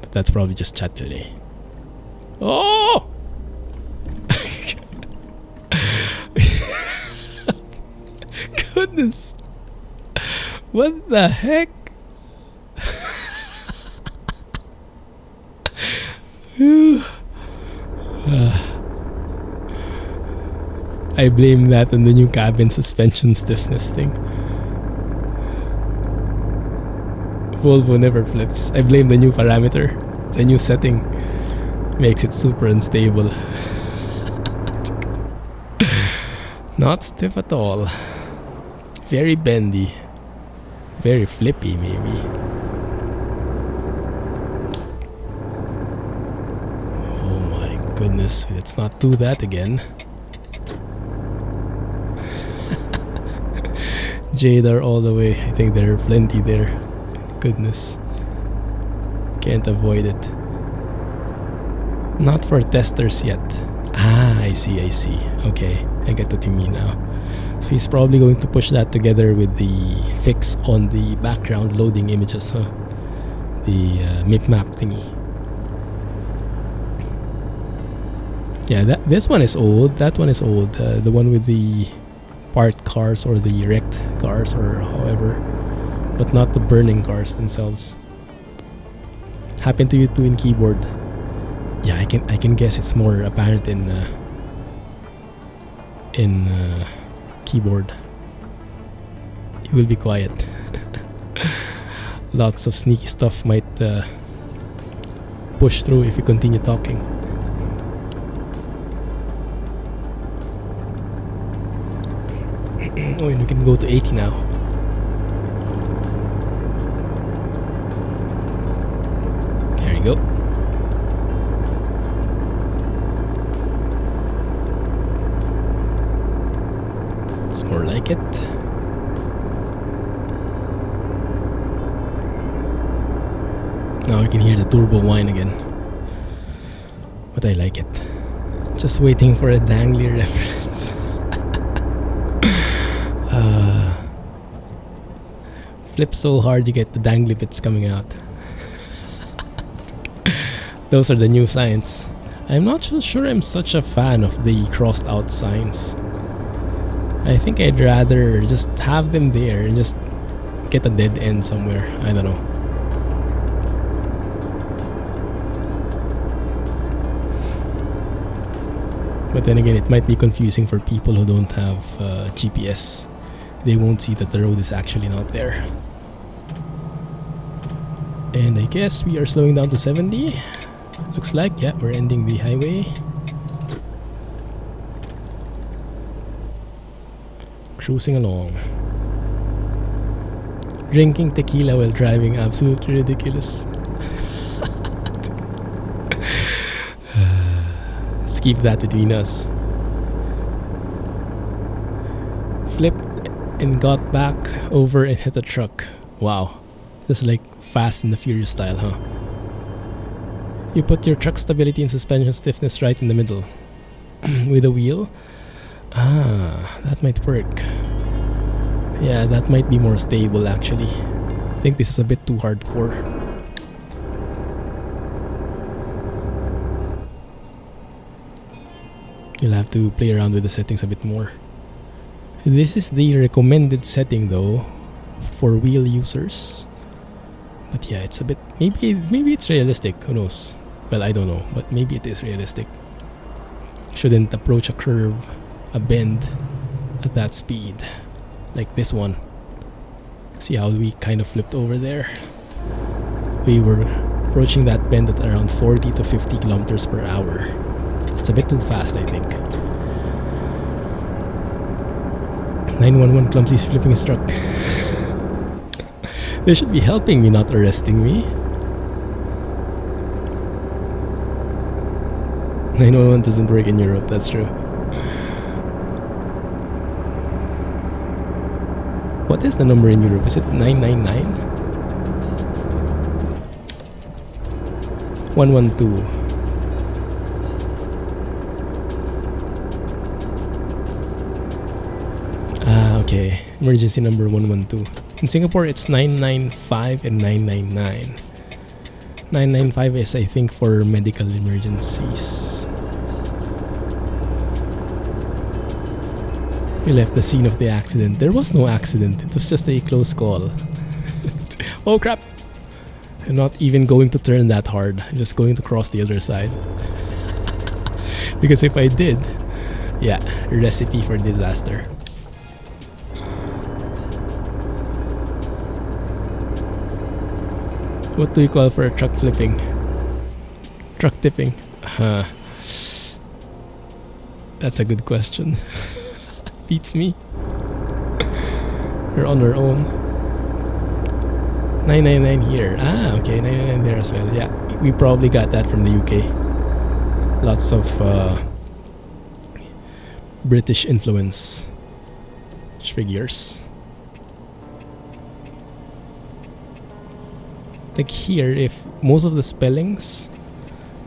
But that's probably just chat delay. Oh! Goodness! What the heck? I blame that on the new cabin suspension stiffness thing. Volvo never flips. I blame the new parameter. The new setting makes it super unstable. Not stiff at all. Very bendy. Very flippy, maybe. Oh my goodness, let's not do that again. Jadar all the way. I think there are plenty there. Goodness. Can't avoid it. Not for testers yet. Ah, I see. Okay, I get what you mean now. So he's probably going to push that together with the fix on the background loading images, huh? The map thingy. Yeah, this one is old. That one is old. The one with the part cars or the wrecked cars or however, but not the burning cars themselves. Happened to you too in keyboard? Yeah, I can guess it's more apparent in keyboard. You will be quiet. Lots of sneaky stuff might push through if you continue talking. Oh, and we can go to 80 now. There you go. It's more like it. Now I can hear the turbo whine again. But I like it. Just waiting for a dangly reference. Flip so hard you get the dangly bits coming out. Those are the new signs. I'm not so sure I'm such a fan of the crossed out signs. I think I'd rather just have them there and just get a dead end somewhere. I don't know. But then again, it might be confusing for people who don't have GPS. They won't see that the road is actually not there. And I guess we are slowing down to 70. Looks like, yeah, we're ending the highway. Cruising along. Drinking tequila while driving, absolutely ridiculous. Let's keep that between us. Flipped and got back over and hit a truck. Wow. This is like Fast and the Furious style, huh? You put your truck stability and suspension stiffness right in the middle. With a wheel? Ah, that might work. Yeah, that might be more stable actually. I think this is a bit too hardcore. You'll have to play around with the settings a bit more. This is the recommended setting though for wheel users. But yeah, it's a bit, maybe it's realistic, who knows. Well, I don't know, but maybe it is realistic. Shouldn't approach a curve, a bend at that speed, like this one. See how we kind of flipped over there? We were approaching that bend at around 40 to 50 kilometers per hour. It's a bit too fast, I think. 911 Clumsy's flipping his truck. They should be helping me, not arresting me. 911 doesn't work in Europe, that's true. What is the number in Europe? Is it 999? 112. Okay. Emergency number 112. In Singapore, it's 995 and 999. 995 is, I think, for medical emergencies. We left the scene of the accident. There was no accident. It was just a close call. Oh crap! I'm not even going to turn that hard. I'm just going to cross the other side. Because if I did, yeah, recipe for disaster. What do you call for a truck flipping? Truck tipping? That's a good question. Beats me. We're on our own. 999 here. Ah, okay, 999 there as well. Yeah, we probably got that from the UK. Lots of British influence. Figures. Like here, if most of the spellings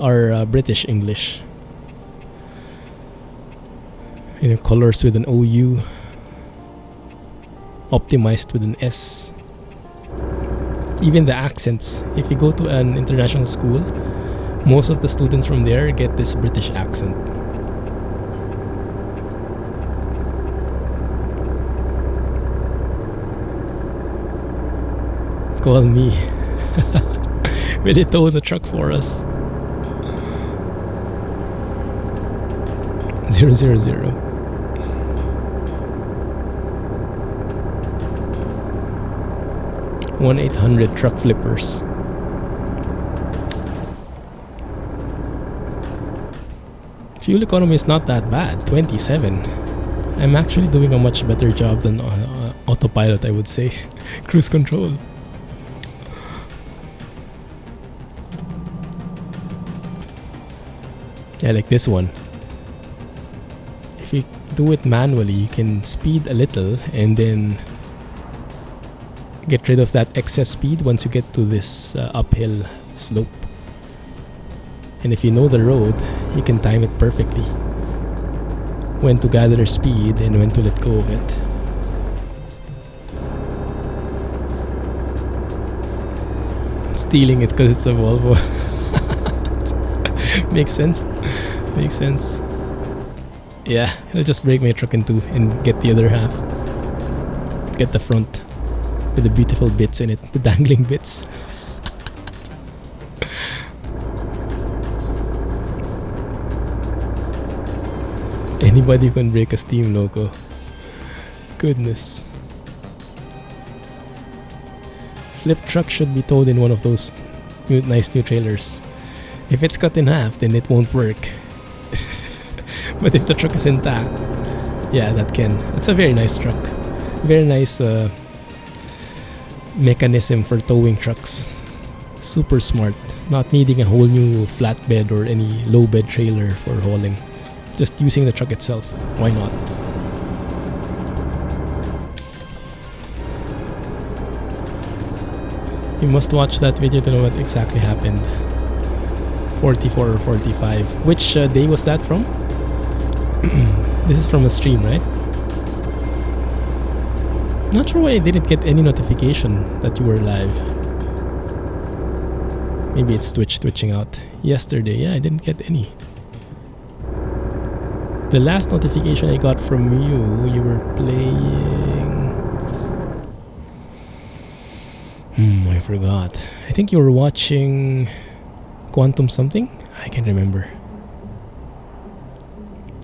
are British English. You know, colors with an OU, optimized with an S. Even the accents. If you go to an international school, most of the students from there get this British accent. Call me. Will you tow the truck for us? 000. 1-800 truck flippers. Fuel economy is not that bad, 27. I'm actually doing a much better job than autopilot, I would say. Cruise control. Yeah, like this one. If you do it manually, you can speed a little and then get rid of that excess speed once you get to this uphill slope. And if you know the road, you can time it perfectly. When to gather speed and when to let go of it. Stealing it because it's a Volvo. Makes sense. Makes sense. Yeah, I'll just break my truck in two and get the other half. Get the front with the beautiful bits in it, the dangling bits. Anybody can break a steam loco. Goodness. Flip truck should be towed in one of those nice new trailers. If it's cut in half, then it won't work. But if the truck is intact, yeah, that can. It's a very nice truck. Very nice mechanism for towing trucks. Super smart. Not needing a whole new flatbed or any low bed trailer for hauling. Just using the truck itself. Why not? You must watch that video to know what exactly happened. 44 or 45. Which day was that from? This is from a stream, right? Not sure why I didn't get any notification that you were live. Maybe it's Twitch twitching out. Yesterday, yeah, I didn't get any. The last notification I got from you, you were playing... my forgot. I think you were watching Quantum something? I can't remember.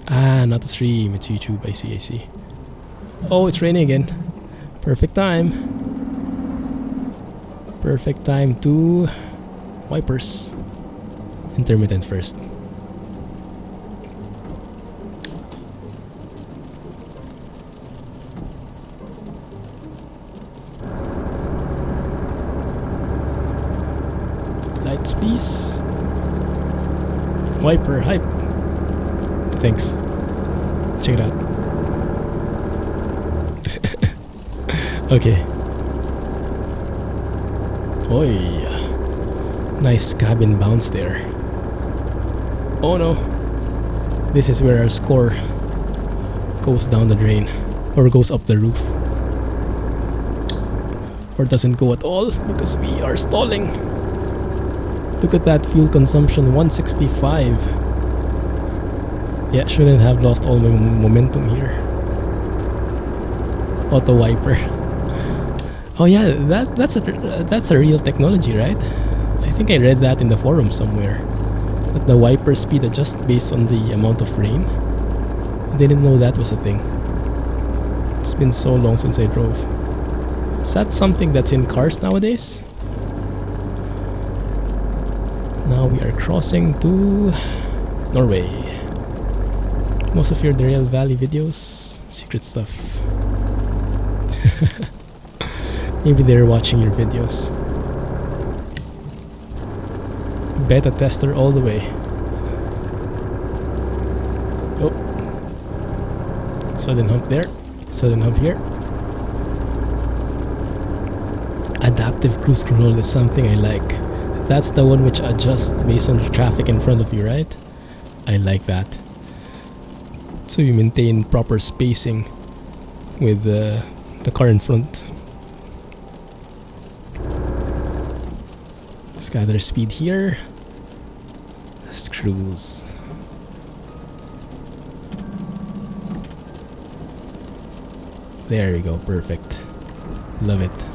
Ah, not the stream. It's YouTube. I see, I see. Oh, it's raining again. Perfect time. Perfect time to wipers. Intermittent first. Lights, please. Wiper hype. Thanks. Check it out. Okay. Oi. Nice cabin bounce there. Oh no. This is where our score goes down the drain. Or goes up the roof. Or doesn't go at all because we are stalling. Look at that fuel consumption, 165. Yeah, shouldn't have lost all my momentum here. Auto wiper. Oh yeah, that's a real technology, right? I think I read that in the forum somewhere. That the wiper speed adjusts based on the amount of rain. I didn't know that was a thing. It's been so long since I drove. Is that something that's in cars nowadays? Now we are crossing to Norway. Most of your Real Valley videos, secret stuff. Maybe they're watching your videos. Beta tester all the way. Oh. Sudden hump there. Sudden hump here. Adaptive cruise control is something I like. That's the one which adjusts based on the traffic in front of you, right? I like that. So you maintain proper spacing with the car in front. Let's gather speed here. Let's cruise. There we go, perfect. Love it.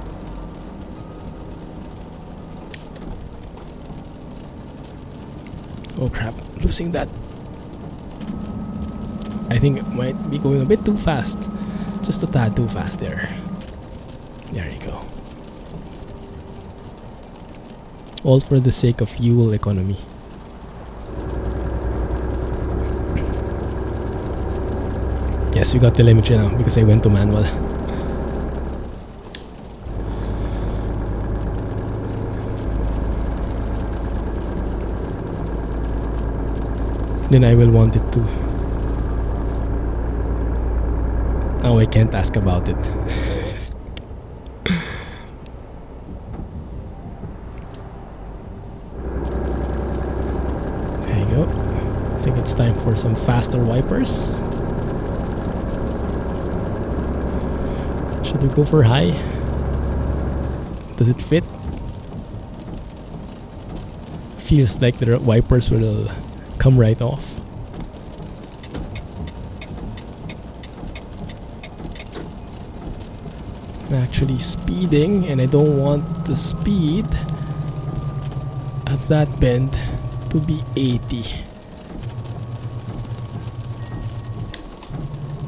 Oh crap, losing that. I think it might be going a bit too fast. Just a tad too fast there. There you go. All for the sake of fuel economy. Yes, we got telemetry now because I went to manual. Then I will want it to. Now I can't ask about it. There you go. I think it's time for some faster wipers. Should we go for high? Does it fit? Feels like the wipers will come right off. I'm actually speeding and I don't want the speed at that bend to be 80.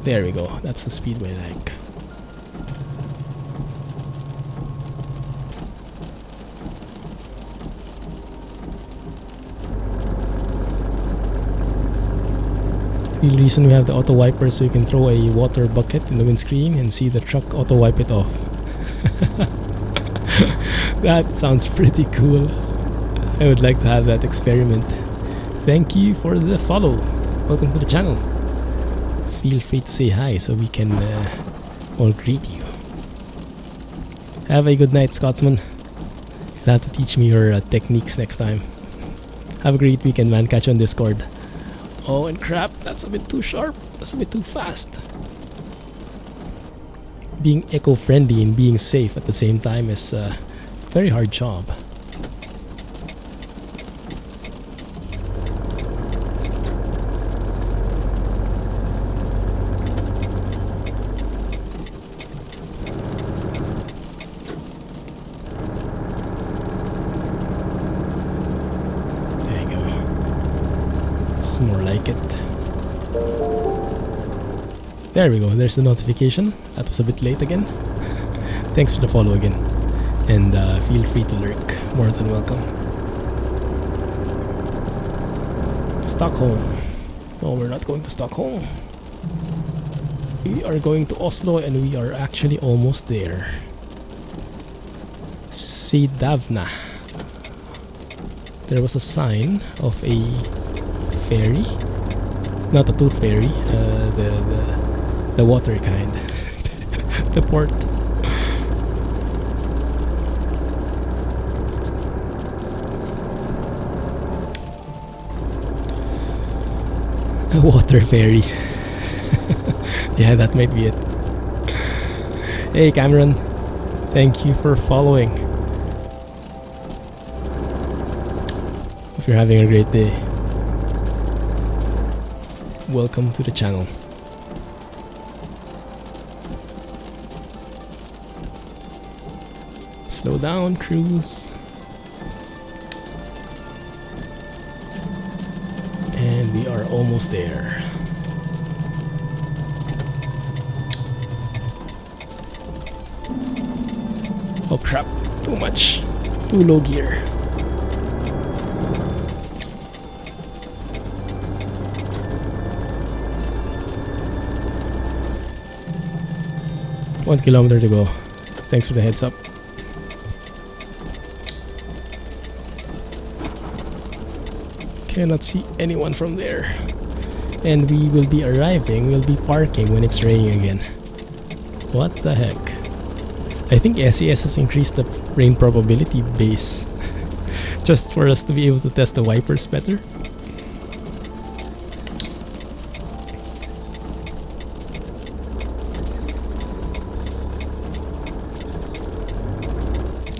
There we go, that's the speed I like. The reason we have the auto wiper so you can throw a water bucket in the windscreen and see the truck auto wipe it off. That sounds pretty cool. I would like to have that experiment. Thank you for the follow. Welcome to the channel. Feel free to say hi so we can all greet you. Have a good night, Scotsman. You'll have to teach me your techniques next time. Have a great weekend, man. Catch you on Discord. Oh, and crap, that's a bit too sharp. That's a bit too fast. Being eco-friendly and being safe at the same time is a very hard job. like it. There we go, there's the notification. That was a bit late again. Thanks for the follow again. And feel free to lurk. More than welcome. Stockholm. No, we're not going to Stockholm. We are going to Oslo and we are actually almost there. Sidavna. There was a sign of a ferry. Not a tooth fairy, the water kind. The port. A water ferry. Yeah, that might be it. Hey Cameron, thank you for following. Hope you're having a great day. Welcome to the channel. Slow down, cruise. And we are almost there. Oh crap, too much. Too low gear. One kilometer to go. Thanks for the heads up. Cannot see anyone from there. And we will be arriving, we'll be parking when it's raining again. What the heck? I think SES has increased the rain probability base just for us to be able to test the wipers better.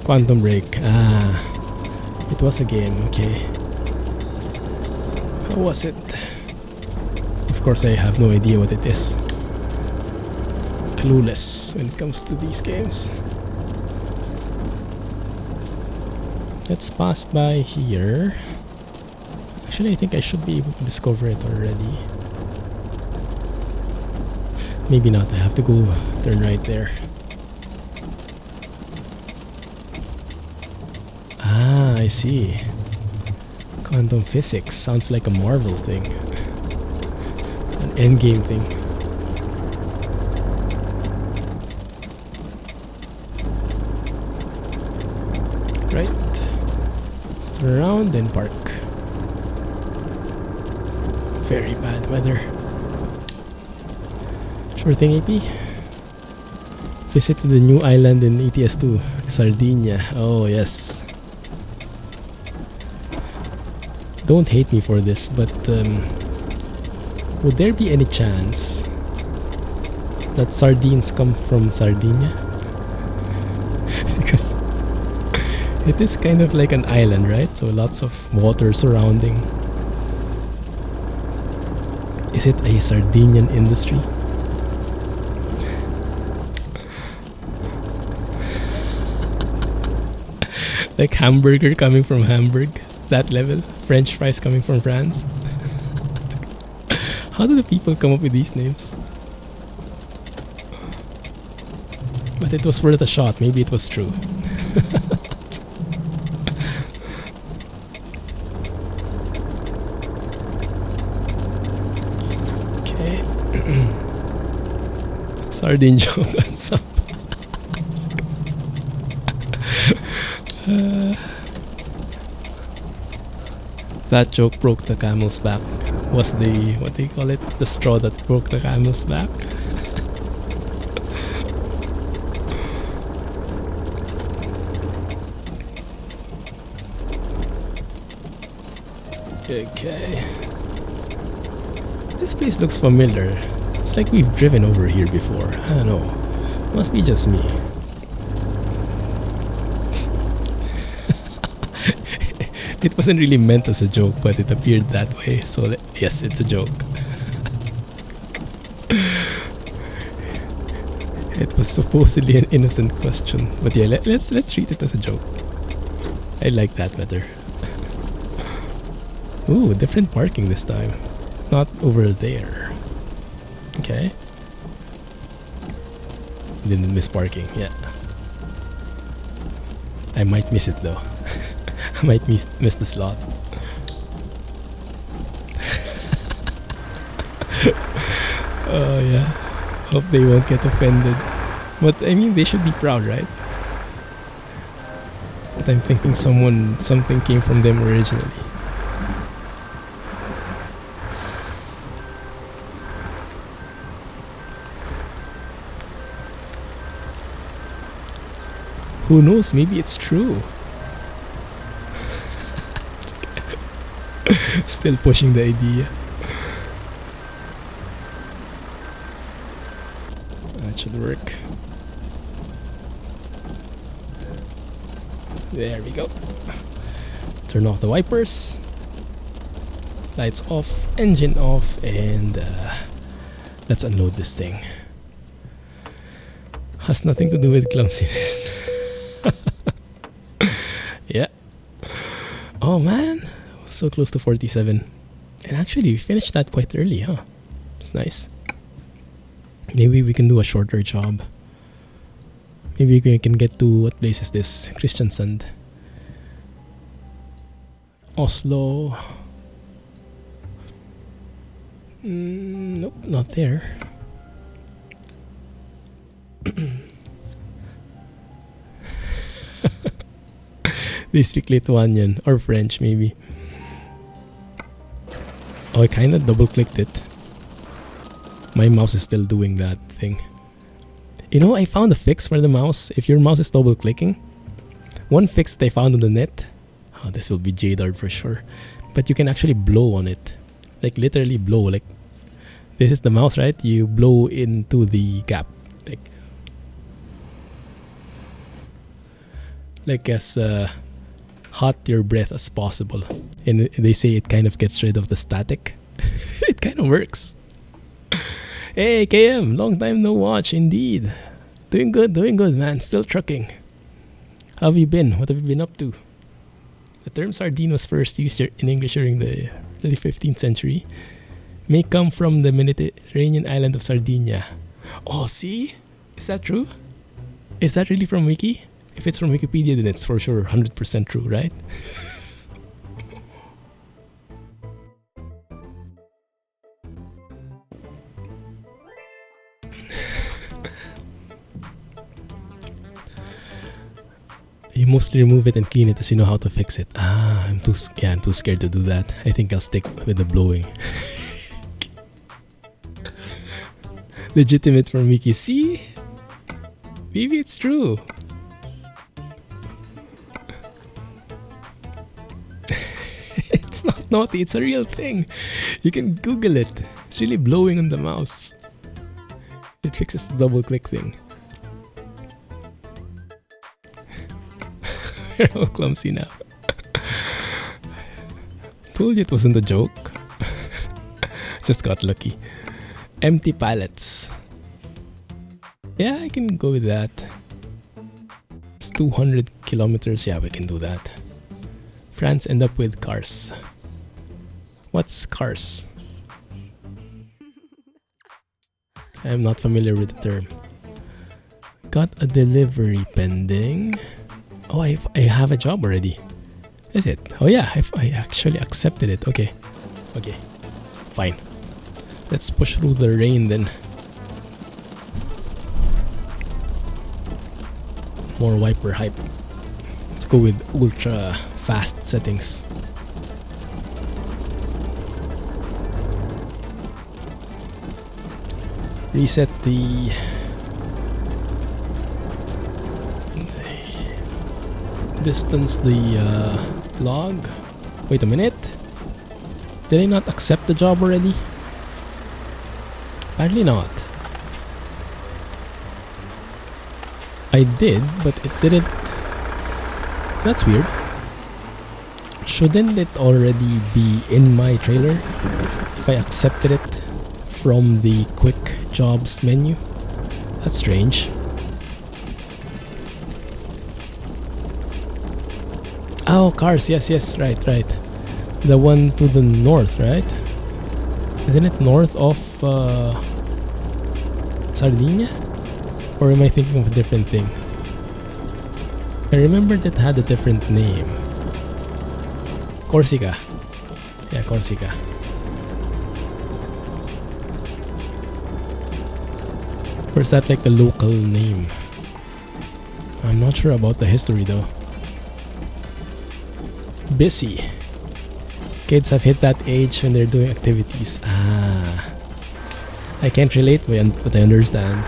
Quantum Break. Ah, it was a game, okay. How was it? Of course, I have no idea what it is. Clueless when it comes to these games. Let's pass by here. Actually, I think I should be able to discover it already. Maybe not, I have to go turn right there. Ah, I see. Quantum physics sounds like a Marvel thing. An endgame thing. Right. Let's turn around and park. Very bad weather. Sure thing, AP. Visited the new island in ETS2, Sardinia. Oh, yes. Don't hate me for this, but would there be any chance that sardines come from Sardinia? Because it is kind of like an island, right? So lots of water surrounding. Is it a Sardinian industry? Like hamburger coming from Hamburg? That level? French fries coming from France? How do the people come up with these names? But it was worth a shot. Maybe it was true. Okay. Sardine joke on some. That joke broke the camel's back. Was the, what do you call it? The straw that broke the camel's back? Okay. This place looks familiar. It's like we've driven over here before. I don't know. Must be just me. It wasn't really meant as a joke, but it appeared that way. So yes, it's a joke. It was supposedly an innocent question, but yeah, let's treat it as a joke. I like that better. Ooh, different parking this time. Not over there. Okay. Didn't miss parking, yeah. I might miss it though. I might miss the slot. Oh yeah. Hope they won't get offended. But I mean, they should be proud, right? But I'm thinking something came from them originally. Who knows? Maybe it's true. Still pushing the idea. That should work. There we go. Turn off the wipers. Lights off, engine off, and let's unload this thing. Has nothing to do with clumsiness. Yeah. Oh man, so close to 47. And actually we finished that quite early, huh? It's nice. Maybe we can do a shorter job. Maybe we can get to, what place is this? Kristiansand. Oslo. Nope, not there. They speak Lithuanian or French maybe. Oh, I kinda double clicked it. My mouse is still doing that thing. You know, I found a fix for the mouse. If your mouse is double clicking, one fix that I found on the net. Oh, this will be Jadard for sure. But you can actually blow on it. Like literally blow. Like this is the mouse, right? You blow into the gap. Like as hot your breath as possible. And they say it kind of gets rid of the static. It kind of works. Hey KM, long time no watch indeed. Doing good man, still trucking. How have you been? What have you been up to? The term sardine was first used in English during the early 15th century. May come from the Mediterranean island of Sardinia. Oh, see? Is that true? Is that really from Wiki? If it's from Wikipedia, then it's for sure 100% true, right? You mostly remove it and clean it as you know how to fix it. Ah, I'm too scared to do that. I think I'll stick with the blowing. Legitimate from Wiki. See? Maybe it's true. It's not naughty, it's a real thing. You can Google it. It's really blowing on the mouse. It fixes the double click thing. We're all clumsy now. Told you it wasn't a joke. Just got lucky. Empty pallets. Yeah, I can go with that. It's 200 kilometers. Yeah, we can do that. France end up with cars. What's cars? I'm not familiar with the term. Got a delivery pending. Oh, I have a job already. Is it? Oh yeah, I actually accepted it. Okay. Okay. Fine. Let's push through the rain then. More wiper hype. Let's go with ultra fast settings. Reset the distance, the log. Wait a minute. Did I not accept the job already? Apparently not. I did, but it didn't. That's weird. Shouldn't it already be in my trailer if I accepted it from the quick jobs menu? That's strange. Oh, cars. Yes, right. The one to the north, right? Isn't it north of Sardinia? Or am I thinking of a different thing? I remembered it had a different name. Corsica. Yeah, Corsica. Or is that like the local name? I'm not sure about the history though. Busy. Kids have hit that age when they're doing activities. Ah. I can't relate, but I understand.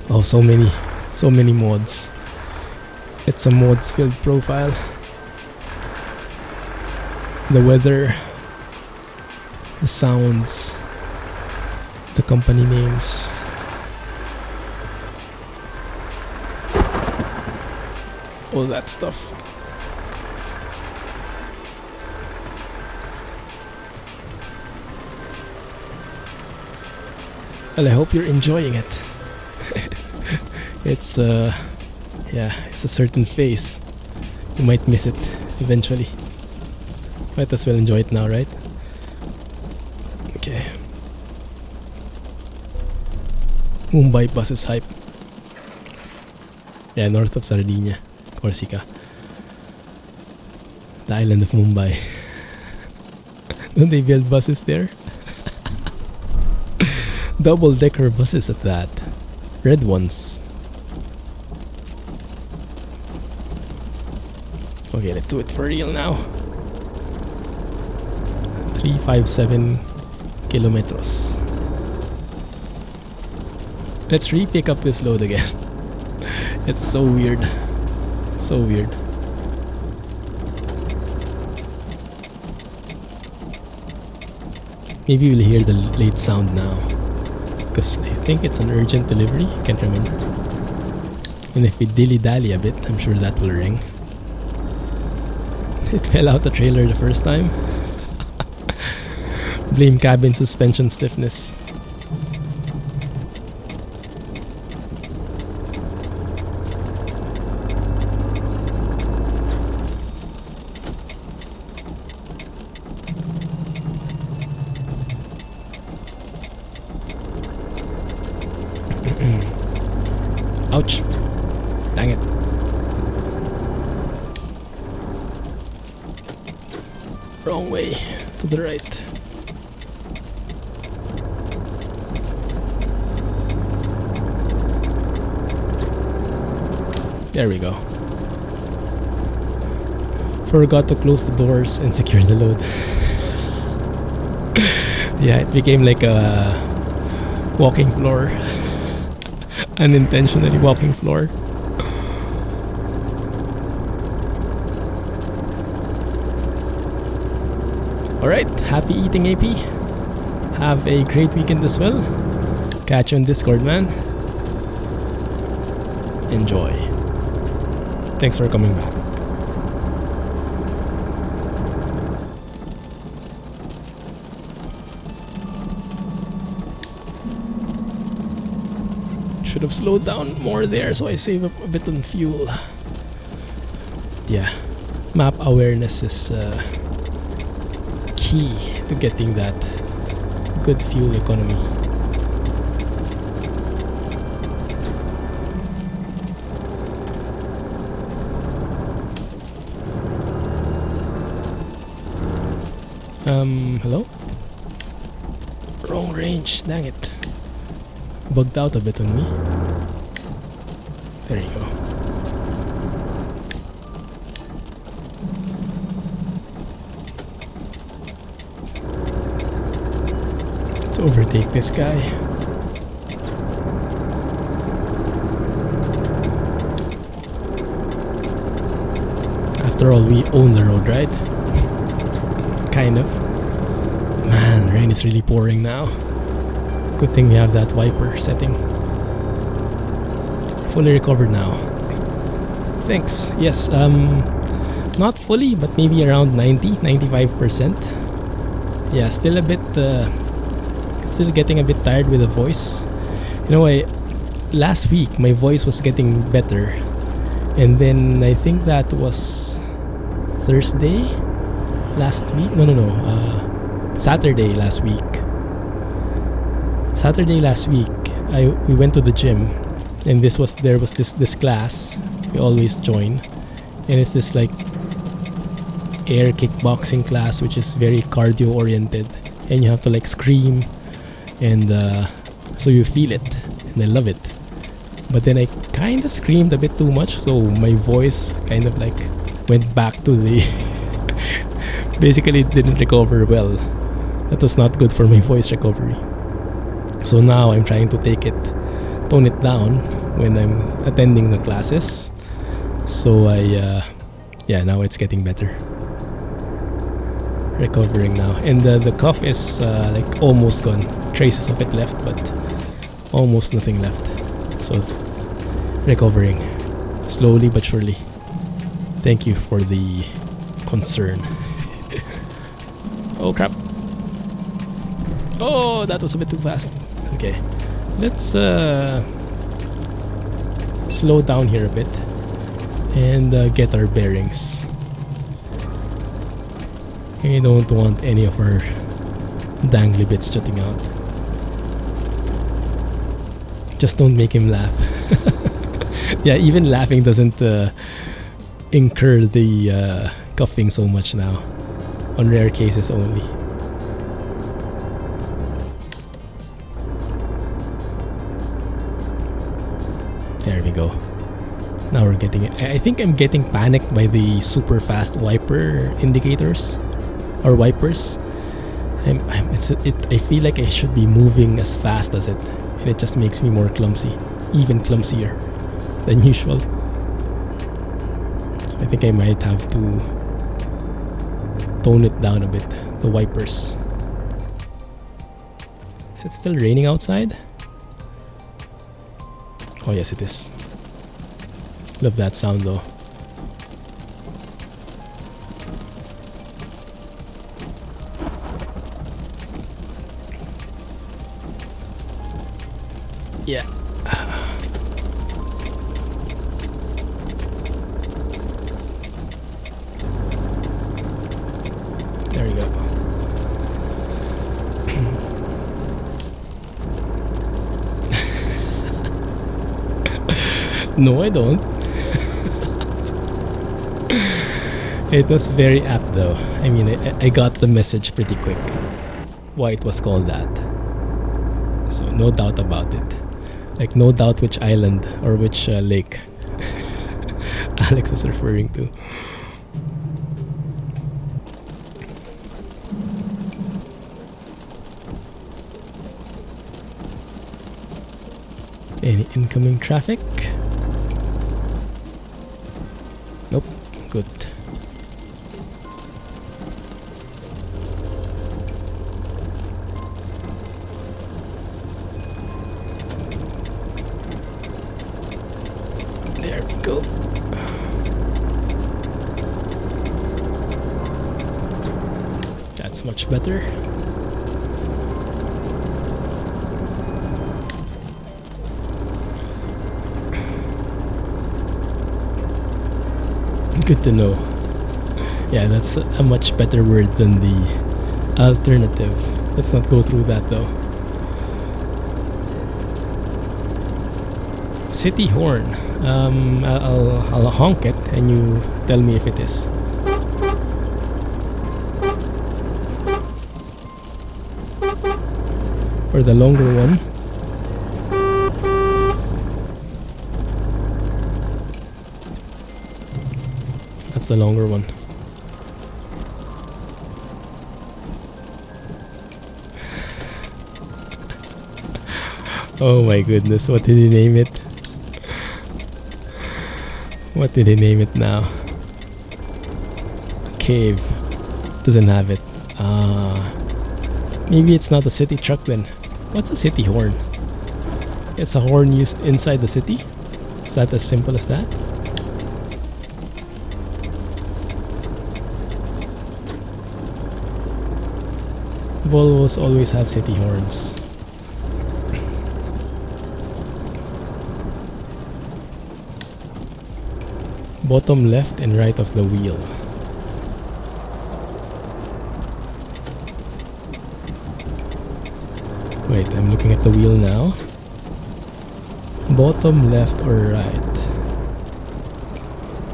Oh, so many mods. It's a mods filled profile. The weather, the sounds, the company names. All that stuff. Well, I hope you're enjoying it. It's yeah, it's a certain phase. You might miss it eventually. Might as well enjoy it now, right? Okay. Mumbai buses hype. Yeah, north of Sardinia, Corsica. The island of Mumbai. Don't they build buses there? Double-decker buses at that. Red ones. Okay, let's do it for real now. 357 kilometers. Let's re-pick up this load again. It's so weird. So weird. Maybe we'll hear the late sound now. Because I think it's an urgent delivery. Can't remember. And if we dilly-dally a bit, I'm sure that will ring. It fell out the trailer the first time. Blame cabin suspension stiffness. Ouch. Dang it. Wrong way. To the right. There we go. Forgot to close the doors and secure the load. Yeah, it became like a walking floor. Unintentionally walking floor. Alright, happy eating, AP. Have a great weekend as well. Catch you on Discord, man. Enjoy. Thanks for coming back. Should have slowed down more there so I save up a bit on fuel. Yeah, map awareness is key to getting that good fuel economy. Hello? Wrong range, dang it. Bugged out a bit on me. There you go. Let's overtake this guy. After all, we own the road, right? Kind of. Man, rain is really pouring now. Good thing we have that wiper setting. Fully recovered now. Thanks. Yes, not fully, but maybe around 95%. Yeah, still a bit, still getting a bit tired with the voice. You know, last week my voice was getting better. And then I think that was Thursday last week. No. Saturday last week. We went to the gym, and there was this class we always join, and it's this like air kickboxing class, which is very cardio oriented, and you have to like scream, and so you feel it, and I love it. But then I kind of screamed a bit too much, so my voice kind of like went back to the basically it didn't recover well. That was not good for my voice recovery. So now I'm trying to tone it down when I'm attending the classes. So now it's getting better. Recovering now, and the cough is like almost gone. Traces of it left, but almost nothing left. So recovering slowly but surely. Thank you for the concern. Oh crap. Oh, that was a bit too fast. Okay, let's slow down here a bit and get our bearings. I don't want any of our dangly bits jutting out. Just don't make him laugh. Yeah, even laughing doesn't incur the coughing so much now. On rare cases only. There we go. Now we're getting it. I think I'm getting panicked by the super fast wiper indicators or wipers. I feel like I should be moving as fast as it, and it just makes me more clumsy, even clumsier than usual. So I think I might have to tone it down a bit, the wipers. Is it still raining outside? Oh yes, it is. Love that sound though. Yeah. There we go. No, I don't. It was very apt though. I mean, I got the message pretty quick why it was called that. So no doubt about it. Like no doubt which island or which lake Alex was referring to. Any incoming traffic? Nope. Good. There we go. That's much better. Good to know. Yeah, that's a much better word than the alternative. Let's not go through that though. City horn. I'll honk it and you tell me if it is. Or the longer one. That's the longer one. Oh my goodness, what did he name it? What did he name it now? Cave. Doesn't have it. Maybe it's not a city truck then. What's a city horn? It's a horn used inside the city? Is that as simple as that? Volvos always have city horns. Bottom left and right of the wheel. Wait, I'm looking at the wheel now. Bottom, left, or right?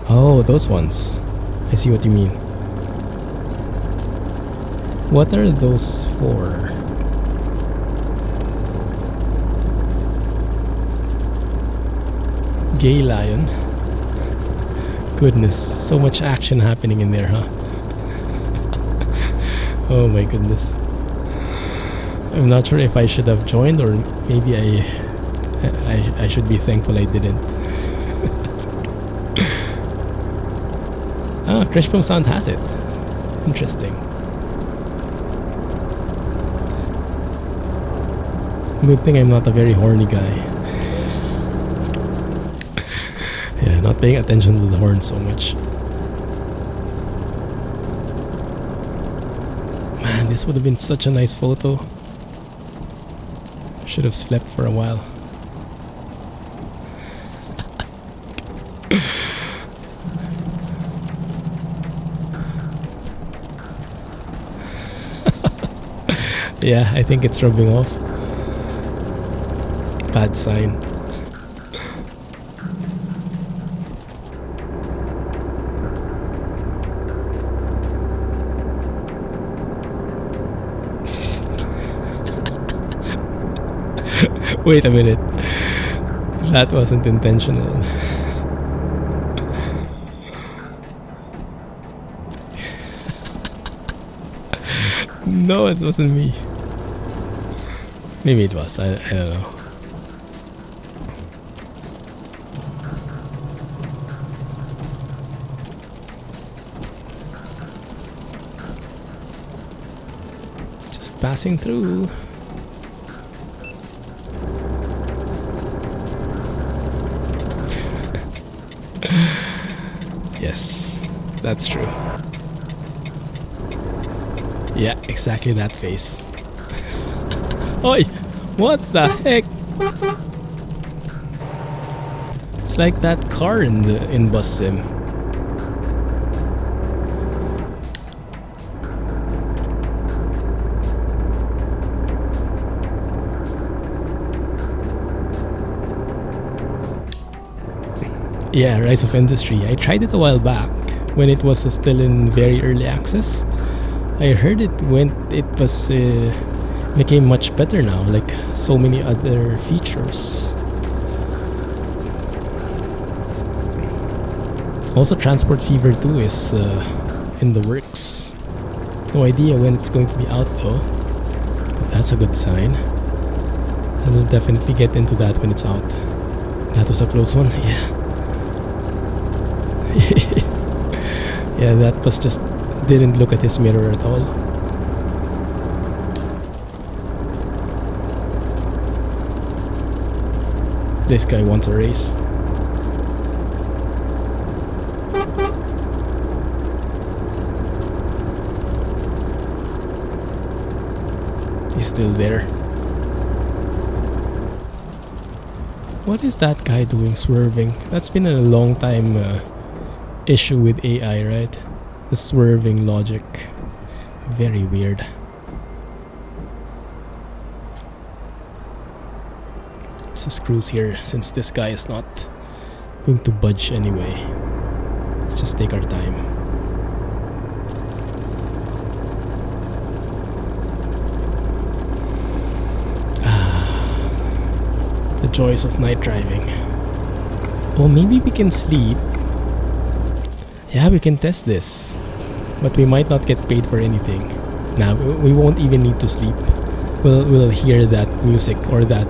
Oh, those ones. I see what you mean. What are those for? Gay lion. Goodness, so much action happening in there, huh? Oh my goodness. I'm not sure if I should have joined, or maybe I should be thankful I didn't. Ah, Crishbone Sound has it. Interesting. Good thing I'm not a very horny guy. Yeah, not paying attention to the horn so much. Man, this would have been such a nice photo. Should have slept for a while. Yeah, I think it's rubbing off. Bad sign. Wait a minute. That wasn't intentional. No, it wasn't me. Maybe it was. I don't know. Just passing through. Yes, that's true. Yeah, exactly that face. Oi! What the heck? It's like that car in Bus Sim. Yeah, Rise of Industry. I tried it a while back when it was still in very early access. I heard it became much better now, like so many other features. Also, Transport Fever 2 is in the works. No idea when it's going to be out though, but that's a good sign. I will definitely get into that when it's out. That was a close one, yeah. Yeah, that was just didn't look at his mirror at all. This guy wants a race. He's still there. What is that guy doing swerving? That's been a long time issue with AI, right? The swerving logic. Very weird. So screws here, since this guy is not going to budge anyway. Let's just take our time. The joys of night driving. Oh, maybe we can sleep. Yeah, we can test this. But we might not get paid for anything. Nah, we won't even need to sleep. We'll hear that music or that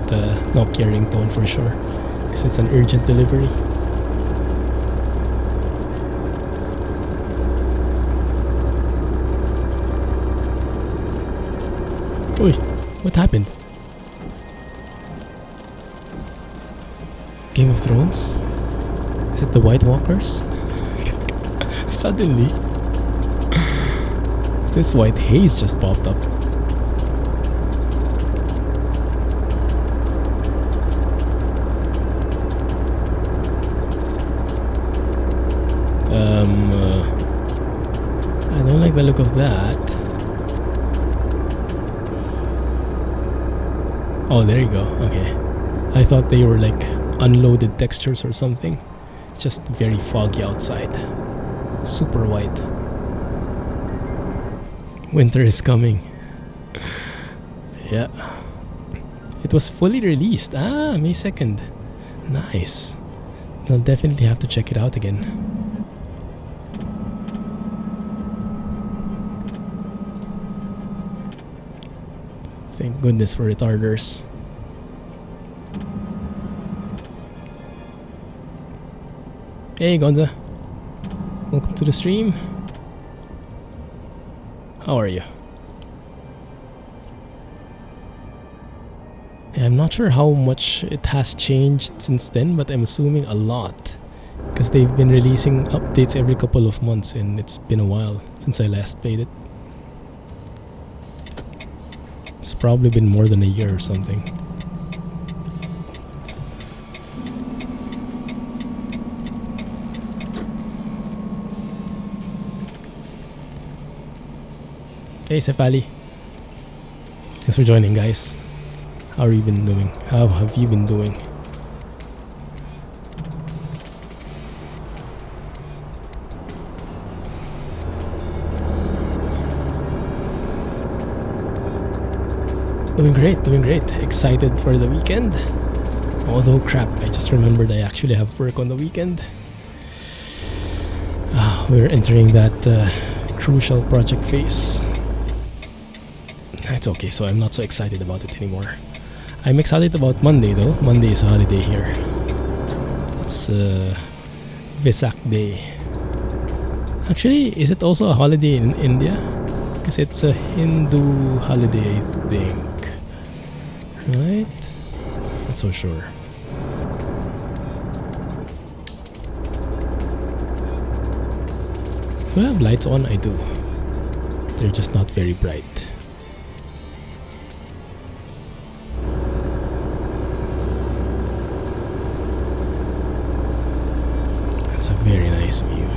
Nokia ringtone for sure, because it's an urgent delivery. Oi, what happened? Game of Thrones? Is it the White Walkers? Suddenly, this white haze just popped up. I don't like the look of that. Oh, there you go. Okay. I thought they were like unloaded textures or something. It's just very foggy outside. Super white. Winter is coming. Yeah. It was fully released. Ah, May 2nd. Nice. I'll definitely have to check it out again. Thank goodness for retarders. Hey Gonza. Welcome to the stream. How are you? I'm not sure how much it has changed since then, but I'm assuming a lot. Because they've been releasing updates every couple of months and it's been a while since I last played it. It's probably been more than a year or something. Hey Sefali. Thanks for joining, guys. How have you been doing? How have you been doing? Doing great, doing great. Excited for the weekend. Although crap, I just remembered I actually have work on the weekend. We're entering that crucial project phase. It's okay, so I'm not so excited about it anymore. I'm excited about Monday though. Monday is a holiday here. It's Vesak Day. Actually, is it also a holiday in India? Because it's a Hindu holiday, I think. Right? Not so sure. Do I have lights on? I do. They're just not very bright. That's a very nice view.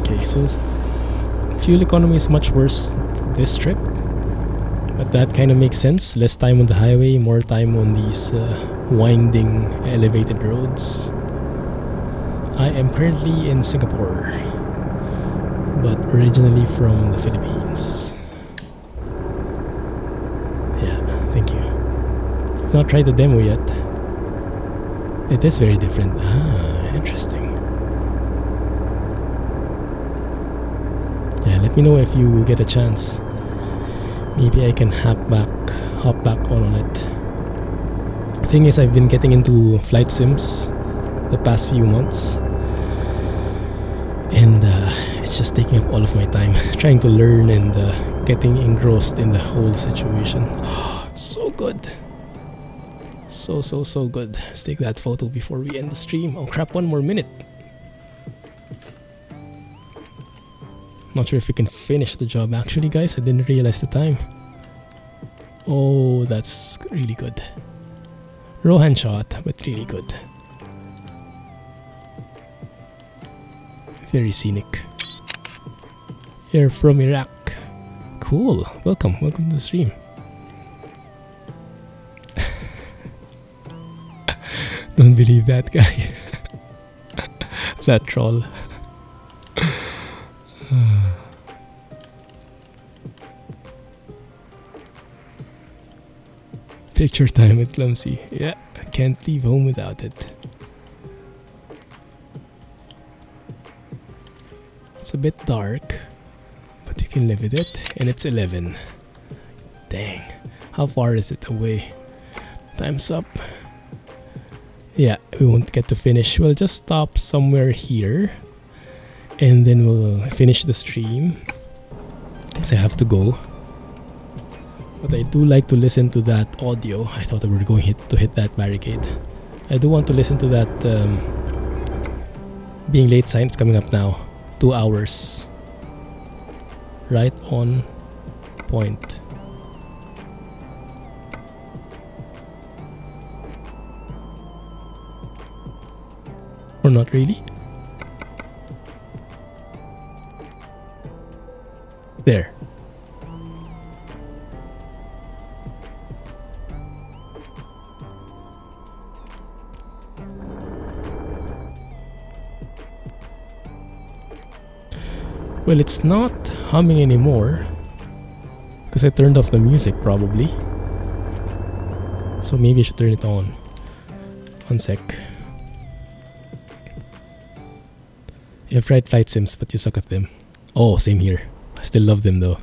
Okay, so fuel economy is much worse this trip. But that kind of makes sense. Less time on the highway, more time on these winding elevated roads. I am currently in Singapore, but originally from the Philippines. Yeah, thank you. I've not tried the demo yet. It is very different. Ah, interesting. Yeah, let me know if you get a chance. Maybe I can hop back on it. The thing is, I've been getting into flight sims the past few months, and it's just taking up all of my time trying to learn and getting engrossed in the whole situation. So good. So good. Let's take that photo before we end the stream. Oh crap, 1 more minute. Not sure if we can finish the job actually, guys. I didn't realize the time. Oh, that's really good. Rohan shot, but really good. Very scenic. You're from Iraq. Cool. Welcome to the stream. Don't believe that guy. That troll. Picture time at Clumsy. Yeah, I can't leave home without it. It's a bit dark, but you can live with it. And it's 11. Dang. How far is it away? Time's up. Yeah, we won't get to finish. We'll just stop somewhere here. And then we'll finish the stream. Because I have to go. But I do like to listen to that audio. I thought we were going to hit that barricade. I do want to listen to that being late sign. It's coming up now. 2 hours. Right on point. Or not really? There. Well, it's not humming anymore because I turned off the music probably. So maybe I should turn it on. One sec. You have tried flight sims, but you suck at them. Oh, same here. I still love them though.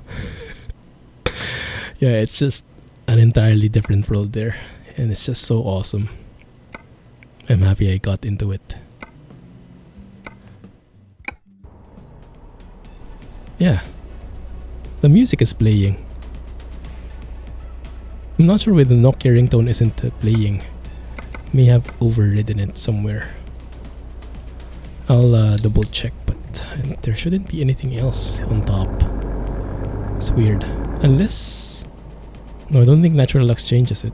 Yeah, it's just an entirely different world there. And it's just so awesome. I'm happy I got into it. Yeah. The music is playing. I'm not sure why the Nokia ringtone isn't playing. May have overridden it somewhere. I'll double check, but there shouldn't be anything else on top. It's weird. Unless... No, I don't think Natural Lux changes it.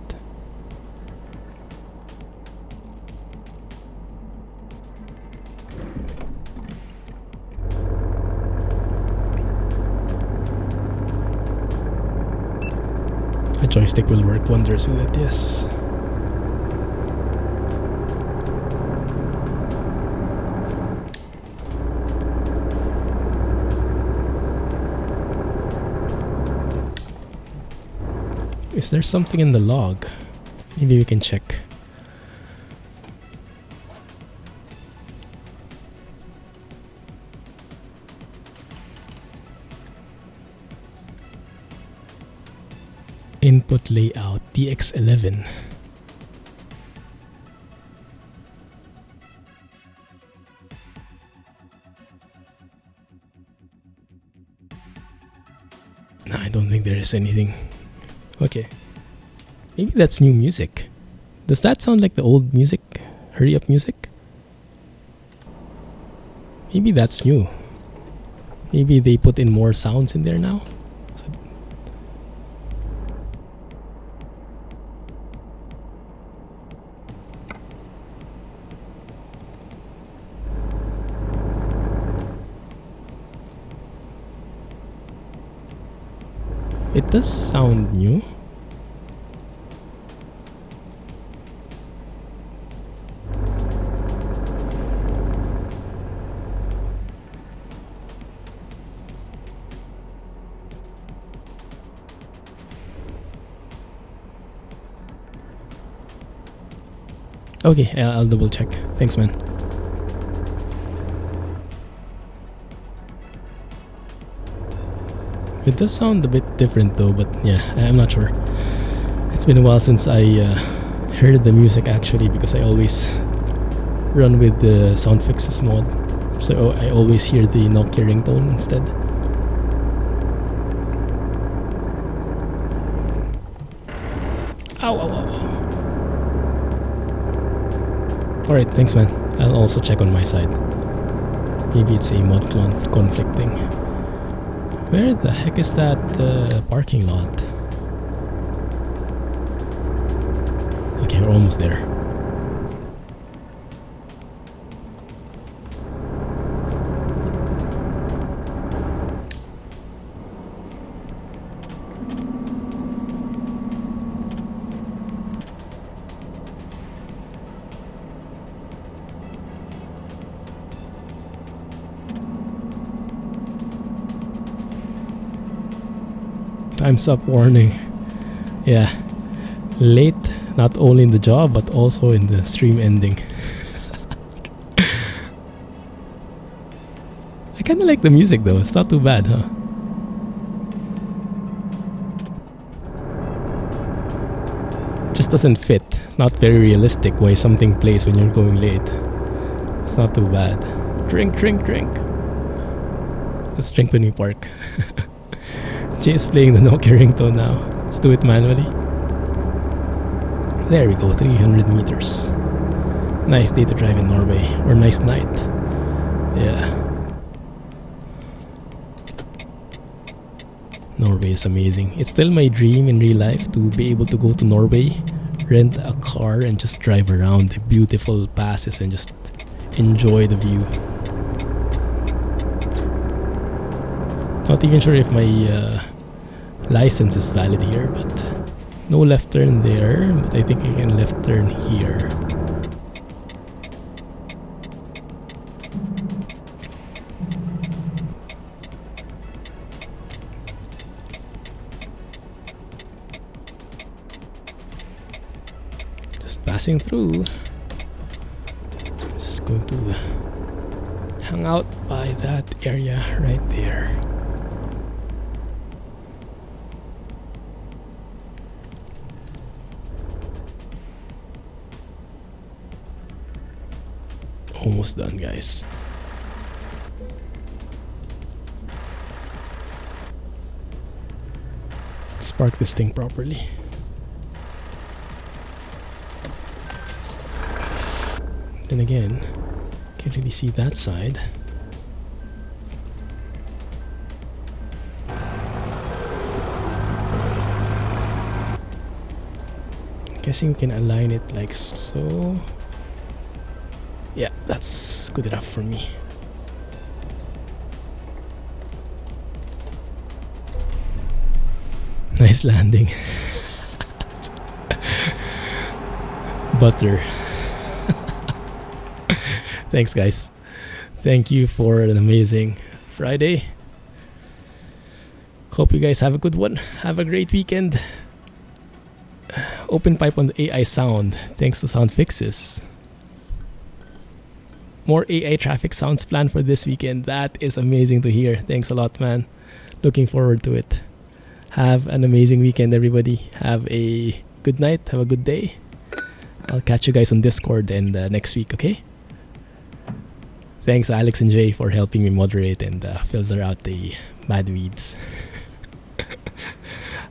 A joystick will work wonders with it, yes. Is there something in the log? Maybe we can check. Input layout DX11. No, I don't think there is anything. Okay. Maybe that's new music. Does that sound like the old music? Hurry up music? Maybe that's new. Maybe they put in more sounds in there now? So it does sound new. Okay, I'll double check. Thanks, man. It does sound a bit different though, but yeah, I'm not sure. It's been a while since I heard the music actually, because I always run with the sound fixes mod. So I always hear the Nokia ringtone instead. Ow, ow, ow, ow. Alright, thanks man. I'll also check on my side. Maybe it's a mod conflict thing. Where the heck is that parking lot? Okay, we're almost there. Time's up warning. Yeah. Late, not only in the job, but also in the stream ending. I kinda like the music though, it's not too bad, huh? Just doesn't fit. It's not very realistic why something plays when you're going late. It's not too bad. Drink, drink, drink. Let's drink when we park. Jay is playing the Nokia ringtone now. Let's do it manually. There we go, 300 meters. Nice day to drive in Norway. Or nice night. Yeah. Norway is amazing. It's still my dream in real life to be able to go to Norway, rent a car and just drive around the beautiful passes and just enjoy the view. Not even sure if my license is valid here, but no left turn there, but I think I can left turn here. Just passing through. Just going to hang out by that area right there. Almost done, guys. Let's park this thing properly. Then again, can't really see that side. Guessing we can align it like so. Yeah, that's good enough for me. Nice landing. Butter. Thanks, guys. Thank you for an amazing Friday. Hope you guys have a good one. Have a great weekend. Open pipe on the AI sound. Thanks to Sound Fixes. More AI traffic sounds planned for this weekend. That is amazing to hear. Thanks a lot, man. Looking forward to it. Have an amazing weekend, everybody. Have a good night. Have a good day. I'll catch you guys on Discord and next week, okay? Thanks, Alex and Jay, for helping me moderate and filter out the bad weeds.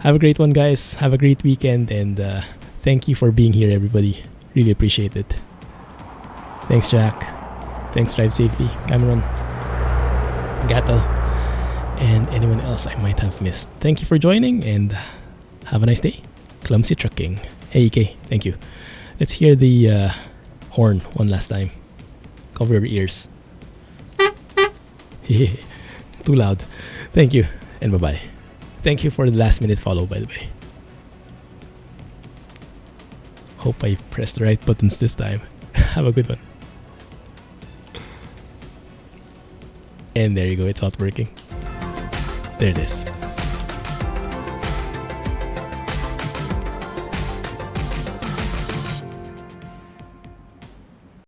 Have a great one, guys. Have a great weekend, and thank you for being here, everybody. Really appreciate it. Thanks, Jack. Thanks, Drive Safely, Cameron, Gato, and anyone else I might have missed. Thank you for joining, and have a nice day. Clumsy Trucking. Hey, EK, thank you. Let's hear the horn one last time. Cover your ears. Too loud. Thank you, and bye-bye. Thank you for the last minute follow, by the way. Hope I pressed the right buttons this time. Have a good one. And there you go, it's not working. There it is.